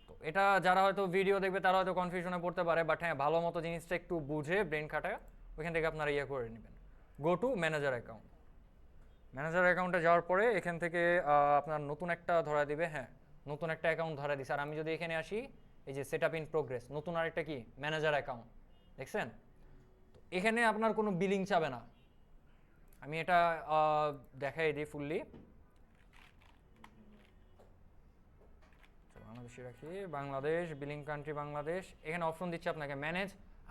তো এটা যারা হয়তো ভিডিও দেখবে তারা হয়তো কনফিউশনে পড়তে পারে, বাট হ্যাঁ ভালো মতো জিনিসটা একটু বুঝে ব্রেন খাটায় ওইখান থেকে আপনারা ইয়ে করে নেবেন। Go to manager account, manager অ্যাকাউন্টে যাওয়ার পরে এখান থেকে আপনার নতুন একটা ধরা দিবে, হ্যাঁ নতুন একটা অ্যাকাউন্ট ধরা দিছে। আর আমি যদি এখানে আসি এই যে সেট আপ ইন প্রোগ্রেস, নতুন আরেকটা কি ম্যানেজার অ্যাকাউন্ট, দেখছেন? তো এখানে আপনার কোনো বিলিং চাবে না, আমি এটা দেখাই দিই ফুললি, বাংলাদেশে রাখি, বাংলাদেশ বিলিং কান্ট্রি বাংলাদেশ। এখানে অপশন দিচ্ছে আপনাকে manage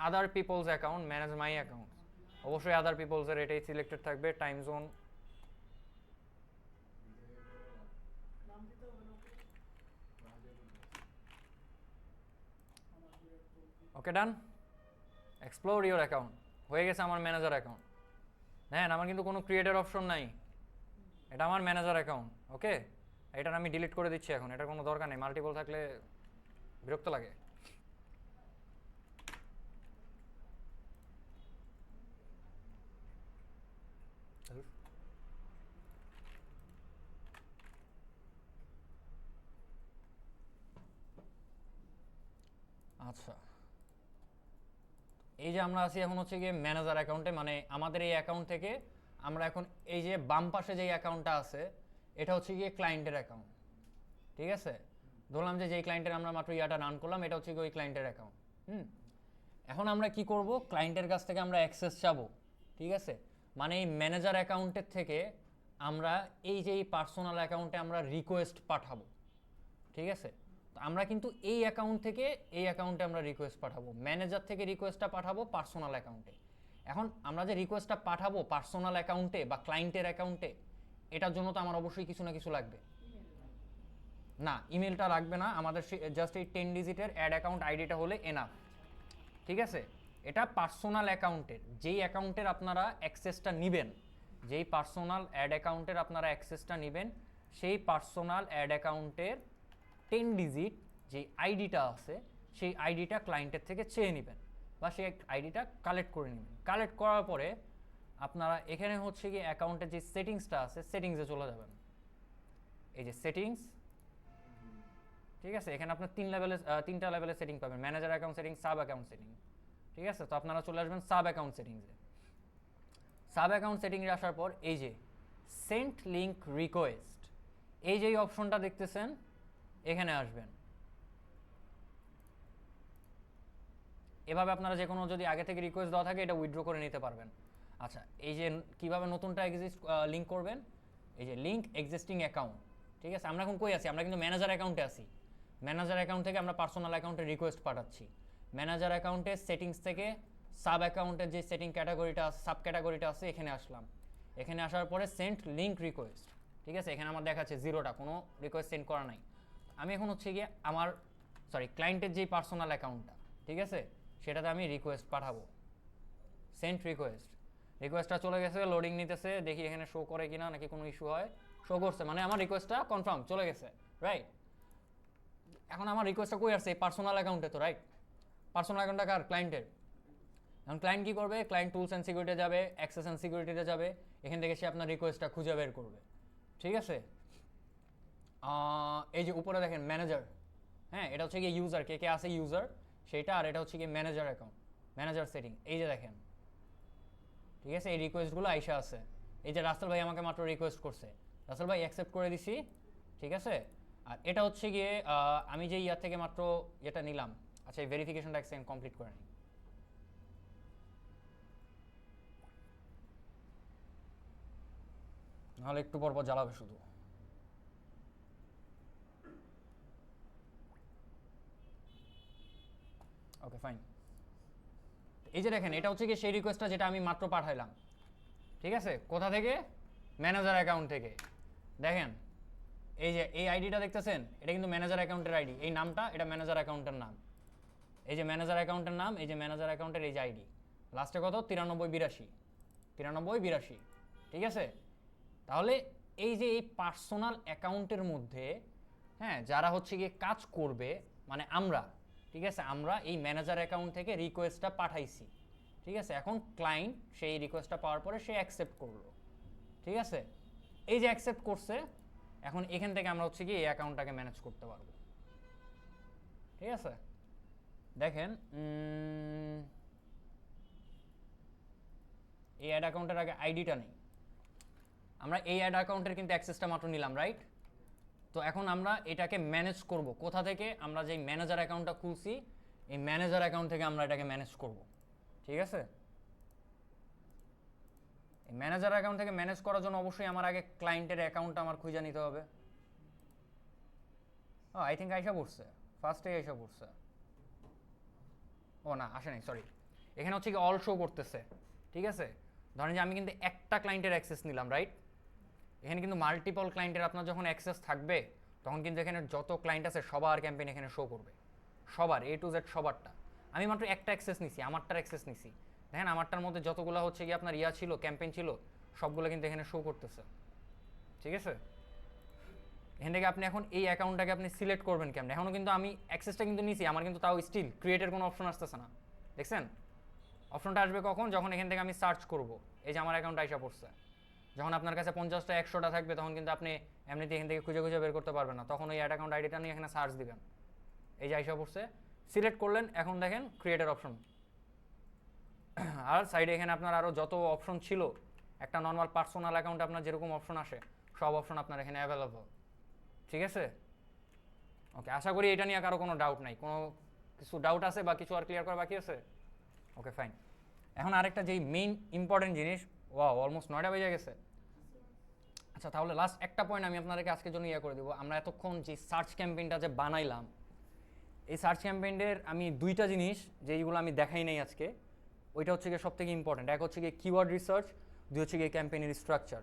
other people's account, manage my account, অবশ্যই আদার পিপলসের এটাই সিলেক্টেড থাকবে। Time zone, okay done, explore your account, হয়ে গেছে আমার ম্যানেজার অ্যাকাউন্ট। হ্যাঁ আমার কিন্তু কোনো ক্রিয়েটের অপশন নাই, এটা আমার ম্যানেজার অ্যাকাউন্ট। ওকে এটার আমি ডিলিট করে দিচ্ছি এখন, এটার কোনো দরকার নেই, মাল্টিপল থাকলে বিরক্ত লাগে। আচ্ছা, এই যে আমরা আছি এখন হচ্ছে গিয়ে ম্যানেজার অ্যাকাউন্টে, মানে আমাদের এই অ্যাকাউন্ট থেকে আমরা এখন এই যে বাম পাশে যে অ্যাকাউন্টটা আছে এটা হচ্ছে গিয়ে ক্লায়েন্টের অ্যাকাউন্ট, ঠিক আছে। ধরলাম যে যেই ক্লায়েন্টের আমরা মাত্র ইয়াটা রান করলাম এটা হচ্ছে গিয়ে ওই ক্লায়েন্টের অ্যাকাউন্ট। এখন আমরা কি করব, ক্লায়েন্টের কাছ থেকে আমরা অ্যাক্সেস চাবো, ঠিক আছে। মানে এই ম্যানেজার অ্যাকাউন্টের থেকে আমরা এই যে এই পার্সোনাল অ্যাকাউন্টে আমরা রিকোয়েস্ট পাঠাবো, ঠিক আছে। তো আমরা কিন্তু এই অ্যাকাউন্ট থেকে এই অ্যাকাউন্টে আমরা রিকোয়েস্ট পাঠাবো, ম্যানেজার থেকে রিকোয়েস্টটা পাঠাবো পার্সোনাল অ্যাকাউন্টে। এখন আমরা যে রিকোয়েস্টটা পাঠাবো পার্সোনাল অ্যাকাউন্টে বা ক্লায়েন্টের অ্যাকাউন্টে, এটার জন্য তো আমার অবশ্যই কিছু না কিছু লাগবে। না, ইমেলটা লাগবে না, আমাদের জাস্ট এই 10 ডিজিটের অ্যাড অ্যাকাউন্ট আইডিটা হলে এনাফ, ঠিক আছে। এটা পার্সোনাল অ্যাকাউন্টের, যেই অ্যাকাউন্টের আপনারা অ্যাক্সেসটা নেবেন, যেই পার্সোনাল অ্যাড অ্যাকাউন্টের আপনারা অ্যাক্সেসটা নেবেন, সেই পার্সোনাল অ্যাড অ্যাকাউন্টের 10 ডিজিট যে আইডিটা আছে সেই আইডিটা ক্লায়েন্টের থেকে চেয়ে নেবেন বা সেই আইডিটা কালেক্ট করে নেবেন। কালেক্ট করার পরে আপনারা এখানে হচ্ছে কি অ্যাকাউন্টের যে সেটিংসটা আছে সেটিংসে চলে যাবেন, এই যে সেটিংস, ঠিক আছে। এখানে আপনার তিনটা লেভেলের সেটিং পাবেন, manager account setting, sub account setting, ঠিক আছে। তো আপনারা চলে আসবেন সাব অ্যাকাউন্ট সেটিংসে। সাব অ্যাকাউন্ট সেটিংয়ে আসার পর এই যে সেন্ট লিঙ্ক রিকোয়েস্ট, এই যে অপশনটা দেখতেছেন এখানে আসবেন। এভাবে আপনারা যে কোনো যদি আগে থেকে রিকোয়েস্ট দেওয়া থাকে এটা উইথড্র করে নিতে পারবেন। আচ্ছা, এই যে কিভাবে নতুনটা লিঙ্ক করবেন, এই যে লিঙ্ক এক্সিস্টিং অ্যাকাউন্ট, ঠিক আছে। আমরা এখন কই আছি, আমরা কিন্তু ম্যানেজার অ্যাকাউন্টে আছি। ম্যানেজার অ্যাকাউন্ট থেকে আমরা পার্সোনাল অ্যাকাউন্টে রিকোয়েস্ট পাঠাচ্ছি। ম্যানেজার অ্যাকাউন্টের সেটিংস থেকে সাব অ্যাকাউন্টের যে সেটিং ক্যাটাগরিটা আছে, সাব ক্যাটাগরিটা আছে, এখানে আসলাম। এখানে আসার পরে সেন্ট লিঙ্ক রিকোয়েস্ট, ঠিক আছে। এখানে আমার দেখাচ্ছে জিরোটা, কোনো রিকোয়েস্ট সেন্ড করা নাই। আমি এখন হচ্ছে গিয়ে আমার ক্লায়েন্টের যেই পার্সোনাল অ্যাকাউন্টটা, ঠিক আছে, সেটাতে আমি রিকোয়েস্ট পাঠাবো, সেন্ট রিকোয়েস্ট। রিকোয়েস্টটা চলে গেছে, লোডিং নিতেছে, দেখি এখানে শো করে কিনা নাকি কোনো ইস্যু হয়। শো করছে, মানে আমার রিকোয়েস্টটা কনফার্ম চলে গেছে, রাইট। এখন আমার রিকোয়েস্টটা কই আসছে, এই পার্সোনাল অ্যাকাউন্টে তো, রাইট। পার্সোনাল অ্যাকাউন্টটা কার, ক্লায়েন্টের। এখন ক্লায়েন্ট কী করবে, ক্লায়েন্ট টুলস অ্যান্ড সিকিউরিটিতে যাবে, অ্যাক্সেস অ্যান্ড সিকিউরিটিতে যাবে, এখান থেকে সে আপনার রিকোয়েস্টটা খুঁজে বের করবে, ঠিক আছে। এই যে উপরে দেখেন ম্যানেজার, হ্যাঁ, এটা হচ্ছে গিয়ে ইউজার, কে কে আছে ইউজার সেটা, আর এটা হচ্ছে গিয়ে ম্যানেজার অ্যাকাউন্ট, ম্যানেজার সেটিং, এই যে দেখেন, ঠিক আছে। এই রিকোয়েস্টগুলো আইসা আছে, এই যে রাসেল ভাই আমাকে মাত্র রিকোয়েস্ট করছে, রাসেল ভাই অ্যাকসেপ্ট করে দিছি, ঠিক আছে। আর এটা হচ্ছে গিয়ে আমি যে ইয়ার থেকে মাত্র এটা নিলাম, আচ্ছা এই ভেরিফিকেশনটা এক সেকেন্ড কমপ্লিট করে নিই। নাহলে একটু পর পর জ্বালাবে শুধু। ওকে ফাইন, এই যে দেখেন এটা হচ্ছে কি সেই রিকোয়েস্টটা যেটা আমি মাত্র পাঠাইলাম, ঠিক আছে। কোথা থেকে, ম্যানেজার অ্যাকাউন্ট থেকে। দেখেন এই যে এই আইডিটা দেখতেছেন, এটা কিন্তু ম্যানেজার অ্যাকাউন্টের আইডি, এই নামটা এটা ম্যানেজার অ্যাকাউন্টের নাম, এই যে ম্যানেজার অ্যাকাউন্টের নাম, এই যে ম্যানেজার অ্যাকাউন্টের এই যে আইডি, লাস্টে কত 9382, ঠিক আছে। তাহলে এই যে এই পার্সোনাল অ্যাকাউন্টের মধ্যে, হ্যাঁ, যারা হচ্ছে গিয়ে কাজ করবে, মানে আমরা, ঠিক আছে, আমরা এই ম্যানেজার অ্যাকাউন্ট থেকে রিকোয়েস্টটা পাঠাইছি, ঠিক আছে। এখন ক্লায়েন্ট সেই রিকোয়েস্টটা পাওয়ার পরে সে অ্যাকসেপ্ট করলো, ঠিক আছে। এই যে অ্যাকসেপ্ট করছে, এখন এখান থেকে আমরা হচ্ছে গিয়ে এই অ্যাকাউন্টটাকে ম্যানেজ করতে পারবো, ঠিক আছে। দেখেন এই অ্যাড অ্যাকাউন্টের আগে আইডিটা নেই, আমরা এই অ্যাড অ্যাকাউন্টের কিন্তু অ্যাক্সেসটা মাত্র নিলাম, রাইট। তো এখন আমরা এটাকে ম্যানেজ করব কোথা থেকে, আমরা যেই ম্যানেজার অ্যাকাউন্টটা খুলছি এই ম্যানেজার অ্যাকাউন্ট থেকে আমরা এটাকে ম্যানেজ করব, ঠিক আছে। এই ম্যানেজার অ্যাকাউন্ট থেকে ম্যানেজ করার জন্য অবশ্যই আমার আগে ক্লায়েন্টের অ্যাকাউন্টটা আমার খুঁজে নিতে হবে। আই থিঙ্ক আইসা পড়ছে, ফার্স্টে আইসা পড়ছে, ও না আসে নাই, সরি। এখানে হচ্ছে কি অল শো করতেছে, ঠিক আছে। ধরেন যে আমি কিন্তু একটা ক্লায়েন্টের অ্যাক্সেস নিলাম, রাইট। এখানে কিন্তু মাল্টিপল ক্লায়েন্টের আপনার যখন অ্যাক্সেস থাকবে তখন কিন্তু এখানে যত ক্লায়েন্ট আছে সবার ক্যাম্পেইন এখানে শো করবে, সবার A to Z সবারটা। আমি মাত্র একটা অ্যাক্সেস নিছি, আমারটার অ্যাক্সেস নিছি, দেখেন আমারটার মধ্যে যতগুলো হচ্ছে কি আপনার ইয়া ছিল, ক্যাম্পেইন ছিল, সবগুলো কিন্তু এখানে শো করতেছে, ঠিক আছে। এখান থেকে আপনি এখন এই অ্যাকাউন্টটাকে আপনি সিলেক্ট করবেন কেমন। এখনও কিন্তু আমি অ্যাক্সেসটা কিন্তু নিছি, আমার কিন্তু তাও স্টিল ক্রিয়েটের কোনো অপশন আসতেছে না। দেখছেন অপশনটা আসবে কখন, যখন এখান থেকে আমি সার্চ করব। এই যে আমার অ্যাকাউন্ট আইসা পড়ছে। যখন আপনার কাছে 50টা 100টা থাকবে তখন কিন্তু আপনি এমনিতে এখান থেকে খুঁজে খুঁজে বের করতে পারবেন না, তখন ওই অ্যাড অ্যাকাউন্ট আইডিটা নিয়ে এখানে সার্চ দিবেন। এই যে আইসা পড়ছে, সিলেক্ট করলেন, এখন দেখেন ক্রিয়েটের অপশন। আর সাইডে এখানে আপনার আরও যত অপশন ছিল, একটা নর্মাল পার্সোনাল অ্যাকাউন্টে আপনার যেরকম অপশন আসে সব অপশন আপনার এখানে অ্যাভেলেবল। ঠিক আছে, ওকে, আশা করি এটা নিয়ে কারো কোনো ডাউট নাই। কোনো কিছু ডাউট আছে বা কিছু আর ক্লিয়ার করা বাকি আছে? Okay fine. এখন আরেকটা যেই মেইন ইম্পর্টেন্ট জিনিস, অলমোস্ট 9টা বেজে গেছে। আচ্ছা, তাহলে লাস্ট একটা পয়েন্ট আমি আপনাদেরকে আজকের জন্য করে দেবো। আমরা এতক্ষণ যে সার্চ ক্যাম্পেইনটা যে বানাইলাম, এই সার্চ ক্যাম্পেইনের আমি 2টা জিনিস যেইগুলো আমি দেখাই নাই আজকে, ওইটা হচ্ছে গিয়ে সবথেকে ইম্পর্টেন্ট। এক হচ্ছে গিয়ে কিওয়ার্ড রিসার্চ, 2 হচ্ছে গিয়ে ক্যাম্পেইনের স্ট্রাকচার।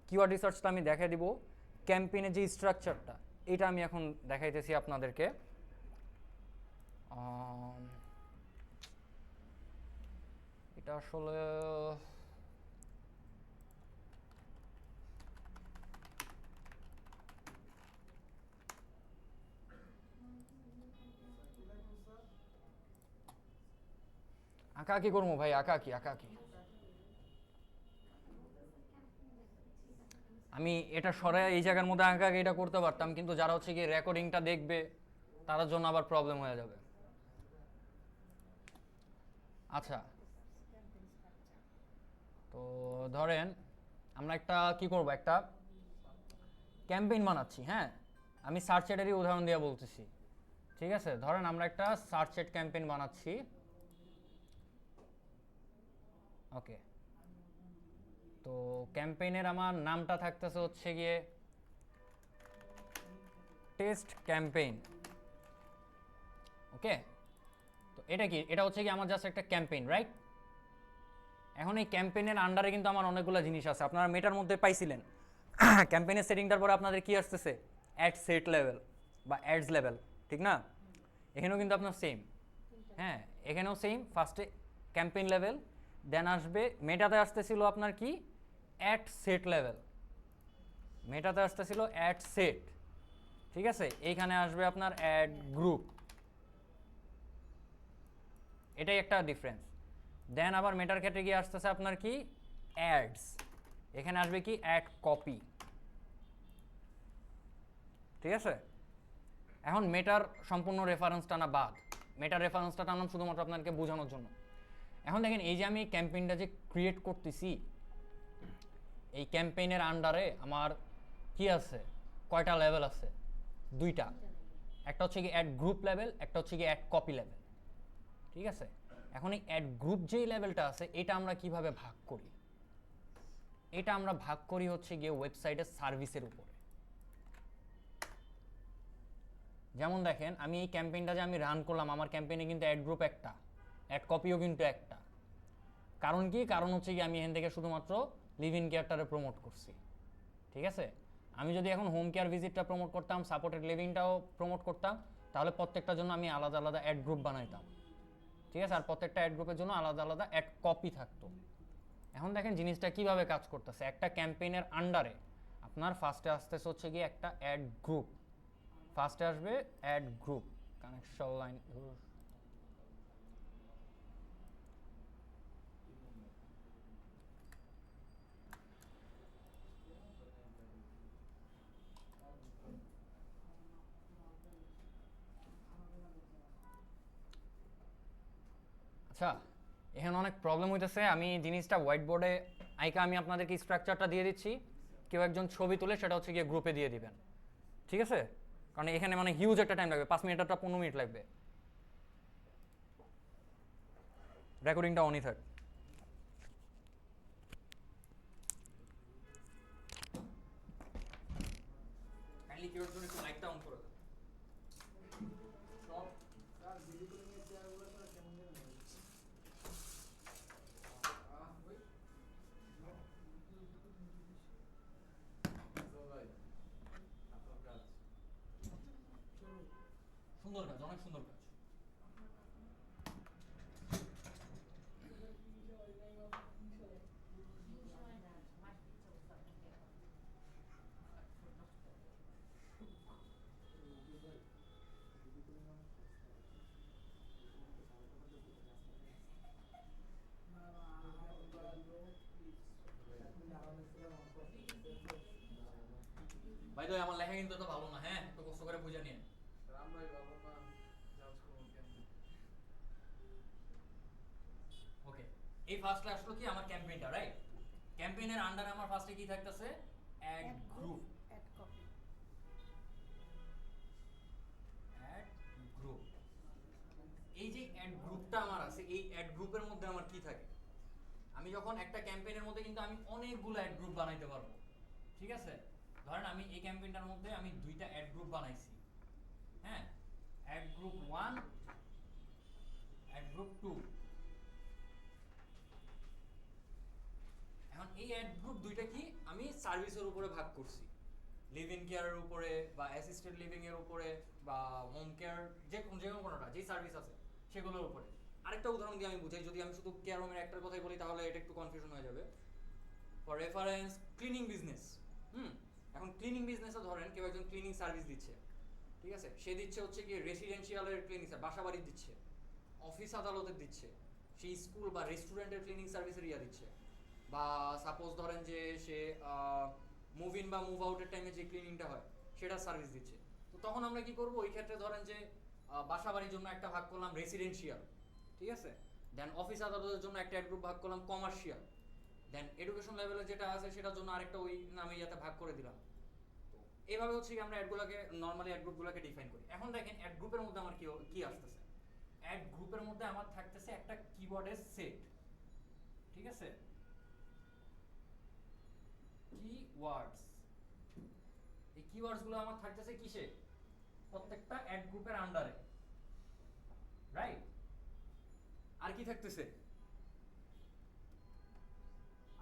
কিওয়ার্ড রিসার্চটা আমি দেখাই দিব, ক্যাম্পেইনের যে স্ট্রাকচারটা এটা আমি এখন দেখাইতেছি আপনাদেরকে। এটা আসলে আঁকা কি করবো ভাই, আঁকা কি আমি এটা সরাই এই জায়গার মধ্যে আঁকা এটা করতে পারতাম, কিন্তু যারা হচ্ছে কি রেকর্ডিংটা দেখবে তার জন্য আবার প্রবলেম হয়ে যাবে। আচ্ছা, তো ধরেন আমরা একটা কি করব, একটা ক্যাম্পেইন বানাচ্ছি। হ্যাঁ, আমি সার্চ এডেরই উদাহরণ দিয়ে বলতেছি। ঠিক আছে, ধরেন আমরা একটা সার্চ এড ক্যাম্পেইন বানাচ্ছি। ওকে, তো ক্যাম্পেইনের আমার নামটা থাকতেছে হচ্ছে গিয়ে টেস্ট ক্যাম্পেইন। ওকে, তো এটা কি, এটা হচ্ছে কি আমার জাস্ট একটা ক্যাম্পেইন, রাইট? এখন এই ক্যাম্পেইনের আন্ডারে কিন্তু আমার অনেকগুলো জিনিস আছে। আপনারা মেটার মধ্যে পাইছিলেন ক্যাম্পেইনের সেটিংটার পরে আপনাদের কি আসতেছে, অ্যাড সেট লেভেল বা অ্যাডস লেভেল, ঠিক না? এখানেও কিন্তু আপনার সেম। হ্যাঁ, এখানেও সেম, ফার্স্টে ক্যাম্পেইন লেভেল, দেন আসবে মেটাতে আসতেছিল আপনার কি, অ্যাড সেট লেভেল। মেটাতে আসতেছিল অ্যাড সেট, ঠিক আছে? এইখানে আসবে আপনার অ্যাড গ্রুপ, এটাই একটা ডিফারেন্স। দেন আবার মেটার ক্ষেত্রে গিয়ে আসতেছে আপনার কি, অ্যাডস, এখানে আসবে কি, অ্যাড কপি। ঠিক আছে, এখন মেটার সম্পূর্ণ রেফারেন্সটা না বাদ, মেটার রেফারেন্সটা টানলাম শুধুমাত্র আপনাদেরকে বোঝানোর জন্য। এখন দেখেন এই যে আমি ক্যাম্পেইনটা যে ক্রিয়েট করতেছি, এই ক্যাম্পেইনের আন্ডারে আমার কি আছে, কয়টা লেভেল আছে, 2টা। একটা হচ্ছে কি অ্যাড গ্রুপ লেভেল, একটা হচ্ছে কি অ্যাড কপি লেভেল। ঠিক আছে, এখন এই অ্যাড গ্রুপ যেই লেভেলটা আছে এটা আমরা কিভাবে ভাগ করি, এটা আমরা ভাগ করি হচ্ছে গিয়ে ওয়েবসাইটের সার্ভিসের উপরে। যেমন দেখেন আমি এই ক্যাম্পেইনটা যে আমি রান করলাম, আমার ক্যাম্পেইনে কিন্তু অ্যাড গ্রুপ একটা, অ্যাড কপিও কিন্তু একটা। কারণ কি, কারণ হচ্ছে কি আমি এখান থেকে শুধুমাত্র লিভ ইন কেয়ারটারে প্রমোট করছি। ঠিক আছে, আমি যদি এখন হোম কেয়ার ভিজিটটা প্রমোট করতাম, সাপোর্টেড লিভিংটাও প্রমোট করতাম, তাহলে প্রত্যেকটার জন্য আমি আলাদা আলাদা অ্যাড গ্রুপ বানাইতাম। ঠিক আছে, আর প্রত্যেকটা অ্যাড গ্রুপের জন্য আলাদা আলাদা অ্যাড কপি থাকতো। এখন দেখেন জিনিসটা কিভাবে কাজ করতেছে, একটা ক্যাম্পেইনের আন্ডারে আপনার ফার্স্টে আসতেছে হচ্ছে গিয়ে একটা অ্যাড গ্রুপ, ফার্স্টে আসবে অ্যাড গ্রুপ কানেকশন লাইন। আচ্ছা, এখানে অনেক প্রবলেম হইতেছে। আমি জিনিসটা হোয়াইট বোর্ডে আইকা আমি আপনাদেরকে স্ট্রাকচারটা দিয়ে দিচ্ছি, কেউ একজন ছবি তুলে সেটা হচ্ছে গিয়ে গ্রুপে দিয়ে দিবেন। ঠিক আছে, কারণ এখানে মানে হিউজ একটা টাইম লাগবে, 5 মিনিট 15 মিনিট লাগবে। রেকর্ডিংটা অনই থাক। কাইন্ডলি কেউ একজন একটু মাইকটা অন করে দেন। সুন্দর কাজ, অনেক সুন্দর কাজ। এই ফার্স্টে আসলো কি আমার ক্যাম্পেইনটা, রাইট? ক্যাম্পেইনের আন্ডারে আমার ফার্স্টে কি থাকতেছে? Add group. Ad copy. Add group. এই যে অ্যাড গ্রুপটা আমার আছে, এই অ্যাড গ্রুপের মধ্যে আমার কি থাকে? আমি যখন একটা ক্যাম্পেইনের মধ্যে কিন্তু আমি অনেকগুলো অ্যাড গ্রুপ বানাইতে পারবো, ঠিক আছে? ধরেন আমি এই ক্যাম্পেইনটার মধ্যে আমি দুইটা অ্যাড গ্রুপ বানাইছি, হ্যাঁ, অ্যাড গ্রুপ 1, অ্যাড গ্রুপ 2। এখন এই অ্যাড গ্রুপ দুইটা কি আমি সার্ভিসের উপরে ভাগ করছি, লিভ ইন কেয়ারের উপরে বা অ্যাসিস্টেড লিভিং এর উপরে বা হোম কেয়ার, যে কোনো কোনোটা যেই সার্ভিস আছে সেগুলোর উপরে। আরেকটা উদাহরণ দিয়ে আমি বুঝাই, যদি আমি শুধু কেয়ার হোমের একটার কথাই বলি তাহলে এটা একটু কনফিউশন হয়ে যাবে। For reference, cleaning business. এখন ক্লিনিং বিজনেসে ধরেন কেউ একজন ক্লিনিং সার্ভিস দিচ্ছে, ঠিক আছে? সে দিচ্ছে হচ্ছে কি রেসিডেন্সিয়ালের ক্লিনিং, বাসা বাড়ির দিচ্ছে, অফিস আদালতের দিচ্ছে, সেই স্কুল বা রেস্টুরেন্টের ক্লিনিং সার্ভিসের ইয়া দিচ্ছে, বা সাপোজ ধরেন যে সে মুভ ইন বা মুভ আউটের টাইমে যে ক্লিনিংটা হয় সেটা সার্ভিস দিচ্ছে। তো তখন আমরা কি করব? ওই ক্ষেত্রে ধরেন যে বাসা বাড়ির জন্য একটা ভাগ করলাম রেসিডেন্সিয়াল, ঠিক আছে? দেন অফিস আদালতের জন্য একটা গ্রুপ ভাগ করলাম কমার্শিয়াল, দেন এডুকেশন লেভেলে যেটা আছে সেটার জন্য আরেকটা ওই নামে ইয়াতে ভাগ করে দিলাম। তো এইভাবে হচ্ছে কি আমরা অ্যাডগুলোকে নর্মালি অ্যাড গ্রুপগুলোকে ডিফাইন করি। এখন দেখেন অ্যাড গ্রুপের মধ্যে আমার কি আসতেছে? অ্যাড গ্রুপের মধ্যে আমার থাকতেছে একটা কিওয়ার্ডের সেট, ঠিক আছে? কিওয়ার্ডস। এই কিওয়ার্ডস গুলো আমার থাকতেছে কিসে? প্রত্যেকটা অ্যাড গ্রুপের আন্ডারে, রাইট? আর কি থাকতেছে?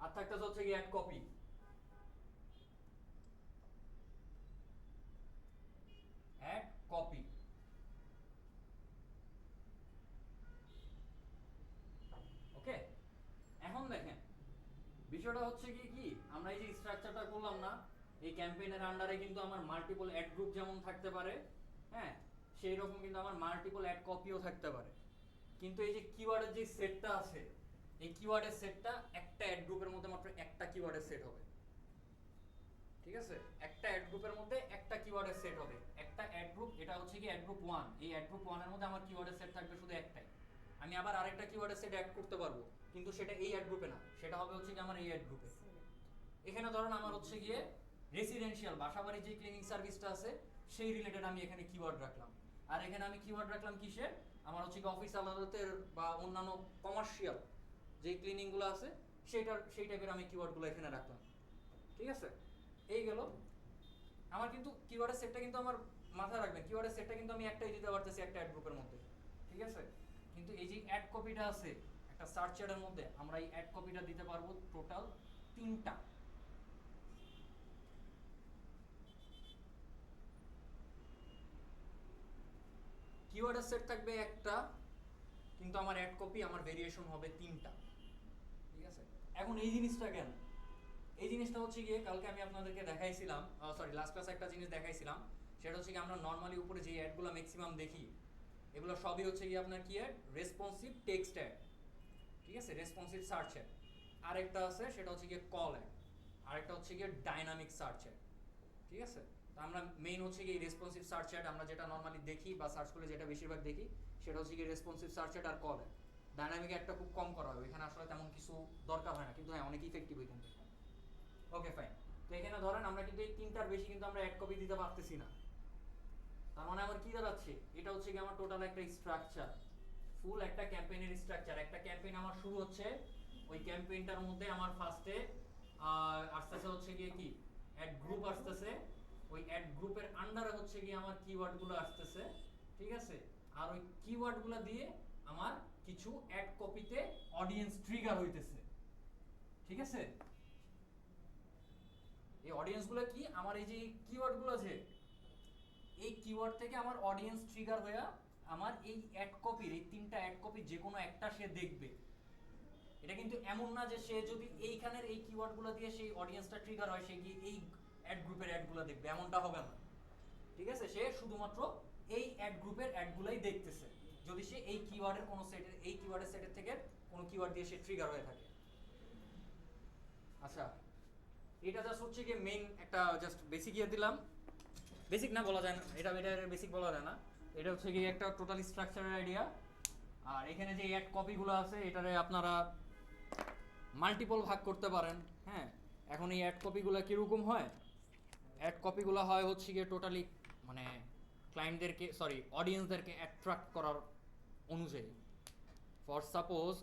আর থাকতেছে হচ্ছে কি অ্যাড কপি। অ্যাড কপি, ওকে? এখন দেখেন বিষয়টা হচ্ছে কি আমরা এই যে স্ট্রাকচারটা করলাম না, এই ক্যাম্পেইনের আন্ডারে কিন্তু আমার মাল্টিপল অ্যাড গ্রুপ যেমন থাকতে পারে, হ্যাঁ, সেই রকম কিন্তু আমার মাল্টিপল অ্যাড কপিও থাকতে পারে। কিন্তু এই যে কিওয়ার্ডের যে সেটটা আছে, এই কিওয়ার্ডের সেটটা একটা অ্যাড গ্রুপের মধ্যে মাত্র একটা কিওয়ার্ডের সেট হবে, ঠিক আছে? একটা অ্যাড গ্রুপের মধ্যে একটা কিওয়ার্ডের সেট হবে। একটা অ্যাড গ্রুপ, এটা হচ্ছে কি অ্যাড গ্রুপ 1। এই অ্যাড গ্রুপ 1 এর মধ্যে আমার কিওয়ার্ডের সেট থাকবে শুধু একটাই। আমি আবার আরেকটা কিওয়ার্ডের সেট অ্যাড করতে পারবো, কিন্তু সেটা এই অ্যাড গ্রুপে না, সেটা হবে হচ্ছে কি আমার এই অ্যাড গ্রুপে। এখানে ধরুন আমার হচ্ছে গিয়ে রেসিডেন্সিয়াল বাসাবাড়ির যে ক্লিনিং সার্ভিসটা আছে সেই রিলেটেড আমি এখানে কিওয়ার্ড রাখলাম। আর এখানে আমি কিওয়ার্ড রাখলাম কিসের? আমার হচ্ছে কি অফিস আদালতের বা অন্যান্য কমার্শিয়াল যে ক্লিনিংগুলো আছে সেই টাইপের আমি কিওয়ার্ডগুলো এখানে রাখলাম, ঠিক আছে? এই গেল আমার। কিন্তু কিওয়ার্ডের সেটটা কিন্তু আমার মাথায় রাখবেন, কিওয়ার্ডের সেটটা কিন্তু আমি একটাই দিতে পারতেছি একটা অ্যাড গ্রুপের মধ্যে, ঠিক আছে? কিন্তু এই যে অ্যাড কপিটা আছে একটা সার্চ অ্যাডের মধ্যে, আমরা এই অ্যাড কপিটা দিতে পারবো টোটাল 3টা। কিওয়ার্ডের সেট থাকবে একটা, কিন্তু আমার অ্যাড কপি আমার ভেরিয়েশন হবে 3টা, ঠিক আছে? এখন এই জিনিসটা কেন? এই জিনিসটা হচ্ছে গিয়ে কালকে আমি আপনাদেরকে দেখাইছিলাম, সরি লাস্ট ক্লাসে একটা জিনিস দেখাইছিলাম, সেটা হচ্ছে কি আমরা নর্মালি উপরে যে অ্যাডগুলো ম্যাক্সিমাম দেখি এগুলো সবই হচ্ছে কি আপনার কি অ্যাড? রেসপন্সিভ টেক্সট অ্যাড, ঠিক আছে? Responsive search add. আরেকটা আছে সেটা হচ্ছে গিয়ে কল অ্যাড, আরেকটা হচ্ছে গিয়ে ডাইনামিক সার্চ অ্যাড, ঠিক আছে? তো আমরা মেইন হচ্ছে কি রেসপন্সিভ সার্চ অ্যাড আমরা যেটা নর্মালি দেখি বা সার্চ করলে যেটা বেশিরভাগ দেখি সেটা হচ্ছে কি রেসপন্সিভ সার্চ অ্যাড আর কল অ্যাড। ডাইনামিক অ্যাডটা খুব কম করা হয়, এখানে আসলে তেমন কিছু দরকার হয় না, কিন্তু হ্যাঁ অনেক ইফেক্টিভ এখান থেকে। Okay fine. তো এখানে ধরেন আমরা কিন্তু এই 3টার বেশি কিন্তু আমরা অ্যাড কপি দিতে পারতেছি না। তার মানে আমার কি দাঁড়াচ্ছে? এটা হচ্ছে কি আমার টোটাল একটা স্ট্রাকচার, ফুল একটা ক্যাম্পেইনের স্ট্রাকচার। একটা ক্যাম্পেইন আমার শুরু হচ্ছে, ওই ক্যাম্পেইনটার মধ্যে আমার ফার্স্টে আসতেছে হচ্ছে গিয়ে কি অ্যাড গ্রুপ আসতেছে, ওই অ্যাড গ্রুপের আন্ডারে হচ্ছে গিয়ে আমার কিওয়ার্ডগুলো আসতেছে, ঠিক আছে? আর ওই কিওয়ার্ডগুলো দিয়ে আমার কিছু অ্যাড কপিতে অডিয়েন্স ট্রিগার হইতেছে, ঠিক আছে? এই অডিয়েন্সগুলো কি আমার এই যে কিওয়ার্ডগুলো আছে, এই কিওয়ার্ড থেকে আমার অডিয়েন্স ট্রিগার হয়ে আমার এই অ্যাড কপির এই 3টা অ্যাড কপি যে কোনো একটা সে দেখবে। এটা কিন্তু এমন না যে সে যদি এইখানের এই কিওয়ার্ডগুলো দিয়ে সেই অডিয়েন্সটা ট্রিগার হয় সে গিয়ে এই অ্যাড গ্রুপের অ্যাডগুলো দেখবে, এমনটা হবে না, ঠিক আছে? সে শুধুমাত্র এই অ্যাড গ্রুপের অ্যাডগুলোই দেখতেছে যদি সে এই কিওয়ার্ডের কোনো সেটের এই কিওয়ার্ডের সেটের থেকে কোনো কিওয়ার্ড দিয়ে সে ট্রিগার হয়ে থাকে। আচ্ছা, এটা জাস্ট হচ্ছে কি মেইন একটা জাস্ট বেসিক ইয়ে দিলাম, বেসিক না বলা যায় না, এটা বেসিক বলা যায় না, এটা হচ্ছে কি একটা টোটাল স্ট্রাকচারের আইডিয়া। আর এখানে যে অ্যাড কপিগুলো আছে এটারে আপনারা মাল্টিপল ভাগ করতে পারেন। হ্যাঁ, এখন এই অ্যাড কপিগুলো কীরকম হয়, অ্যাড কপিগুলো হয় হচ্ছে গিয়ে টোটালি মানে ক্লায়েন্টদেরকে অডিয়েন্সদেরকে অ্যাট্রাক্ট করার অনুযায়ী। ফর সাপোজ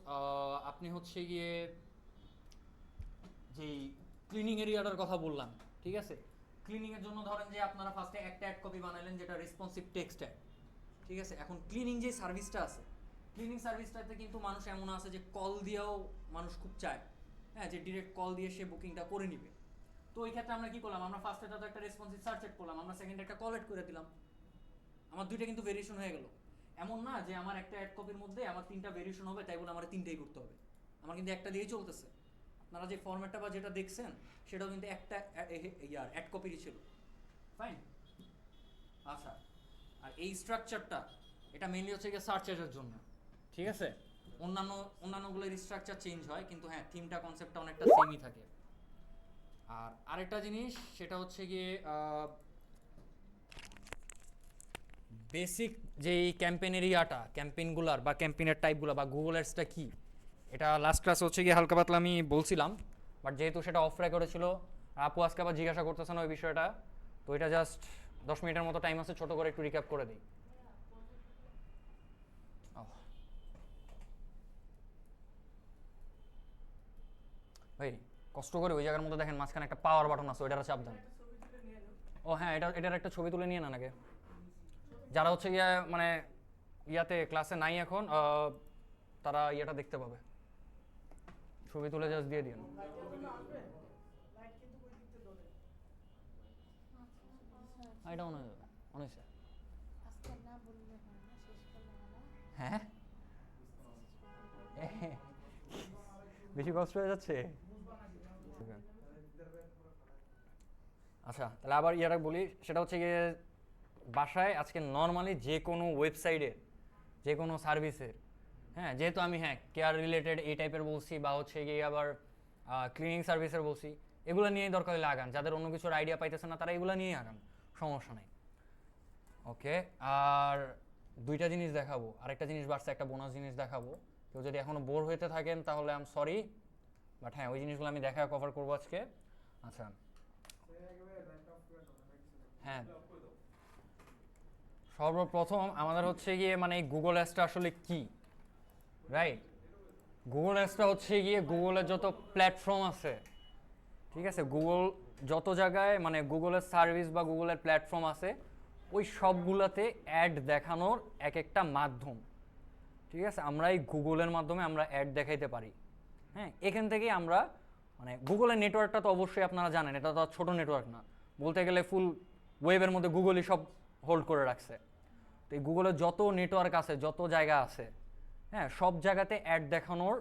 আপনি হচ্ছে গিয়ে যেই ক্লিনিং এরিয়াটার কথা বললাম, ঠিক আছে, ক্লিনিংয়ের জন্য ধরেন যে আপনারা ফার্স্টে একটা অ্যাড কপি বানালেন যেটা রেসপন্সিভ টেক্সট অ্যাড, ঠিক আছে। এখন ক্লিনিং যে সার্ভিসটা আছে, ক্লিনিং সার্ভিসটাতে কিন্তু মানুষ এমন আছে যে কল দিয়েও মানুষ খুব চায়, হ্যাঁ, যে ডিরেক্ট কল দিয়ে সে বুকিংটা করে নিবে। তো ওই ক্ষেত্রে আমরা কি করলাম, আমরা ফার্স্টে তো একটা রেসপন্সিভ সার্চ এড করলাম, আমরা সেকেন্ডে একটা কল এড করে দিলাম, আমার দুইটা কিন্তু ভেরিয়েশন হয়ে গেল। এমন না যে আমার একটা অ্যাড কপির মধ্যে আমার 3টা ভেরিয়েশন হবে, তাই বলে আমার 3টাই করতে হবে, আমার কিন্তু একটা দিয়েই চলতেছে। আপনারা যে ফরম্যাটটা বা যেটা দেখছেন সেটাও কিন্তু একটা অ্যাড কপিরই ছিল, ফাইন। আচ্ছা, আর এই স্ট্রাকচারটা এটা মেইনলি হচ্ছে গিয়ে সার্চ এর জন্য, ঠিক আছে। অন্যান্যগুলোর স্ট্রাকচার চেঞ্জ হয়, কিন্তু হ্যাঁ থিমটা কনসেপ্টটা অনেকটা সেমই থাকে। আর আরেকটা জিনিস সেটা হচ্ছে গিয়ে বেসিক যেই ক্যাম্পেইন এরিয়াটা, ক্যাম্পেইনগুলার বা ক্যাম্পেইনের টাইপগুলো বা গুগল অ্যাডসটা কি, এটা লাস্ট ক্লাস হচ্ছে গিয়ে হালকা পাতলা আমি বলছিলাম, বাট যেহেতু সেটা অফ রেকর্ডে ছিল, আপু আজকে আবার জিজ্ঞাসা করতেছেন ওই বিষয়টা, তো এটা জাস্ট 10 মিনিটের মতো টাইম আছে, ছোট করে একটু রিক্যাপ করে দিই। ভাই কষ্ট করে ওই জায়গার মধ্যে দেখেন মাঝখানে একটা পাওয়ার বাটন আছে, ওইটার চাপ দেন। ও হ্যাঁ, এটার একটা ছবি তুলে নিয়ে না আগে, যারা হচ্ছে গিয়ে মানে ইয়াতে ক্লাসে নাই এখন, তারা ইয়েটা দেখতে পাবে, ছবি তুলে জাস্ট দিয়ে দিন। এটা মনে হয় অনেক হ্যাঁ বেশি কষ্ট হয়ে যাচ্ছে। আচ্ছা, তাহলে আবার ইয়াটা বলি, সেটা হচ্ছে গিয়ে বাসায় আজকে নর্মালি যে কোনো ওয়েবসাইটের যে কোনো সার্ভিসের, হ্যাঁ, যেহেতু আমি হ্যাঁ কেয়ার রিলেটেড এই টাইপের বলছি বা হচ্ছে গিয়ে আবার ক্লিনিং সার্ভিসের বলছি, এগুলো নিয়েই দরকার হলে আগান। যাদের অন্য কিছুর আইডিয়া পাইতেছে না তারা এগুলো নিয়েই আগান, সমস্যা নেই। ওকে, আর দুইটা জিনিস দেখাবো, আরেকটা জিনিস বাড়ছে, একটা বোনাস জিনিস দেখাবো। কেউ যদি এখনও বোর হইতে থাকেন তাহলে আই এম সরি, বাট হ্যাঁ ওই জিনিসগুলো আমি দেখা কভার করবো আজকে। আচ্ছা হ্যাঁ, সর্বপ্রথম আমাদের হচ্ছে গিয়ে মানে এই গুগল অ্যাডসটা আসলে কি, রাইট? গুগল অ্যাডসটা হচ্ছে গিয়ে গুগলের যত প্ল্যাটফর্ম আছে, ঠিক আছে, গুগল যত জায়গায় মানে গুগলের সার্ভিস বা গুগলের প্ল্যাটফর্ম আছে, ওই সবগুলোতে অ্যাড দেখানোর এক একটা মাধ্যম, ঠিক আছে। আমরা এই গুগলের মাধ্যমে আমরা অ্যাড দেখাইতে পারি, হ্যাঁ। এখান থেকেই আমরা মানে গুগলের নেটওয়ার্কটা তো অবশ্যই আপনারা জানেন, এটা তো ছোটো নেটওয়ার্ক না, বলতে গেলে ফুল ওয়েবের মধ্যে গুগলই সব হোল্ড করে রাখছে। তো এই গুগলের যত নেটওয়ার্ক আছে, যত জায়গা আছে, হ্যাঁ, সব জায়গাতে অ্যাড দেখানোর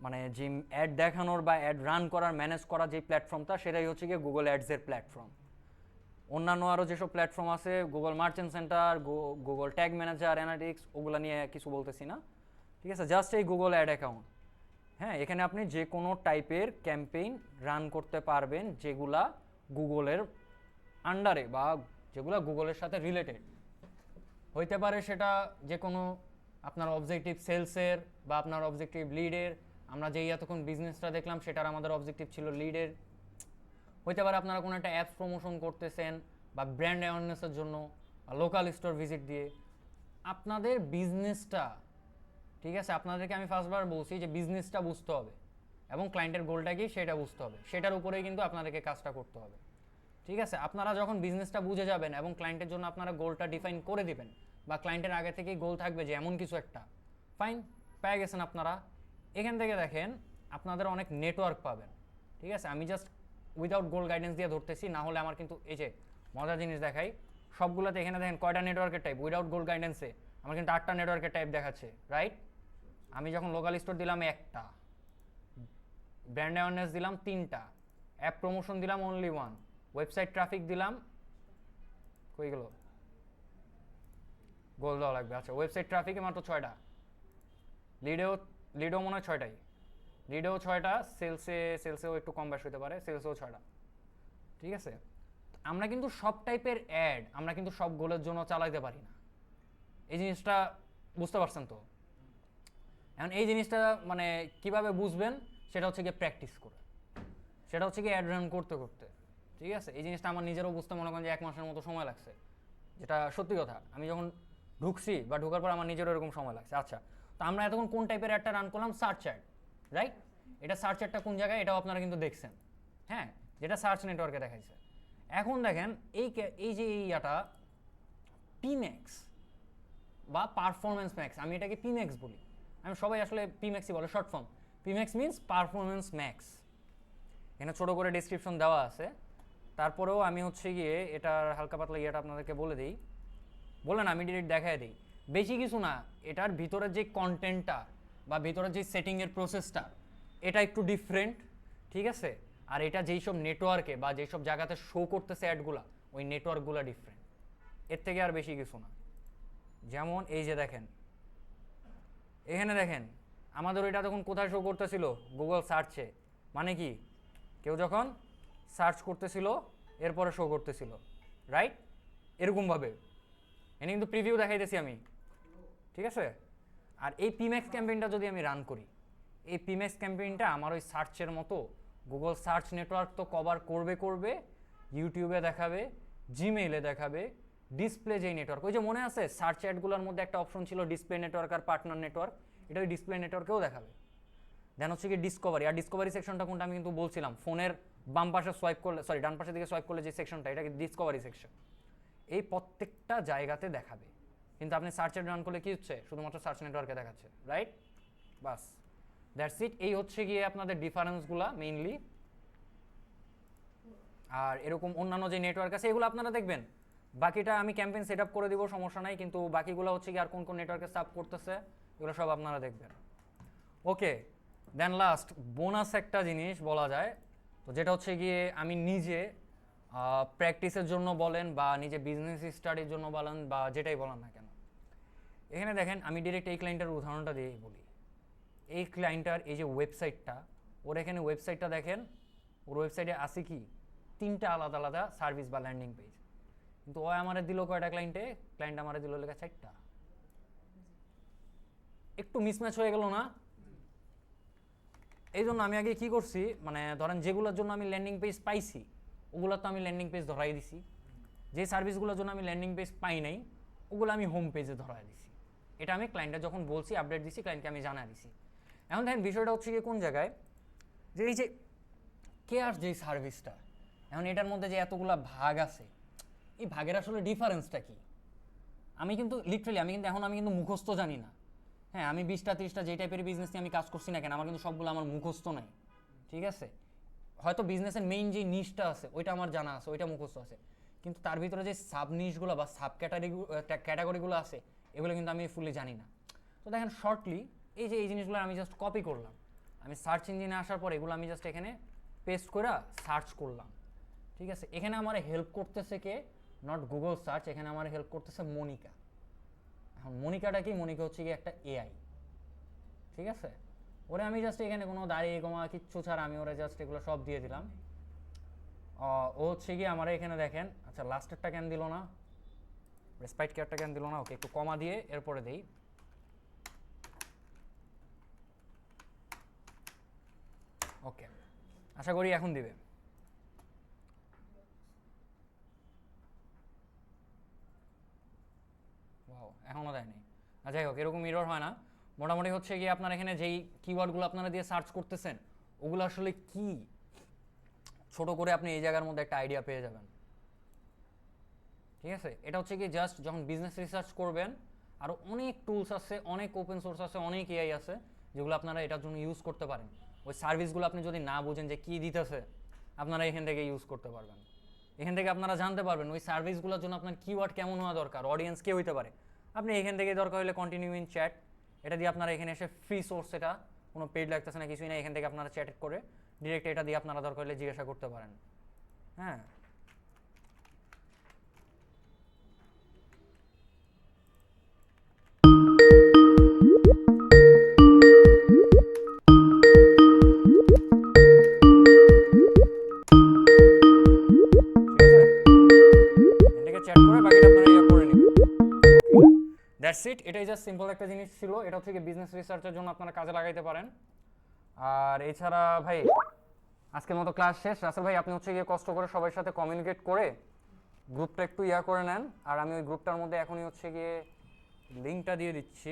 মানে যে অ্যাড দেখানোর বা অ্যাড রান করার ম্যানেজ করার যে প্ল্যাটফর্মটা, সেটাই হচ্ছে গিয়ে গুগল অ্যাডসের প্ল্যাটফর্ম। অন্যান্য আরও যেসব প্ল্যাটফর্ম আছে, Google merchant centre, Google tag manager, analytics, ওগুলো নিয়ে কিছু বলতেছি না, ঠিক আছে, জাস্ট এই গুগল অ্যাড অ্যাকাউন্ট। হ্যাঁ, এখানে আপনি যে কোনো টাইপের ক্যাম্পেইন রান করতে পারবেন যেগুলা গুগলের আন্ডারে বা যেগুলো গুগলের সাথে রিলেটেড হইতে পারে। সেটা যে কোনো আপনার অবজেক্টিভ সেলসের বা আপনার অবজেক্টিভ লিডের, আমরা যেই এতক্ষণ বিজনেসটা দেখলাম সেটার আমাদের অবজেক্টিভ ছিল লিডের। হইতে পারে আপনারা কোনো একটা অ্যাপস প্রমোশন করতেছেন বা ব্র্যান্ড অ্যাওয়ারনেসের জন্য বা লোকাল স্টোর ভিজিট দিয়ে আপনাদের বিজনেসটা, ঠিক আছে, আপনাদেরকে আমি ফার্স্টবার বলছি যে বিজনেসটা বুঝতে হবে এবং ক্লায়েন্টের গোলটা কি সেটা বুঝতে হবে, সেটার উপরেই কিন্তু আপনাদেরকে কাজটা করতে হবে, ঠিক আছে। আপনারা যখন বিজনেসটা বুঝে যাবেন এবং ক্লায়েন্টের জন্য আপনারা গোলটা ডিফাইন করে দিবেন বা ক্লায়েন্টের আগে থেকেই গোল থাকবে যে এমন কিছু একটা, ফাইন, পেয়ে গেছেন আপনারা। এখান থেকে দেখেন আপনাদের অনেক নেটওয়ার্ক পাবেন, ঠিক আছে। আমি জাস্ট উইদাউট গোল গাইডেন্স দিয়ে ধরতেছি, না হলে আমার কিন্তু এই যে মজার জিনিস দেখাই সবগুলোতে, এখানে দেখেন কয়টা নেটওয়ার্কের টাইপ, উইদাউট গোল গাইডেন্সে আমার কিন্তু 8টা নেটওয়ার্কের টাইপ দেখাচ্ছে, রাইট। আমি যখন লোকাল স্টোর দিলাম 1টা, ব্র্যান্ড অ্যাওয়ারনেস দিলাম 3টা, অ্যাপ প্রমোশন দিলাম অনলি 1, ওয়েবসাইট ট্রাফিক দিলাম, কই গেল, গোল দেওয়া লাগবে। আচ্ছা, ওয়েবসাইট ট্রাফিকে মাত্র 6টা, লিডেও মনে হয় 6টাই, লিডেও 6টা, সেলসেও একটু কম বেশ হতে পারে, সেলসেও 6টা, ঠিক আছে। আমরা কিন্তু সব টাইপের অ্যাড আমরা কিন্তু সব গোলের জন্য চালাইতে পারি না, এই জিনিসটা বুঝতে পারছেন তো। এখন এই জিনিসটা মানে কিভাবে বুঝবেন সেটা হচ্ছে গিয়ে প্র্যাকটিস করে, সেটা হচ্ছে গিয়ে অ্যাড রান করতে করতে। ঠিক আছে, এই জিনিসটা আমার নিজেরও বুঝতে মনে করেন যে 1 মাসের মতো সময় লাগছে, যেটা সত্যি কথা। আমি যখন ঢুকছি বা ঢোকার পর আমার নিজেরও এরকম সময় লাগছে। আচ্ছা, তো আমরা এতক্ষণ কোন টাইপের অ্যাডটা রান করলাম? Search add, right? এটা সার্চ অ্যাডটা কোন জায়গায়, এটাও আপনারা কিন্তু দেখছেন, হ্যাঁ, যেটা সার্চ নেটওয়ার্কে দেখাইছে। এখন দেখেন এই যে ইয়াটা পিম্যাক্স বা পারফরমেন্স ম্যাক্স, আমি এটাকে পিম্যাক্স বলি, আমি সবাই আসলে পিম্যাক্সই বলে, short form. PMax means performance max. এখানে ছোট করে ডেসক্রিপশন দেওয়া আছে, তারপরেও আমি হচ্ছে গিয়ে এটার হালকা পাতলা ইয়েটা আপনাদেরকে বলে দিই, বলেন আমি ডিরেক্ট দেখায় দিই। বেশি কিছু না, এটার ভিতরের যে কন্টেন্টটা বা ভিতরের যে সেটিংয়ের প্রসেসটা এটা একটু ডিফারেন্ট, ঠিক আছে? আর এটা যেই সব নেটওয়ার্কে বা যেই সব জায়গাতে শো করতেছে অ্যাডগুলা, ওই নেটওয়ার্কগুলো ডিফারেন্ট, এর থেকে আর বেশি কিছু না। যেমন এই যে দেখেন, এখানে দেখেন আমাদের ওইটা তখন কোথায় শো করতেছিল? গুগল সার্চে। মানে কি, কেউ যখন সার্চ করতেছিল এরপরে শো করতেছিল, রাইট? এরকমভাবে এনে কিন্তু প্রিভিউ দেখাইতেছি আমি, ঠিক আছে? আর এই পিম্যাক্স ক্যাম্পেইনটা যদি আমি রান করি, এই পিম্যাক্স ক্যাম্পেইনটা আমার ওই সার্চের মতো গুগল সার্চ নেটওয়ার্ক তো কভার করবে, ইউটিউবে দেখাবে, জিমেইলে দেখাবে, ডিসপ্লে যেই নেটওয়ার্ক, ওই যে মনে আছে সার্চ অ্যাডগুলোর মধ্যে একটা অপশন ছিল ডিসপ্লে নেটওয়ার্ক আর পার্টনার নেটওয়ার্ক, এটা ওই ডিসপ্লে নেটওয়ার্কেও দেখাবে। দেন হচ্ছে কি ডিসকভারি, আর ডিসকভারি সেকশনটা কোনটা আমি কিন্তু বলছিলাম, ফোনের বাম পাশে সোয়াইপ করলে, সরি ডান পাশের দিকে সোয়াইপ করলে যে সেকশনটা, এটা ডিসকভারি সেকশন। এই প্রত্যেকটা জায়গাতে দেখাবে, কিন্তু আপনি সার্চ অ্যাড রান করলে কি হচ্ছে? শুধুমাত্র সার্চ নেটওয়ার্কে দেখাচ্ছে, রাইট? Bus, that's it. এই হচ্ছে গিয়ে আপনাদের ডিফারেন্সগুলা মেইনলি। আর এরকম অন্যান্য যে নেটওয়ার্ক আছে এগুলো আপনারা দেখবেন, বাকিটা আমি ক্যাম্পেইন সেট আপ করে দিব, সমস্যা নাই, কিন্তু বাকিগুলো হচ্ছে কি আর কোন কোন নেটওয়ার্কে সাব করতেছে এগুলো সব আপনারা দেখবেন। ওকে, দেন লাস্ট বোনাস একটা জিনিস বলা যায়, তো যেটা হচ্ছে গিয়ে আমি নিজে প্র্যাকটিসের জন্য বলেন বা নিজে বিজনেস স্টাডির জন্য বলেন বা যেটাই বলেন না কেন, এখানে দেখেন আমি ডিরেক্ট এই ক্লায়েন্টের উদাহরণটা দিয়েই বলি। এই ক্লায়েন্টটার এই যে ওয়েবসাইটটা, ওর এখানে ওয়েবসাইটটা দেখেন, ওর ওয়েবসাইটে আছে কি 3টা আলাদা আলাদা সার্ভিস বা ল্যান্ডিং পেজ, কিন্তু ও আমারে দিল কয়টা? ক্লায়েন্ট আমারে দিল লেখা 4টা। একটু মিসম্যাচ হয়ে গেল না? এই জন্য আমি আগে কি করছি, মানে ধরেন যেগুলোর জন্য আমি ল্যান্ডিং পেজ পাইছি ওগুলো তো আমি ল্যান্ডিং পেজ ধরাই দিছি, যে সার্ভিসগুলোর জন্য আমি ল্যান্ডিং পেজ পাই নাই ওগুলো আমি হোম পেজে ধরাই দিছি। এটা আমি ক্লায়েন্টটা যখন বলছি আপডেট দিছি, ক্লায়েন্টকে আমি জানাই দিছি। এখন দেখেন বিষয়টা হচ্ছে কি কোন জায়গায়, যে এই যে কেয়ার যে সার্ভিসটা, এখন এটার মধ্যে যে এতগুলা ভাগ আছে, এই ভাগের আসলে ডিফারেন্সটা কি? আমি কিন্তু লিটারালি আমি কিন্তু মুখস্থ জানি না, হ্যাঁ, আমি 20টা 30টা যে টাইপের বিজনেস নিয়ে আমি কাজ করছি না কেন, আমার কিন্তু সবগুলো আমার মুখস্থ নাই, ঠিক আছে? হয়তো বিজনেসের মেইন যে নিশটা আছে ওইটা আমার জানা আছে, ওইটা মুখস্থ আছে, কিন্তু তার ভিতরে যে সাব নিশগুলো বা সাব ক্যাটাগরিগুলো আছে এগুলো কিন্তু আমি ফুলি জানি না। তো দেখেন শর্টলি এই যে এই জিনিসগুলো আমি জাস্ট কপি করলাম, আমি সার্চ ইঞ্জিনে আসার পর এগুলো আমি জাস্ট এখানে পেস্ট করে সার্চ করলাম, ঠিক আছে? এখানে আমার হেল্প করতেছে কে? নট গুগল সার্চ, এখানে আমার হেল্প করতেছে মনিকা। এখন মনিকাটা কি? মনিকা হচ্ছে কি একটা এআই, ঠিক আছে? ওরে আমি জাস্ট এখানে কোনো দাঁড়িয়ে কমা কিচ্ছু ছাড়া আমি ওরে জাস্ট এগুলো সব দিয়ে দিলাম। ও হচ্ছে কি আমার এখানে দেখেন, আচ্ছা লাস্টেরটা কেন দিল না, রেসপাইট কেয়ারটা কেন দিল না? ওকে, একটু কমা দিয়ে এরপরে দেই। ওকে, আশা করি এখন দিবে। এখনও দেয়নি। যাই হোক, এরকম এরর হয় না। মোটামুটি হচ্ছে গিয়ে আপনার এখানে যেই কিওয়ার্ডগুলো আপনারা দিয়ে সার্চ করতেছেন ওগুলো আসলে কি, ছোট করে আপনি এই জায়গার মধ্যে একটা আইডিয়া পেয়ে যাবেন, ঠিক আছে? এটা হচ্ছে কি জাস্ট যখন বিজনেস রিসার্চ করবেন, আরও অনেক টুলস আছে, অনেক ওপেন সোর্স আছে, অনেক এআই আছে যেগুলো আপনারা এটার জন্য ইউজ করতে পারেন। ওই সার্ভিসগুলো আপনি যদি না বুঝেন যে কী দিতেছে, আপনারা এখান থেকে ইউজ করতে পারবেন। এখান থেকে আপনারা জানতে পারবেন ওই সার্ভিসগুলোর জন্য আপনার কিওয়ার্ড কেমন হওয়া দরকার, অডিয়েন্স কে হইতে পারে। আপনি এখান থেকে দরকার হলে কন্টিনিউ ইন চ্যাট, এটা দিয়ে আপনারা এখানে এসে ফ্রি সোর্স, এটা কোনো পেড লাগতেছে না, কিছুই না, এখান থেকে আপনারা চ্যাট করে ডিরেক্ট এটা দিয়ে আপনারা দরকার হলে জিজ্ঞাসা করতে পারেন। হ্যাঁ, দ্যাটস ইট। এটাই জাস্ট সিম্পল একটা জিনিস ছিল, এটা হচ্ছে বিজনেস রিসার্চের জন্য আপনারা কাজে লাগাইতে পারেন। আর এছাড়া ভাই আজকের মতো ক্লাস শেষ। রাসেল ভাই আপনি হচ্ছে গিয়ে কষ্ট করে সবার সাথে কমিউনিকেট করে গ্রুপটা একটু করে নেন, আর আমি ওই গ্রুপটার মধ্যে এখনই হচ্ছে গিয়ে লিঙ্কটা দিয়ে দিচ্ছি।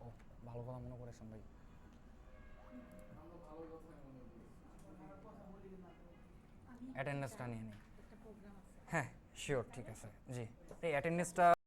ও ভালো কথা মনে করেছেন ভাই। অ্যাটেন্ডেন্সটা নিয়ে নিই। হ্যাঁ শিওর, ঠিক আছে জি। এই অ্যাটেন্ডেন্সটা